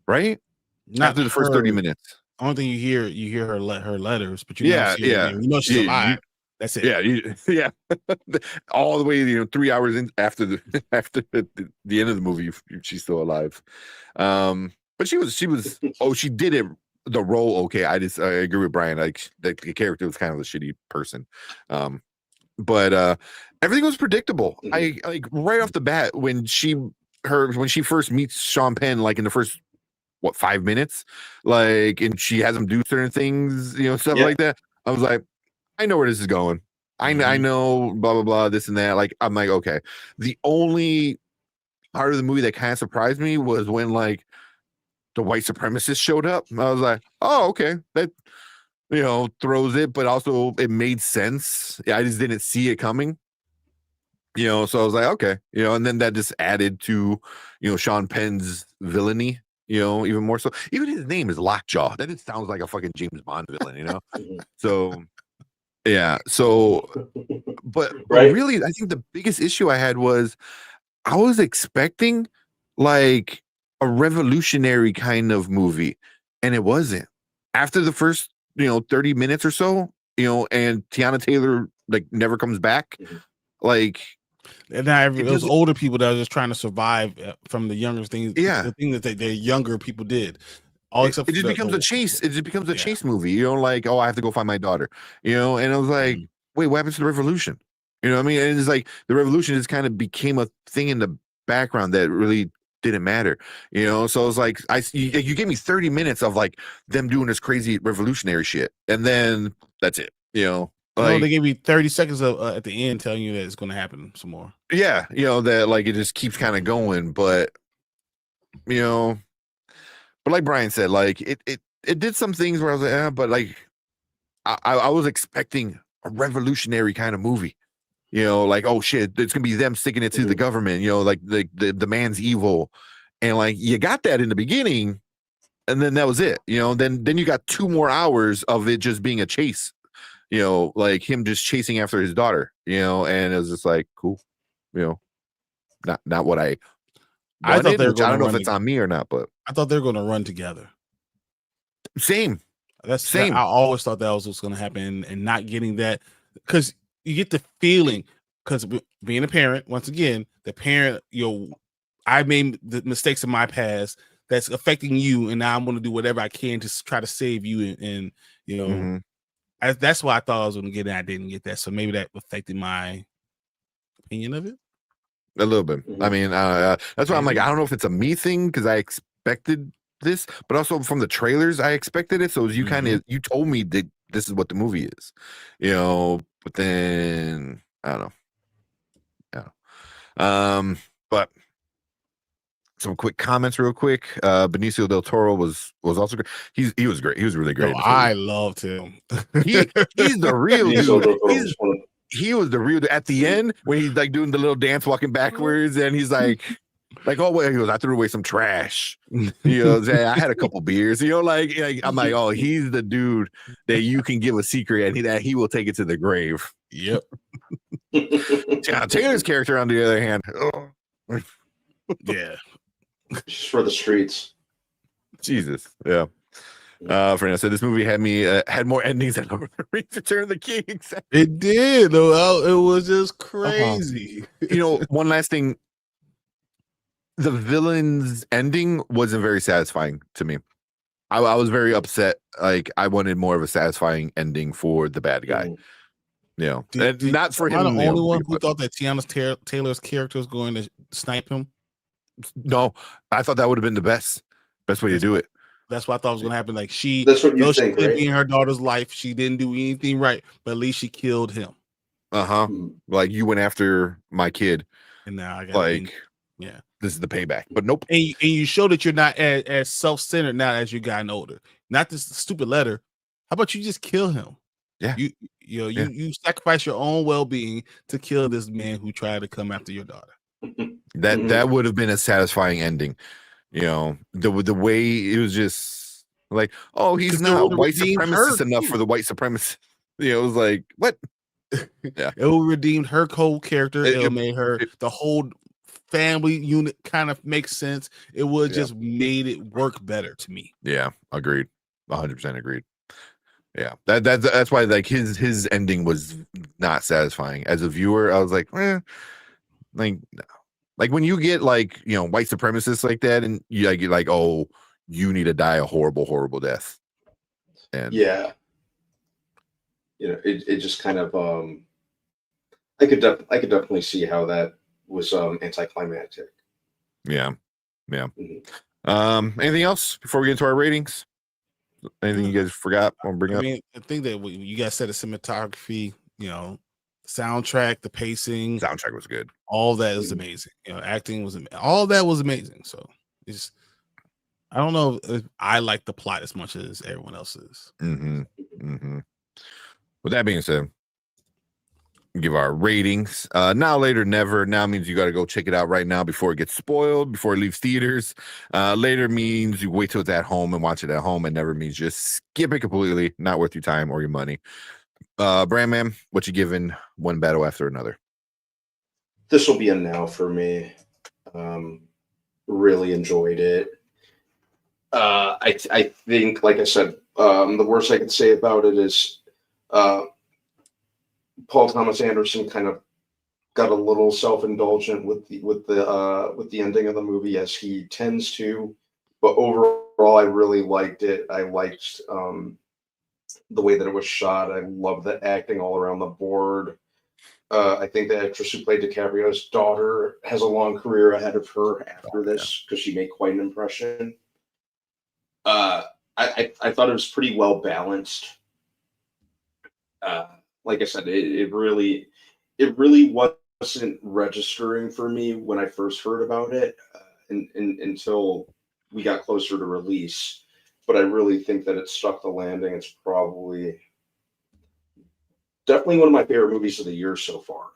right? Not after the first 30 minutes. I don't think you hear her letters, but you know she's alive. That's it. Yeah. All the way, 3 hours in after the end of the movie, she's still alive. But she was she did it the role okay. I agree with Brian. Like the character was kind of a shitty person. But everything was predictable. I like right off the bat when she first meets Sean Penn, like in the first 5 minutes, like, and she has him do certain things, stuff like that. I was like, I know where this is going. I know, blah blah blah, this and that. Like, I'm like, okay. The only part of the movie that kind of surprised me was when like the white supremacist showed up. I was like, oh, okay, that throws it, but also it made sense. I just didn't see it coming. So I was like, okay, and then that just added to Sean Penn's villainy. Even more so. Even his name is Lockjaw. That just sounds like a fucking James Bond villain. So yeah. So, but really, I think the biggest issue I had was I was expecting like a revolutionary kind of movie, and it wasn't. After the first 30 minutes or so, and Tiana Taylor like never comes back, like. And now those older people that are just trying to survive from the younger things, the thing that the younger people did. It just becomes a chase. It just becomes a chase movie. Like, oh, I have to go find my daughter. And I was like, wait, what happens to the revolution? You know what I mean? And it's like the revolution just kind of became a thing in the background that really didn't matter. So it was like you gave me 30 minutes of like them doing this crazy revolutionary shit, and then that's it. Like, they gave you 30 seconds of at the end telling you that it's going to happen some more. Yeah, that like it just keeps kind of going, but but like Brian said, like it did some things where I was like, but like I was expecting a revolutionary kind of movie. Like, oh shit, it's gonna be them sticking it to the government. Like the man's evil, and like you got that in the beginning, and then that was it. Then you got 2 more hours of it just being a chase. Like him just chasing after his daughter, and it was just like, cool, not what I wanted, I thought they were I don't know if it's on me or not, but I thought they were going to run together. Same. I always thought that was what's going to happen, and not getting that, because you get the feeling, because being a parent, once again, the parent, I made the mistakes in my past that's affecting you, and now I'm going to do whatever I can to try to save you, and that's why I thought I was going to get it. I didn't get that, so maybe that affected my opinion of it a little bit. I mean, that's why I'm like, I don't know if it's a me thing because I expected this, but also from the trailers I expected it. So you you told me that this is what the movie is, but then I don't know. But some quick comments real quick. Benicio del Toro was also great. He was great. He was really great. I loved him. He's the real dude. he was the real at the end when he's like doing the little dance walking backwards and he's like oh wait, he goes, I threw away some trash. He goes, hey, I had a couple beers, like I'm like, oh, he's the dude that you can give a secret and that he will take it to the grave. Yep. Taylor's character on the other hand, Yeah. Just for the streets. Jesus. Yeah. Fernando said this movie had more endings than Return of the King. It did though. It was just crazy. One last thing. The villain's ending wasn't very satisfying to me. I was very upset. Like I wanted more of a satisfying ending for the bad guy. Not for him. Am I the only one who thought that Tiana Taylor's character was going to snipe him? No, I thought that would have been the best way to do it. That's what I thought was going to happen. Like that's what you think, she right? be in her daughter's life. She didn't do anything right, but at least she killed him. Like you went after my kid, and now I got yeah. This is the payback, but nope. And you show that you're not as self-centered now as you've gotten older. Not this stupid letter. How about you just kill him? Yeah. You sacrifice your own well-being to kill this man who tried to come after your daughter. That would have been a satisfying ending. The way it was just like, oh, he's not white supremacist enough for the white supremacist. It was like, what? Yeah. It would redeemed her cold character. It made her the whole family unit kind of makes sense. It would just made it work better to me. Yeah, agreed. 100% agreed. Yeah, that's why like his ending was not satisfying. As a viewer, I was like, like when you get like white supremacists like that, and you're like, oh, you need to die a horrible, horrible death. And it just kind of I could definitely see how that was anticlimactic. Yeah. Anything else before we get into our ratings? Anything you guys forgot or bring up? I think that you guys said the cinematography, soundtrack, the pacing, soundtrack was good. All that is amazing. Acting was all that was amazing. So it's I don't know if I like the plot as much as everyone else is. With that being said, give our ratings. Now, later, never. Now means you got to go check it out right now before it gets spoiled, before it leaves theaters. Later means you wait till it's at home and watch it at home, and never means just skip it completely. Not worth your time or your money. Brandman, what you giving one battle after another? This will be a now for me. Really enjoyed it. I think, like I said, the worst I could say about it is Paul Thomas Anderson kind of got a little self-indulgent with the ending of the movie, as he tends to. But overall, I really liked it. I liked the way that it was shot. I love the acting all around the board. I think the actress who played DiCaprio's daughter has a long career ahead of her after this, because she made quite an impression. I thought it was pretty well balanced. Like I said, it really wasn't registering for me when I first heard about it, until we got closer to release. But I really think that it struck the landing. It's definitely one of my favorite movies of the year so far.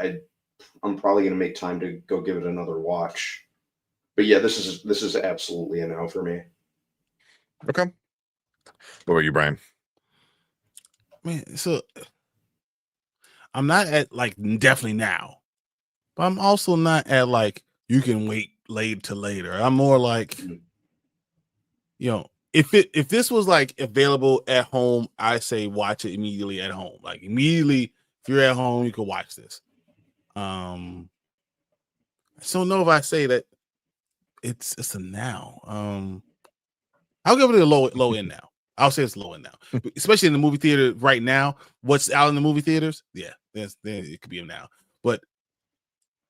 I'm probably going to make time to go give it another watch. But yeah, this is absolutely a now for me. Okay. What about you, Brian? Man, so I'm not at like definitely now, but I'm also not at like you can wait later. I'm more like, if this was like available at home, I say watch it immediately at home. Like immediately, if you're at home, you can watch this. I don't know if I say that it's a now. I'll give it a low end now. I'll say it's low end now, especially in the movie theater right now. What's out in the movie theaters? Yeah, then it could be a now. But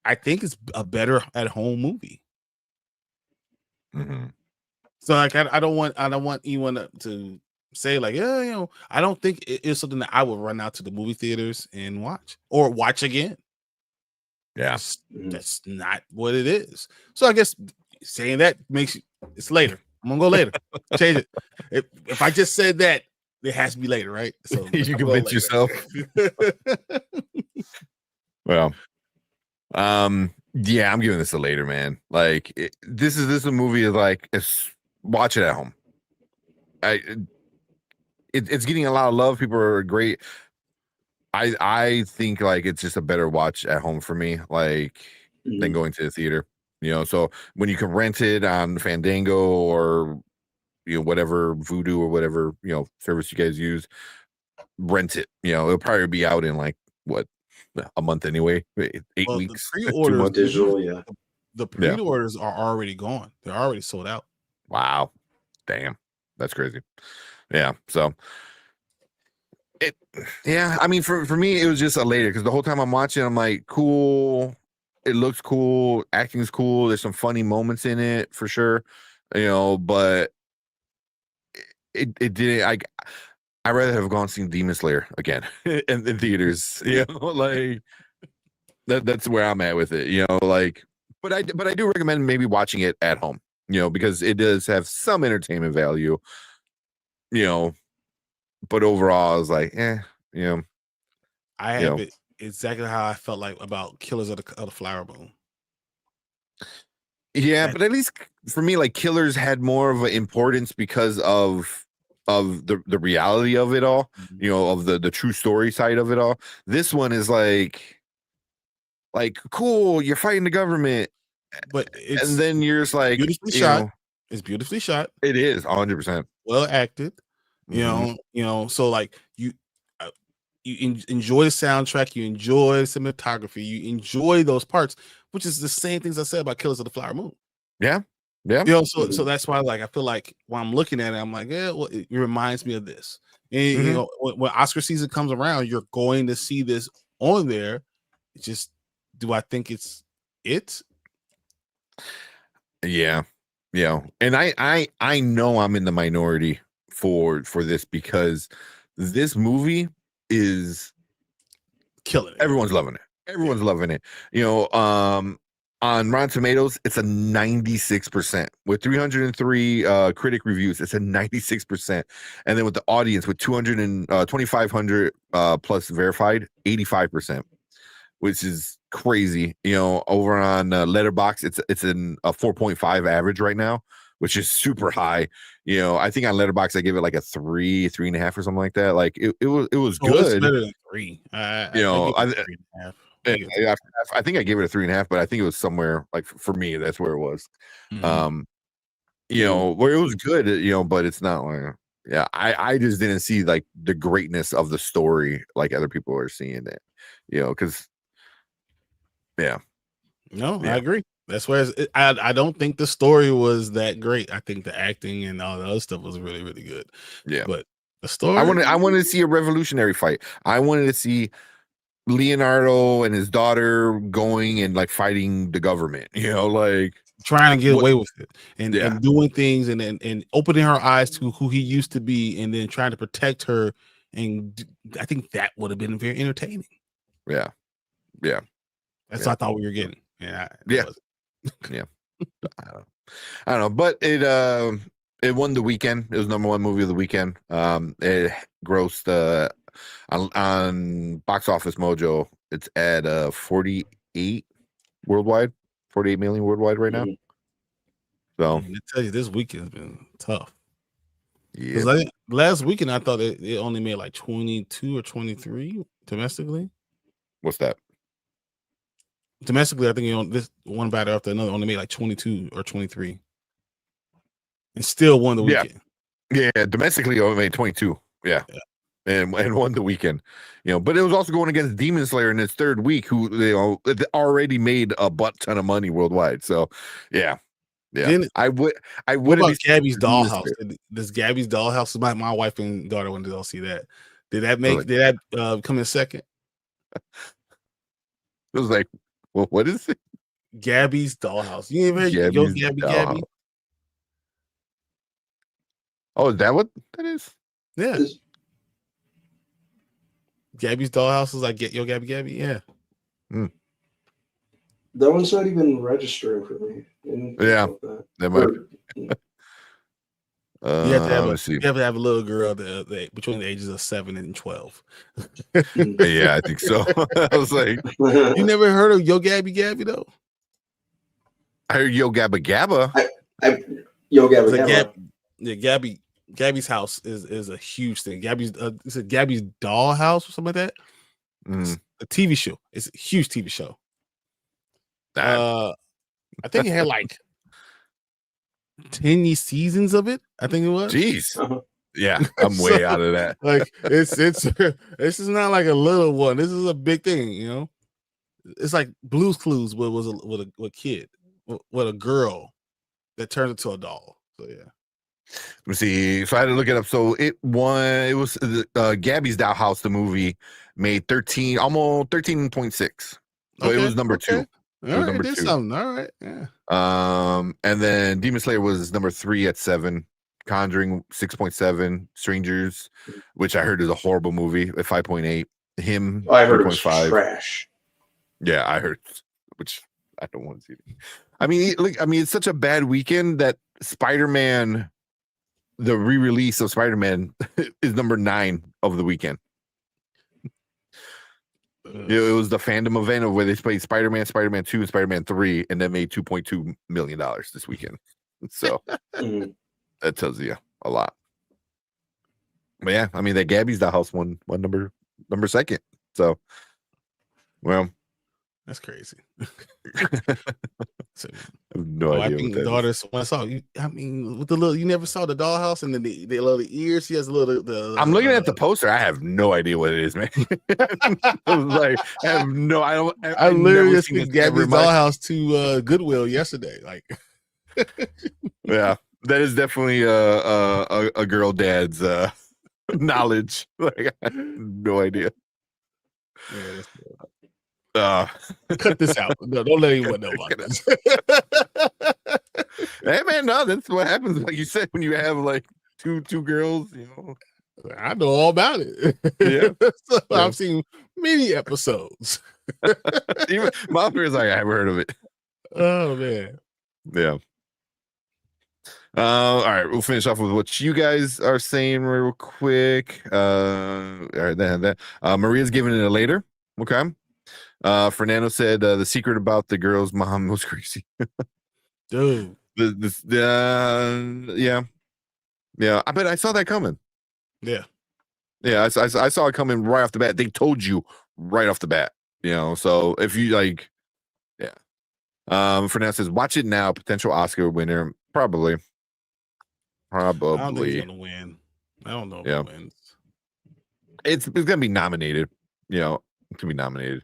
I think it's a better at home movie. So like I don't want anyone to say like, yeah, I don't think it's something that I would run out to the movie theaters and watch or watch again. Yeah, that's not what it is. So I guess saying that makes it's later. I'm gonna go later. Change it. If I just said that it has to be later, right? So You I'm going convince later. yourself. Well, yeah, I'm giving this a later, man. Like this is a movie like watch it at home. It's getting a lot of love. People are great. I think like it's just a better watch at home for me, like than going to the theater. So when you can rent it on Fandango or whatever Voodoo or whatever service you guys use, rent it. It'll probably be out in like what a month anyway, 8 weeks, The 2 pre-orders, months. Digital, yeah. The pre-orders are already gone. They're already sold out. Wow, damn, that's crazy. Yeah, so I mean, for me, it was just a later because the whole time I'm watching, I'm like, cool. It looks cool. Acting's cool. There's some funny moments in it for sure. But it didn't. I'd rather have gone seen Demon Slayer again in theaters. Like that's where I'm at with it. Like, but I do recommend maybe watching it at home. Because it does have some entertainment value. But overall, I was like, I have it exactly how I felt like about Killers of the Flower Moon. Yeah, but at least for me, like Killers had more of an importance because of the reality of it all, of the true story side of it all. This one is like cool, you're fighting the government, but and then you're just like beautifully shot. It's beautifully shot. It is 100% well acted. So like you enjoy the soundtrack, you enjoy cinematography, you enjoy those parts, which is the same things I said about Killers of the Flower Moon. Yeah. So that's why, like, I feel like when I'm looking at it, I'm like, yeah, well, it reminds me of this. And when Oscar season comes around, you're going to see this on there. It's just, do I think it's it? Yeah. And I know I'm in the minority for this because this movie is killing it. Everyone's loving it. On Rotten Tomatoes, it's a 96% with 303 critic reviews. It's a 96%, and then with the audience with 2,500 plus verified, 85%, which is crazy. Over on Letterboxd, it's in a 4.5 average right now, which is super high. I think on Letterboxd I give it like a 3.5 or something like that. Like it was good. It's better than 3. I give it 3.5. I think I gave it a 3.5, but I think it was somewhere like for me, that's where it was. Where it was good, but it's not like, I just didn't see like the greatness of the story like other people are seeing it, because I agree. That's where I don't think the story was that great. I think the acting and all the other stuff was really, really good. Yeah, but the story, I wanted to see a revolutionary fight. I wanted to see Leonardo and his daughter going and like fighting the government, like trying to get away with it and doing things and opening her eyes to who he used to be, and then trying to protect her. And I think that would have been very entertaining. Yeah. That's what I thought we were getting. I don't know, but it won the weekend. It was #1 movie of the weekend. It grossed on Box Office Mojo, it's at 48 worldwide, 48 million worldwide right now. So I tell you, this weekend's been tough. Yeah, like last weekend I thought it only made like 22 or 23 domestically. What's that? Domestically, I think this one batter after another only made like 22 or 23, and still won the weekend. Yeah, domestically only made 22. Yeah. And won the weekend, but it was also going against Demon Slayer in its third week, who already made a butt ton of money worldwide. So, yeah. I would. What about Gabby's Dollhouse? Does Gabby's Dollhouse? My wife and daughter wanted to go see that. Did that come in second? It was like, well, what is it? Gabby's Dollhouse. You ever heard Gabby? Oh, is that what that is? Yeah. Gabby's Dollhouse is like, get Yo Gabby. Yeah. That one's not even registering for me. That might be. You have to have Let's see. you have to have a little girl between the ages of 7 and 12. Yeah, I think so. I was like, You never heard of Yo Gabby Gabby though? I heard Yo Gabba Gabba. Yo Gabba It's like Gabba. Gabby's house is a huge thing. It's a Gabby's doll house or something like that. It's a TV show. It's a huge TV show. I think it had like 10 seasons of it. I think it was. Jeez. Yeah, I'm way out of that. Like it's this is not like a little one. This is a big thing, you know. It's like Blue's Clues, but was with a kid, with a girl that turns into a doll. So yeah. Let me see. So I had to look it up. So it was Gabby's Dollhouse, the movie, made almost 13.6. So it was number 2. All right, did something. All right, yeah. And then Demon Slayer was number 3 at 7. Conjuring 6.7. Strangers, which I heard is a horrible movie, at 5.8. Him, I heard it was 3.5. trash. Yeah, I heard, which I don't want to see. I mean, it's such a bad weekend that Spider-Man, the re-release of Spider-Man, is number 9 of the weekend. It was the fandom event of where they played Spider-Man, Spider-Man 2, and Spider-Man 3, and that made $2.2 million this weekend. So that tells you a lot. But yeah, I mean, that Gabby's Dollhouse one number second. So, well, that's crazy. So, I have no idea. I think the daughters. When I saw you, I mean, with the little, you never saw the dollhouse and then the little ears. She has a little. I'm looking at the poster. I have no idea what it is, man. I was like, I have no. I literally just seen Gabby's Dollhouse to Goodwill yesterday. Like, yeah, that is definitely a girl dad's knowledge. Like, I have no idea. Cut this out. No, don't let anyone know about this. Hey man, no, that's what happens. Like you said, when you have like two girls, you know. I know all about it. Yeah, so yeah. I've seen many episodes. Even my is like, I haven't heard of it. Oh man. Yeah. All right, we'll finish off with what you guys are saying real quick. All right, that Maria's giving it a later. Okay. Fernando said the secret about the girl's mom was crazy. Dude. Yeah. I bet I saw that coming. Yeah. I saw it coming right off the bat. They told you right off the bat, you know. So if you like, yeah. Fernando says, watch it now. Potential Oscar winner, probably. I don't think he's gonna win. I don't know if he wins. It's gonna be nominated. You know, it can be nominated.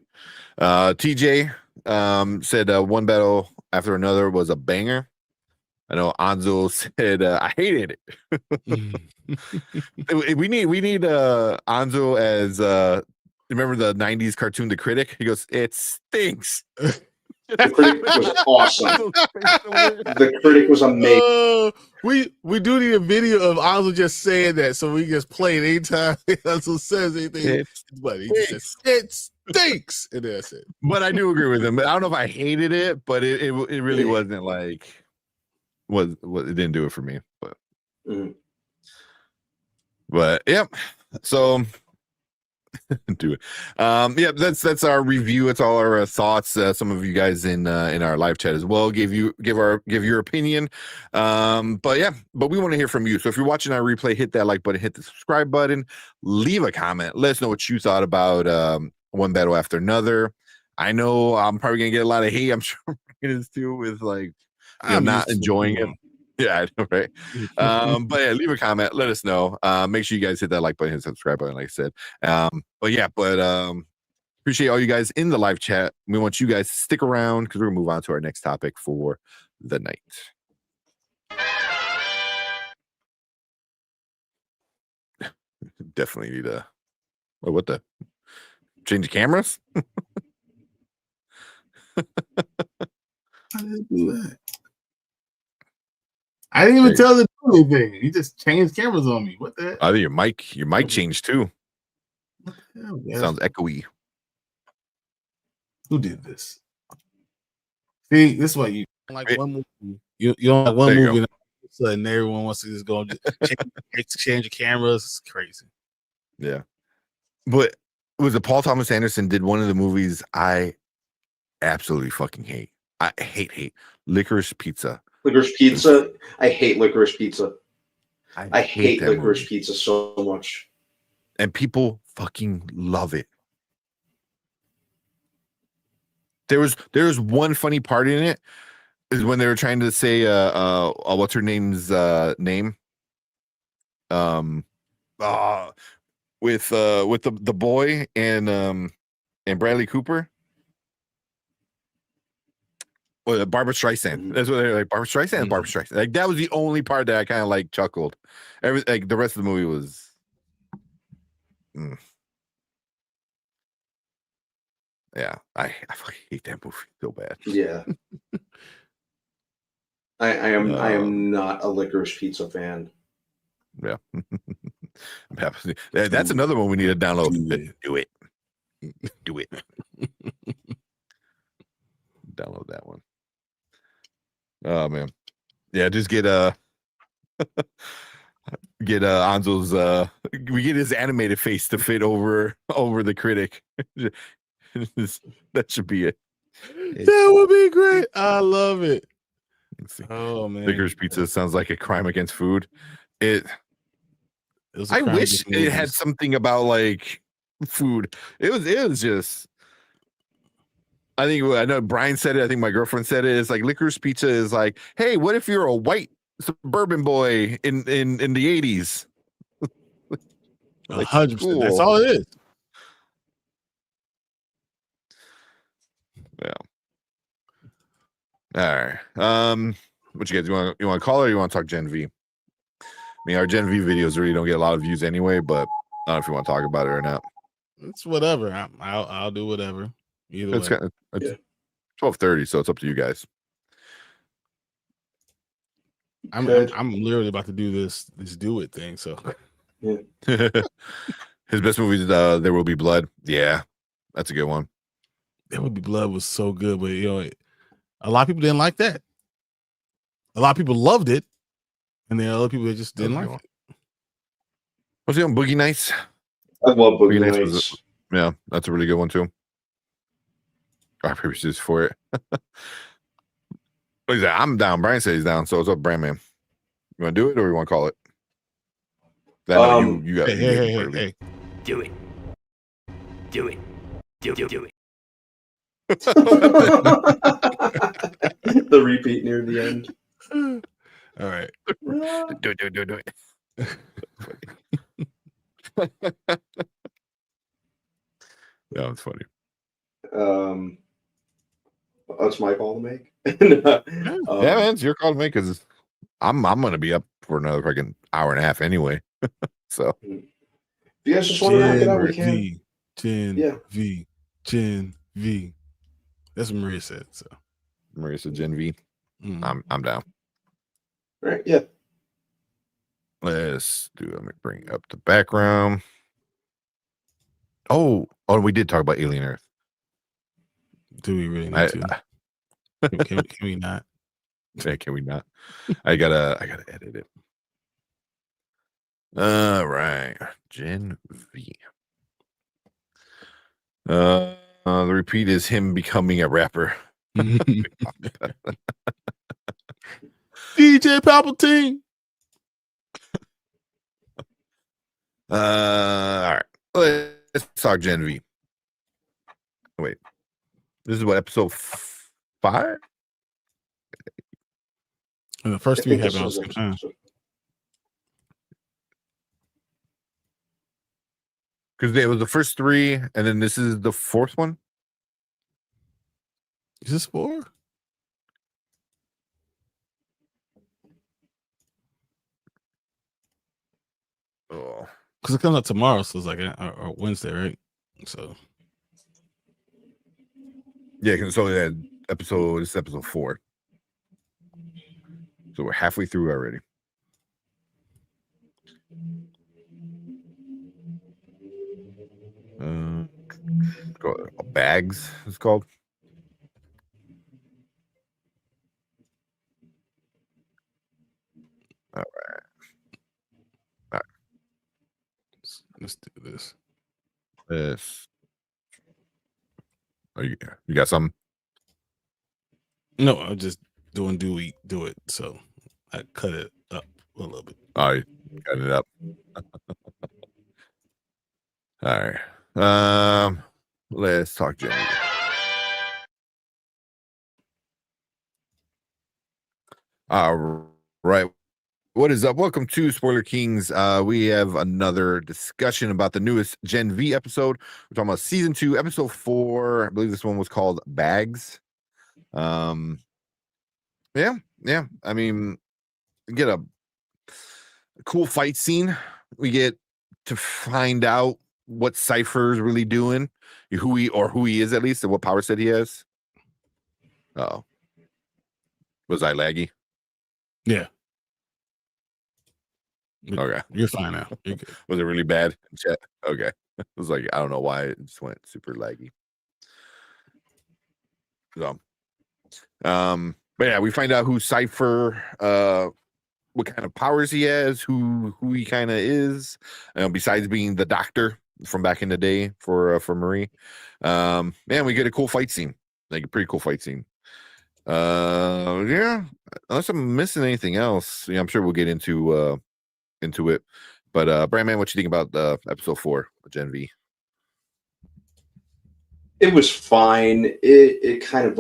TJ said one battle after another was a banger. I know Anzo said I hated it. we need Anzo as remember the 90s cartoon The Critic? He goes, it stinks. The Critic was awesome. The Critic was amazing. We do need a video of Anzo just saying that, so we just play it anytime Anzo says anything. But he just says, it stinks, and that's it. But I do agree with him. I don't know if I hated it, but it really wasn't like it didn't do it for me. But yep. So do it. Yeah, that's our review. It's all our thoughts. Some of you guys in our live chat as well give your opinion. But we want to hear from you. So if you're watching our replay, hit that like button, hit the subscribe button, leave a comment. Let us know what you thought about one battle after another. I know I'm probably gonna get a lot of hate. I'm sure it is too, with like I'm not enjoying it. Yeah, I know, right? But yeah, leave a comment. Let us know. Make sure you guys hit that like button and subscribe button, like I said. Appreciate all you guys in the live chat. We want you guys to stick around because we're gonna move on to our next topic for the night. Definitely need a what the change the cameras? How did I do that? I didn't even tell her to do anything. He just changed cameras on me. What the heck? I think your mic changed too. What the hell, guys? Sounds echoey. Who did this? See, this is why you like one movie. You don't like one movie. pizza, and everyone wants to just go and exchange your cameras. It's crazy. Yeah, but was it Paul Thomas Anderson did one of the movies I absolutely fucking hate. I hate Licorice Pizza. Licorice Pizza. I hate Licorice Pizza. I hate that Licorice movie. Pizza so much. And people fucking love it. There was one funny part in it is when they were trying to say what's her name's name? With the boy and Bradley Cooper. Well, Barbara Streisand. Mhm. That's what they're like. Barbara Streisand. Barbara Streisand. Like that was the only part that I kind of like chuckled. Like the rest of the movie was. Yeah, I fucking hate that movie so bad. Yeah. I am not a Licorice Pizza fan. Yeah. That's another one we need to download. Do it. Download that one. Oh man. Yeah, just get Anzo's we get his animated face to fit over the critic. That should be it. That would be great. I love it. Oh man. Licorice Pizza sounds like a crime against food. I wish it had something about like food. It was just I know Brian said it. I think my girlfriend said it. It's like Licorice Pizza is like, hey, what if you're a white suburban boy in the 80s? 100%. Cool. That's all it is. Yeah. All right. What you guys you want to call it or you want to talk Gen V? I mean, our Gen V videos really don't get a lot of views anyway, but I don't know if you want to talk about it or not. It's whatever. I'll do whatever. Either It's way. It's 12:30, so it's up to you guys. I'm literally about to do this do it thing. So yeah. His best movie is There Will Be Blood. Yeah, that's a good one. There Will Be Blood was so good, but a lot of people didn't like that. A lot of people loved it, and then other people that just didn't like it. What's the on Boogie Nights? I love Boogie Nights. Yeah, that's a really good one too. I appreciate for it. What is that? I'm down. Brian says he's down. So what's up, Brandman? You want to do it or you want to call it? You got hey. Do it. Do it. Do it. The repeat near the end. All right. Do it. Yeah, it's funny. That's my call to make. Yeah, man, it's your call to make because I'm gonna be up for another fucking hour and a half anyway. So if you guys just want to knock it out, we can. Gen V. That's what Maria said. So Maria said Gen V. I'm down. Right, yeah. Let me bring up the background. Oh, we did talk about Alien Earth. Do we really need to? Can we not? Yeah, can we not? I gotta edit it. All right, Gen V. The repeat is him becoming a rapper. DJ Palpatine. All right, let's talk Gen V. Wait, this is what episode 5? And the first 3 happened on the same time. Because it was the first 3, and then this is the 4th one. Is this 4? Oh, because it comes out tomorrow, so it's like or Wednesday, right? So yeah, so this is episode 4. So we're halfway through already. Bags it's called. let's do this. Yes. Oh, you got something? No, I'm just doing do it. So I cut it up a little bit. Oh, you got it up. All right. Let's talk Gen V. All right. What is up? Welcome to Spoiler Kings. We have another discussion about the newest Gen V episode. We're talking about season 2, episode 4. I believe this one was called Bags. Yeah. I mean, we get a cool fight scene. We get to find out what Cypher is really doing, who he is at least, and what power set he has. Oh, was I laggy? Yeah. Okay, you're fine now. You're good. Was it really bad? Okay, it was like I don't know why it just went super laggy. So, but yeah, we find out who Cypher, what kind of powers he has, who he kind of is, besides being the doctor from back in the day for Marie. Man, we get a cool fight scene, like a pretty cool fight scene. Yeah, unless I'm missing anything else, I'm sure we'll get into it. But Brandman, what you think about episode 4 of Gen V? It was fine. It kind of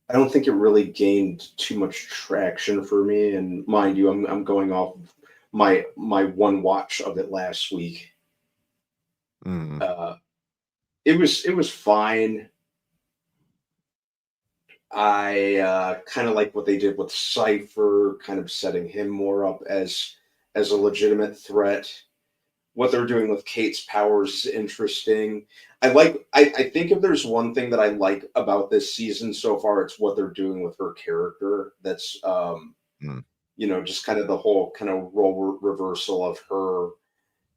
I don't think it really gained too much traction for me. And mind you, I'm going off my one watch of it last week. It was fine. I kind of like what they did with Cypher, kind of setting him more up as a legitimate threat. What they're doing with Kate's powers is interesting. I think if there's one thing that I like about this season so far, it's what they're doing with her character. That's just kind of the whole kind of role reversal of her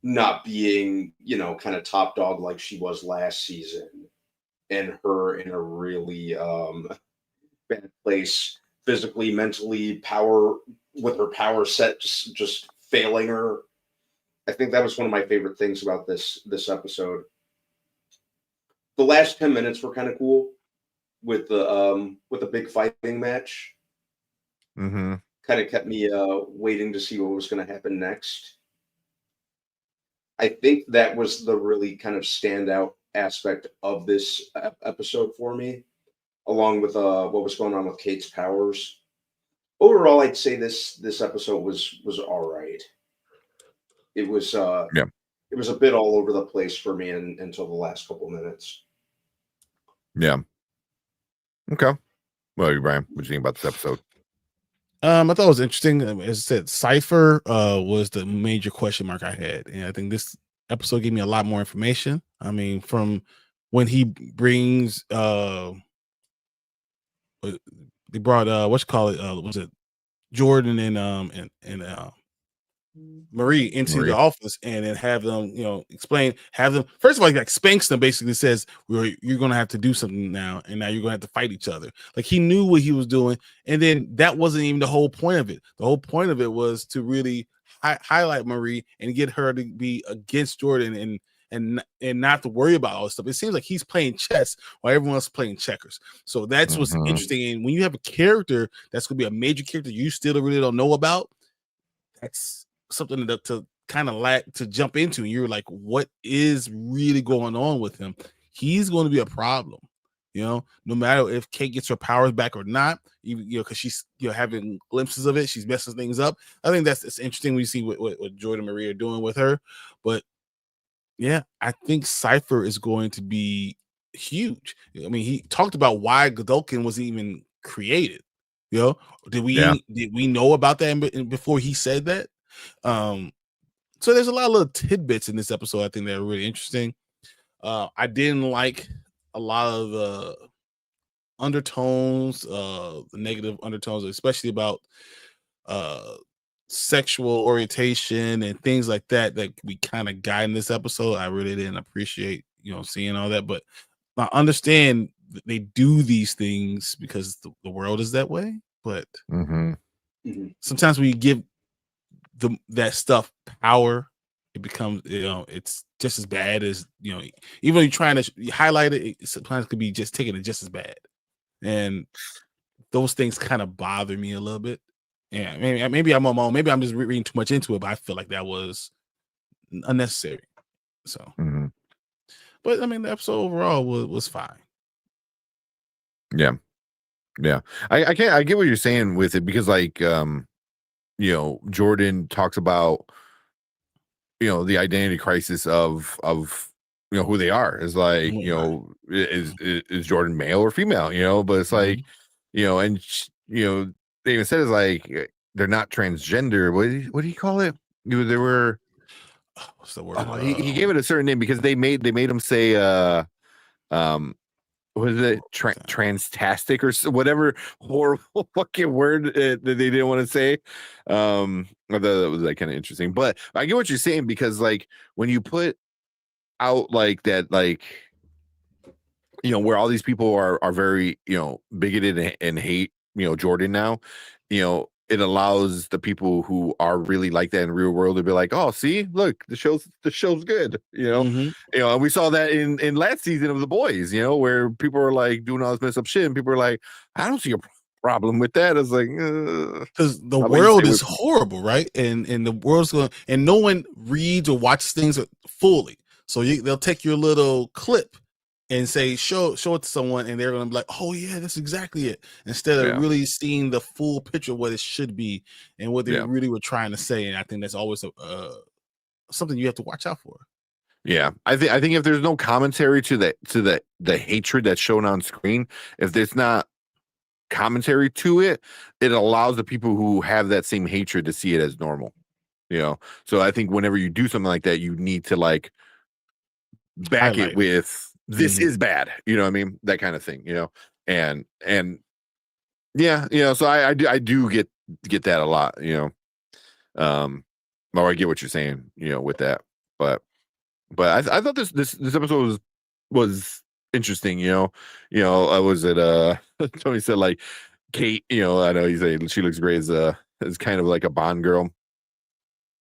not being, kind of top dog like she was last season, and her in a really bad place physically, mentally, power with her power set just failing her. I think that was one of my favorite things about this episode. The last 10 minutes were kind of cool with the big fighting match. Mm-hmm. Kind of kept me waiting to see what was going to happen next. I think that was the really kind of standout aspect of this episode for me, along with what was going on with Kate's powers. Overall, I'd say this episode was all right. It was it was a bit all over the place for me until the last couple minutes. Yeah. Okay. Well, Brian, what do you think about this episode? I thought it was interesting. As I said, Cypher was the major question mark I had, and I think this episode gave me a lot more information. I mean, from when he brings they brought was it Jordan and Marie into the office, and then have them, have them. First of all, he like spanks them, basically says, you're going to have to do something now, and now you're going to have to fight each other. Like he knew what he was doing, and then that wasn't even the whole point of it. The whole point of it was to really highlight Marie and get her to be against Jordan and not to worry about all this stuff. It seems like he's playing chess while everyone else is playing checkers. So that's what's interesting. And when you have a character that's going to be a major character you still really don't know about, that's something to kind of to jump into. And you're like, what is really going on with him? He's going to be a problem, no matter if Kate gets her powers back or not, even, because she's having glimpses of it, she's messing things up. I think it's interesting when you see what Jordan and Marie are doing with her. But yeah, I think Cypher is going to be huge. I mean, he talked about why Godolkin was even created. Did we know about that before he said that? So there's a lot of little tidbits in this episode I think that are really interesting. I didn't like a lot of the undertones, the negative undertones, especially about sexual orientation and things like that we kind of got in this episode. I really didn't appreciate seeing all that, but I understand that they do these things because the world is that way. But sometimes when you give that stuff power, it becomes, it's just as bad as, even though you're trying to highlight it, it sometimes could be just taking it just as bad. And those things kind of bother me a little bit. Yeah, maybe I'm on my own. Maybe I'm just reading too much into it, but I feel like that was unnecessary. So, but I mean, the episode overall was fine. Yeah. I can't. I get what you're saying with it because, like, Jordan talks about, the identity crisis of who they are. Is like, is Jordan male or female? But it's like, and they even said it's like they're not transgender. What do you call it? They were. What's the word? He gave it a certain name because they made him say what is it, transtastic or whatever horrible fucking word that they didn't want to say. I thought that was like kind of interesting, but I get what you're saying because, like, when you put out like that, like, where all these people are very bigoted and hate Jordan now, it allows the people who are really like that in the real world to be like, oh, see, look, the show's good, and we saw that in last season of The Boys, where people were like doing all this messed up shit, and people were like, I don't see a problem with that. It's like, because the world is horrible, right? And the world's going, and no one reads or watches things fully, so they'll take your little clip and say, show it to someone, and they're gonna be like, oh yeah, that's exactly it, instead of really seeing the full picture of what it should be and what they really were trying to say. And I think that's always something you have to watch out for. Yeah, I think if there's no commentary to the hatred that's shown on screen, if there's not commentary to it, it allows the people who have that same hatred to see it as normal. So I think whenever you do something like that, you need to like back it with, this is bad, what I mean, that kind of thing, and yeah, so I do get that a lot, or I get what you're saying, with that, but I thought this episode was interesting, I was at Tony said, like, Kate, I know he's saying she looks great as kind of like a Bond girl,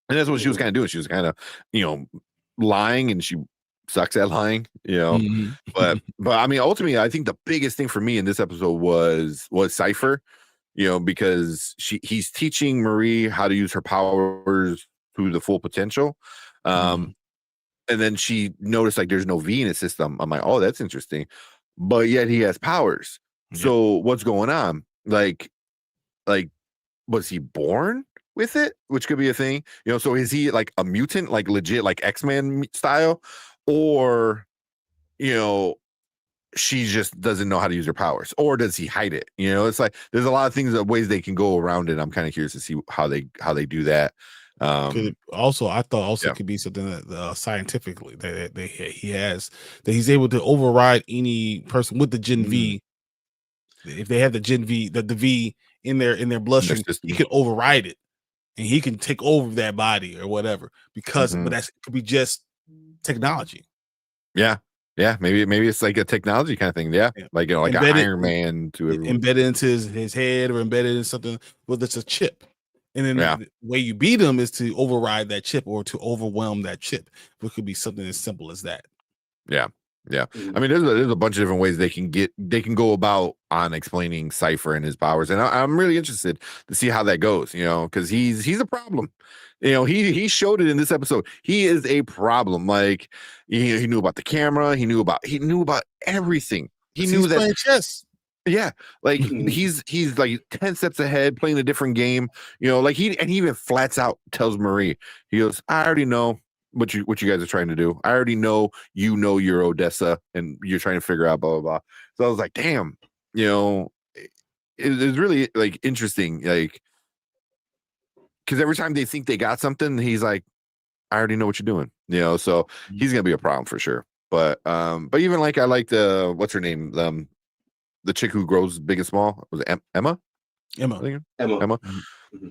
and that's what she was kind of doing. She was kind of lying, and she sucks at lying, but I mean, ultimately, I think the biggest thing for me in this episode was Cypher, because he's teaching Marie how to use her powers to the full potential, and then she noticed like there's no V in his system. I'm like, oh, that's interesting, but yet he has powers. So what's going on? Like was he born with it, which could be a thing, so is he like a mutant, like legit, like X-Men style, or she just doesn't know how to use her powers, or does he hide it? It's like there's a lot of things, ways they can go around it. I'm kind of curious to see how they do that. I thought it could be something that scientifically that he's able to override any person with the Gen V. If they have the Gen V, the V in their bloodstream, he can override it, and he can take over that body or whatever. Because, but that could be just technology. Yeah, maybe it's like a technology kind of thing. Yeah. Like like an Iron Man to embedded into his head, or embedded in something. Well, it's a chip, and then the way you beat him is to override that chip or to overwhelm that chip. It could be something as simple as that. Yeah. I mean, there's a bunch of different ways they can go about on explaining Cypher and his powers, and I'm really interested to see how that goes. Because he's a problem. He showed it in this episode. He is a problem. Like he knew about the camera. He knew about everything. He knew that playing chess. Yeah, like he's like 10 steps ahead, playing a different game. Like he even flats out tells Marie, he goes, I already know what you guys are trying to do. I already know you're Odessa and you're trying to figure out blah blah blah. So I was like, damn, it's really like interesting, like, because every time they think they got something, he's like, I already know what you're doing. So he's gonna be a problem for sure. But even like I liked what's her name, the chick who grows big and small, was it Emma? Emma. Mm-hmm.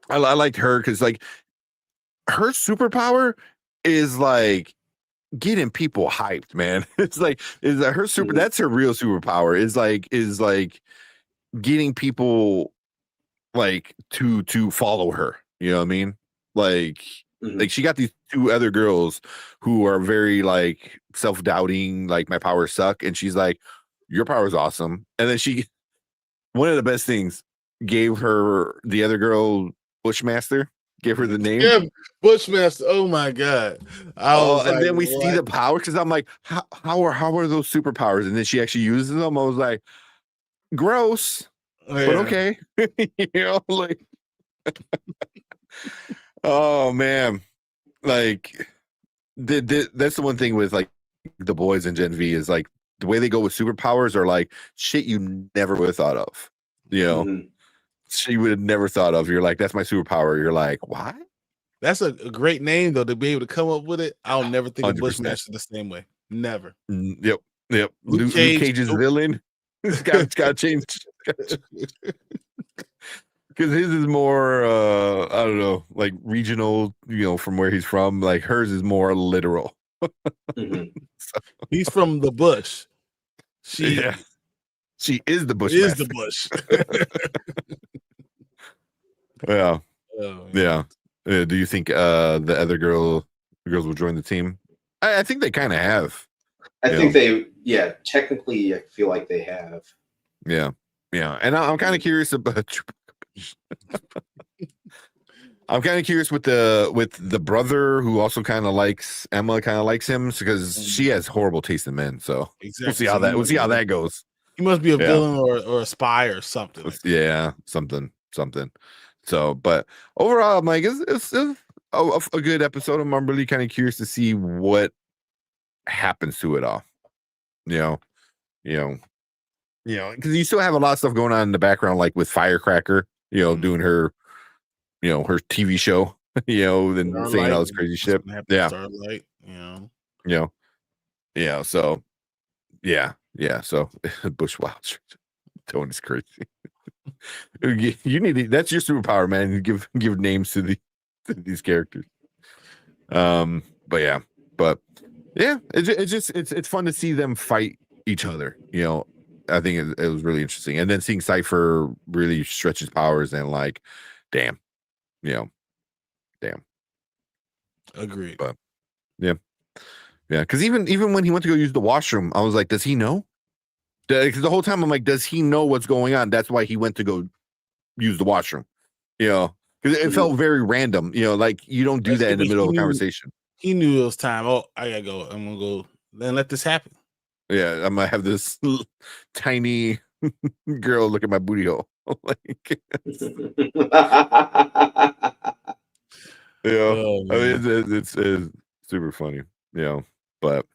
I liked her because like her superpower is like getting people hyped, man. It's like her super. That's her real superpower. Is like getting people like to follow her. You know what I mean? Like Mhm. Like she got these two other girls who are very like self-doubting, like my powers suck, and she's like, your power's awesome. And then she, one of the best things, gave her the other girl Bushmaster, gave her the name. Yeah, Bushmaster. Oh my god! I was And like, then we see the power because I'm like, how are those superpowers? And then she actually uses them. I was like, gross, but okay, you know, like, oh man, like that's the one thing with like the boys in Gen V is like the way they go with superpowers are like shit you never would have thought of, you know. Mhm. She would have never thought of. You're like, that's my superpower. You're like, what? That's a great name though to be able to come up with it. I'll never think of 100%. Bushmaster the same way. Never. Yep. Luke Luke Cage, Cage's nope. villain. It's got to change because his is more I don't know, like regional, you know, from where he's from. Like hers is more literal. Mhm. He's from the bush. She Yeah. She is the is Bushmaster. the bush. Yeah. Oh, Yeah. Do you think the other girls will join the team? I think they kind of have. I You think know. technically, I feel like they have. Yeah. Yeah. And I'm kind of curious about I'm kind of curious with the brother who also kind of likes Emma, kind of likes him because she has horrible taste in men. So Exactly. we'll see So we'll see how that goes. He must be a Yeah. villain or a spy or something. Like that. Yeah, something. So, but overall, I'm like, it's a good episode. I'm really kind of curious to see what happens to it all. You know, because you still have a lot of stuff going on in the background, like with Firecracker, doing her, her TV show, and saying all this crazy shit. Yeah. Starlight, Yeah. So, yeah. So, Bushwalker, Tony's crazy. You need that's your superpower, man. You give names to these characters. But yeah, it's fun to see them fight each other. I think it was really interesting, and then seeing Cypher really stretch his powers and like, damn. Agreed. But yeah, because even when he went to go use the washroom, I was like, does he know? Because the whole time I'm like, does he know what's going on? That's why he went to go use the washroom. Because it felt very random. Like you don't do that in the middle of a conversation. He knew it was time. Oh, I gotta go. I'm gonna go. Then let this happen. Yeah, I'm gonna have this tiny girl look at my booty hole. Like, Oh, I mean, it's super funny. But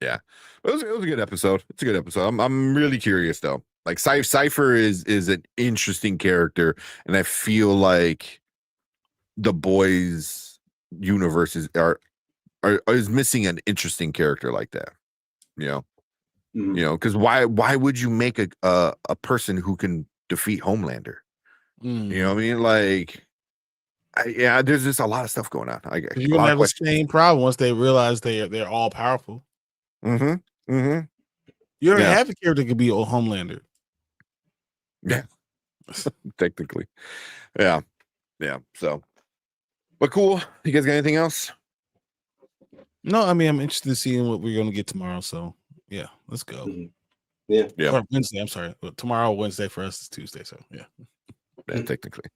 yeah, it was a good episode. It's a good episode. I'm really curious though. Like Cypher is an interesting character, and I feel like the boys universe is missing an interesting character like that. Because why would you make a person who can defeat Homelander? You know what I mean? Like, there's just a lot of stuff going on. You're gonna have the same problem once they realize they're all powerful. You already have a character that could be a Homelander. Yeah, technically, yeah. So, but cool. You guys got anything else? No, I mean I'm interested in seeing what we're gonna get tomorrow. So yeah, let's go. Yeah. Or Wednesday. I'm sorry. Tomorrow, Wednesday for us is Tuesday. So yeah. Technically.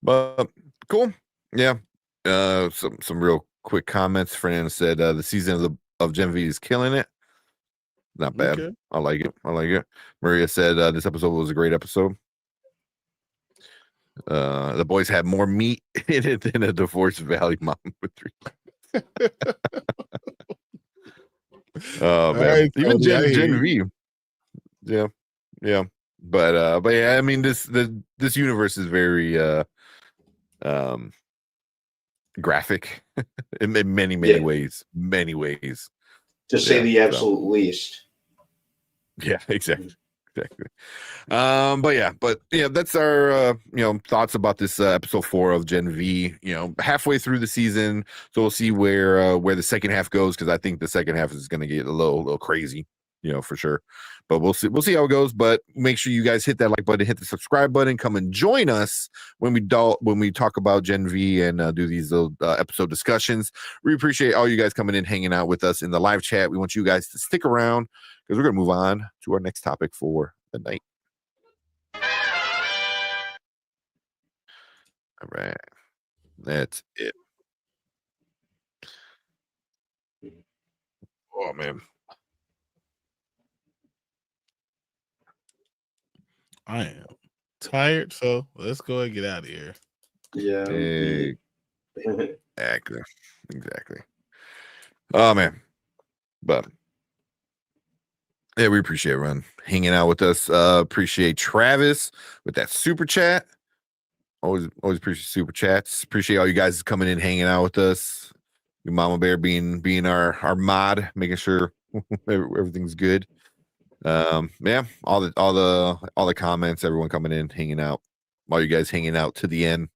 But cool. Yeah. Some real quick comments. Fernando said the season of Gen V is killing it. Not bad. Okay. I like it. Maria said this episode was a great episode. The boys had more meat in it than a Divorce Valley mom with 3. Oh man. Right, even Gen V. Yeah. But yeah, I mean this universe is very graphic in many ways. Many ways. To say the absolute least. Yeah, exactly. But yeah, that's our thoughts about this episode 4 of Gen V. Halfway through the season, so we'll see where the second half goes, because I think the second half is going to get a little crazy. for sure. But we'll see how it goes. But make sure you guys hit that like button, hit the subscribe button, come and join us when we talk about Gen V and do these little episode discussions. We appreciate all you guys coming in, hanging out with us in the live chat. We want you guys to stick around because we're gonna move on to our next topic for the night. All right, that's it. Oh man. I am tired, so let's go and get out of here. Yeah. Exactly. Oh man. But yeah, we appreciate everyone hanging out with us. Appreciate Travis with that super chat. Always appreciate super chats. Appreciate all you guys coming in, hanging out with us. Your Mama Bear being our mod, making sure everything's good. Yeah, all the comments, everyone coming in, hanging out, all you guys hanging out to the end,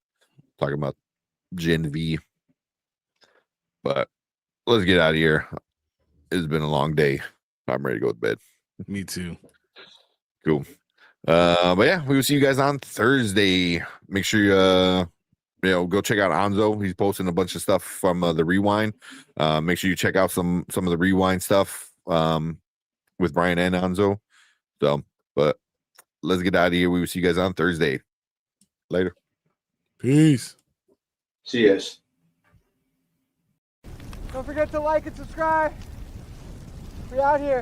talking about Gen V. But let's get out of here. It's been a long day. I'm ready to go to bed. Me too. Cool. But yeah, we will see you guys on Thursday. Make sure you go check out Anzo. He's posting a bunch of stuff from the Rewind. Make sure you check out some of the Rewind stuff with Brian and Anzo. So, but let's get out of here. We will see you guys on Thursday. Later. Peace. See you guys. Don't forget to like and subscribe. We out here.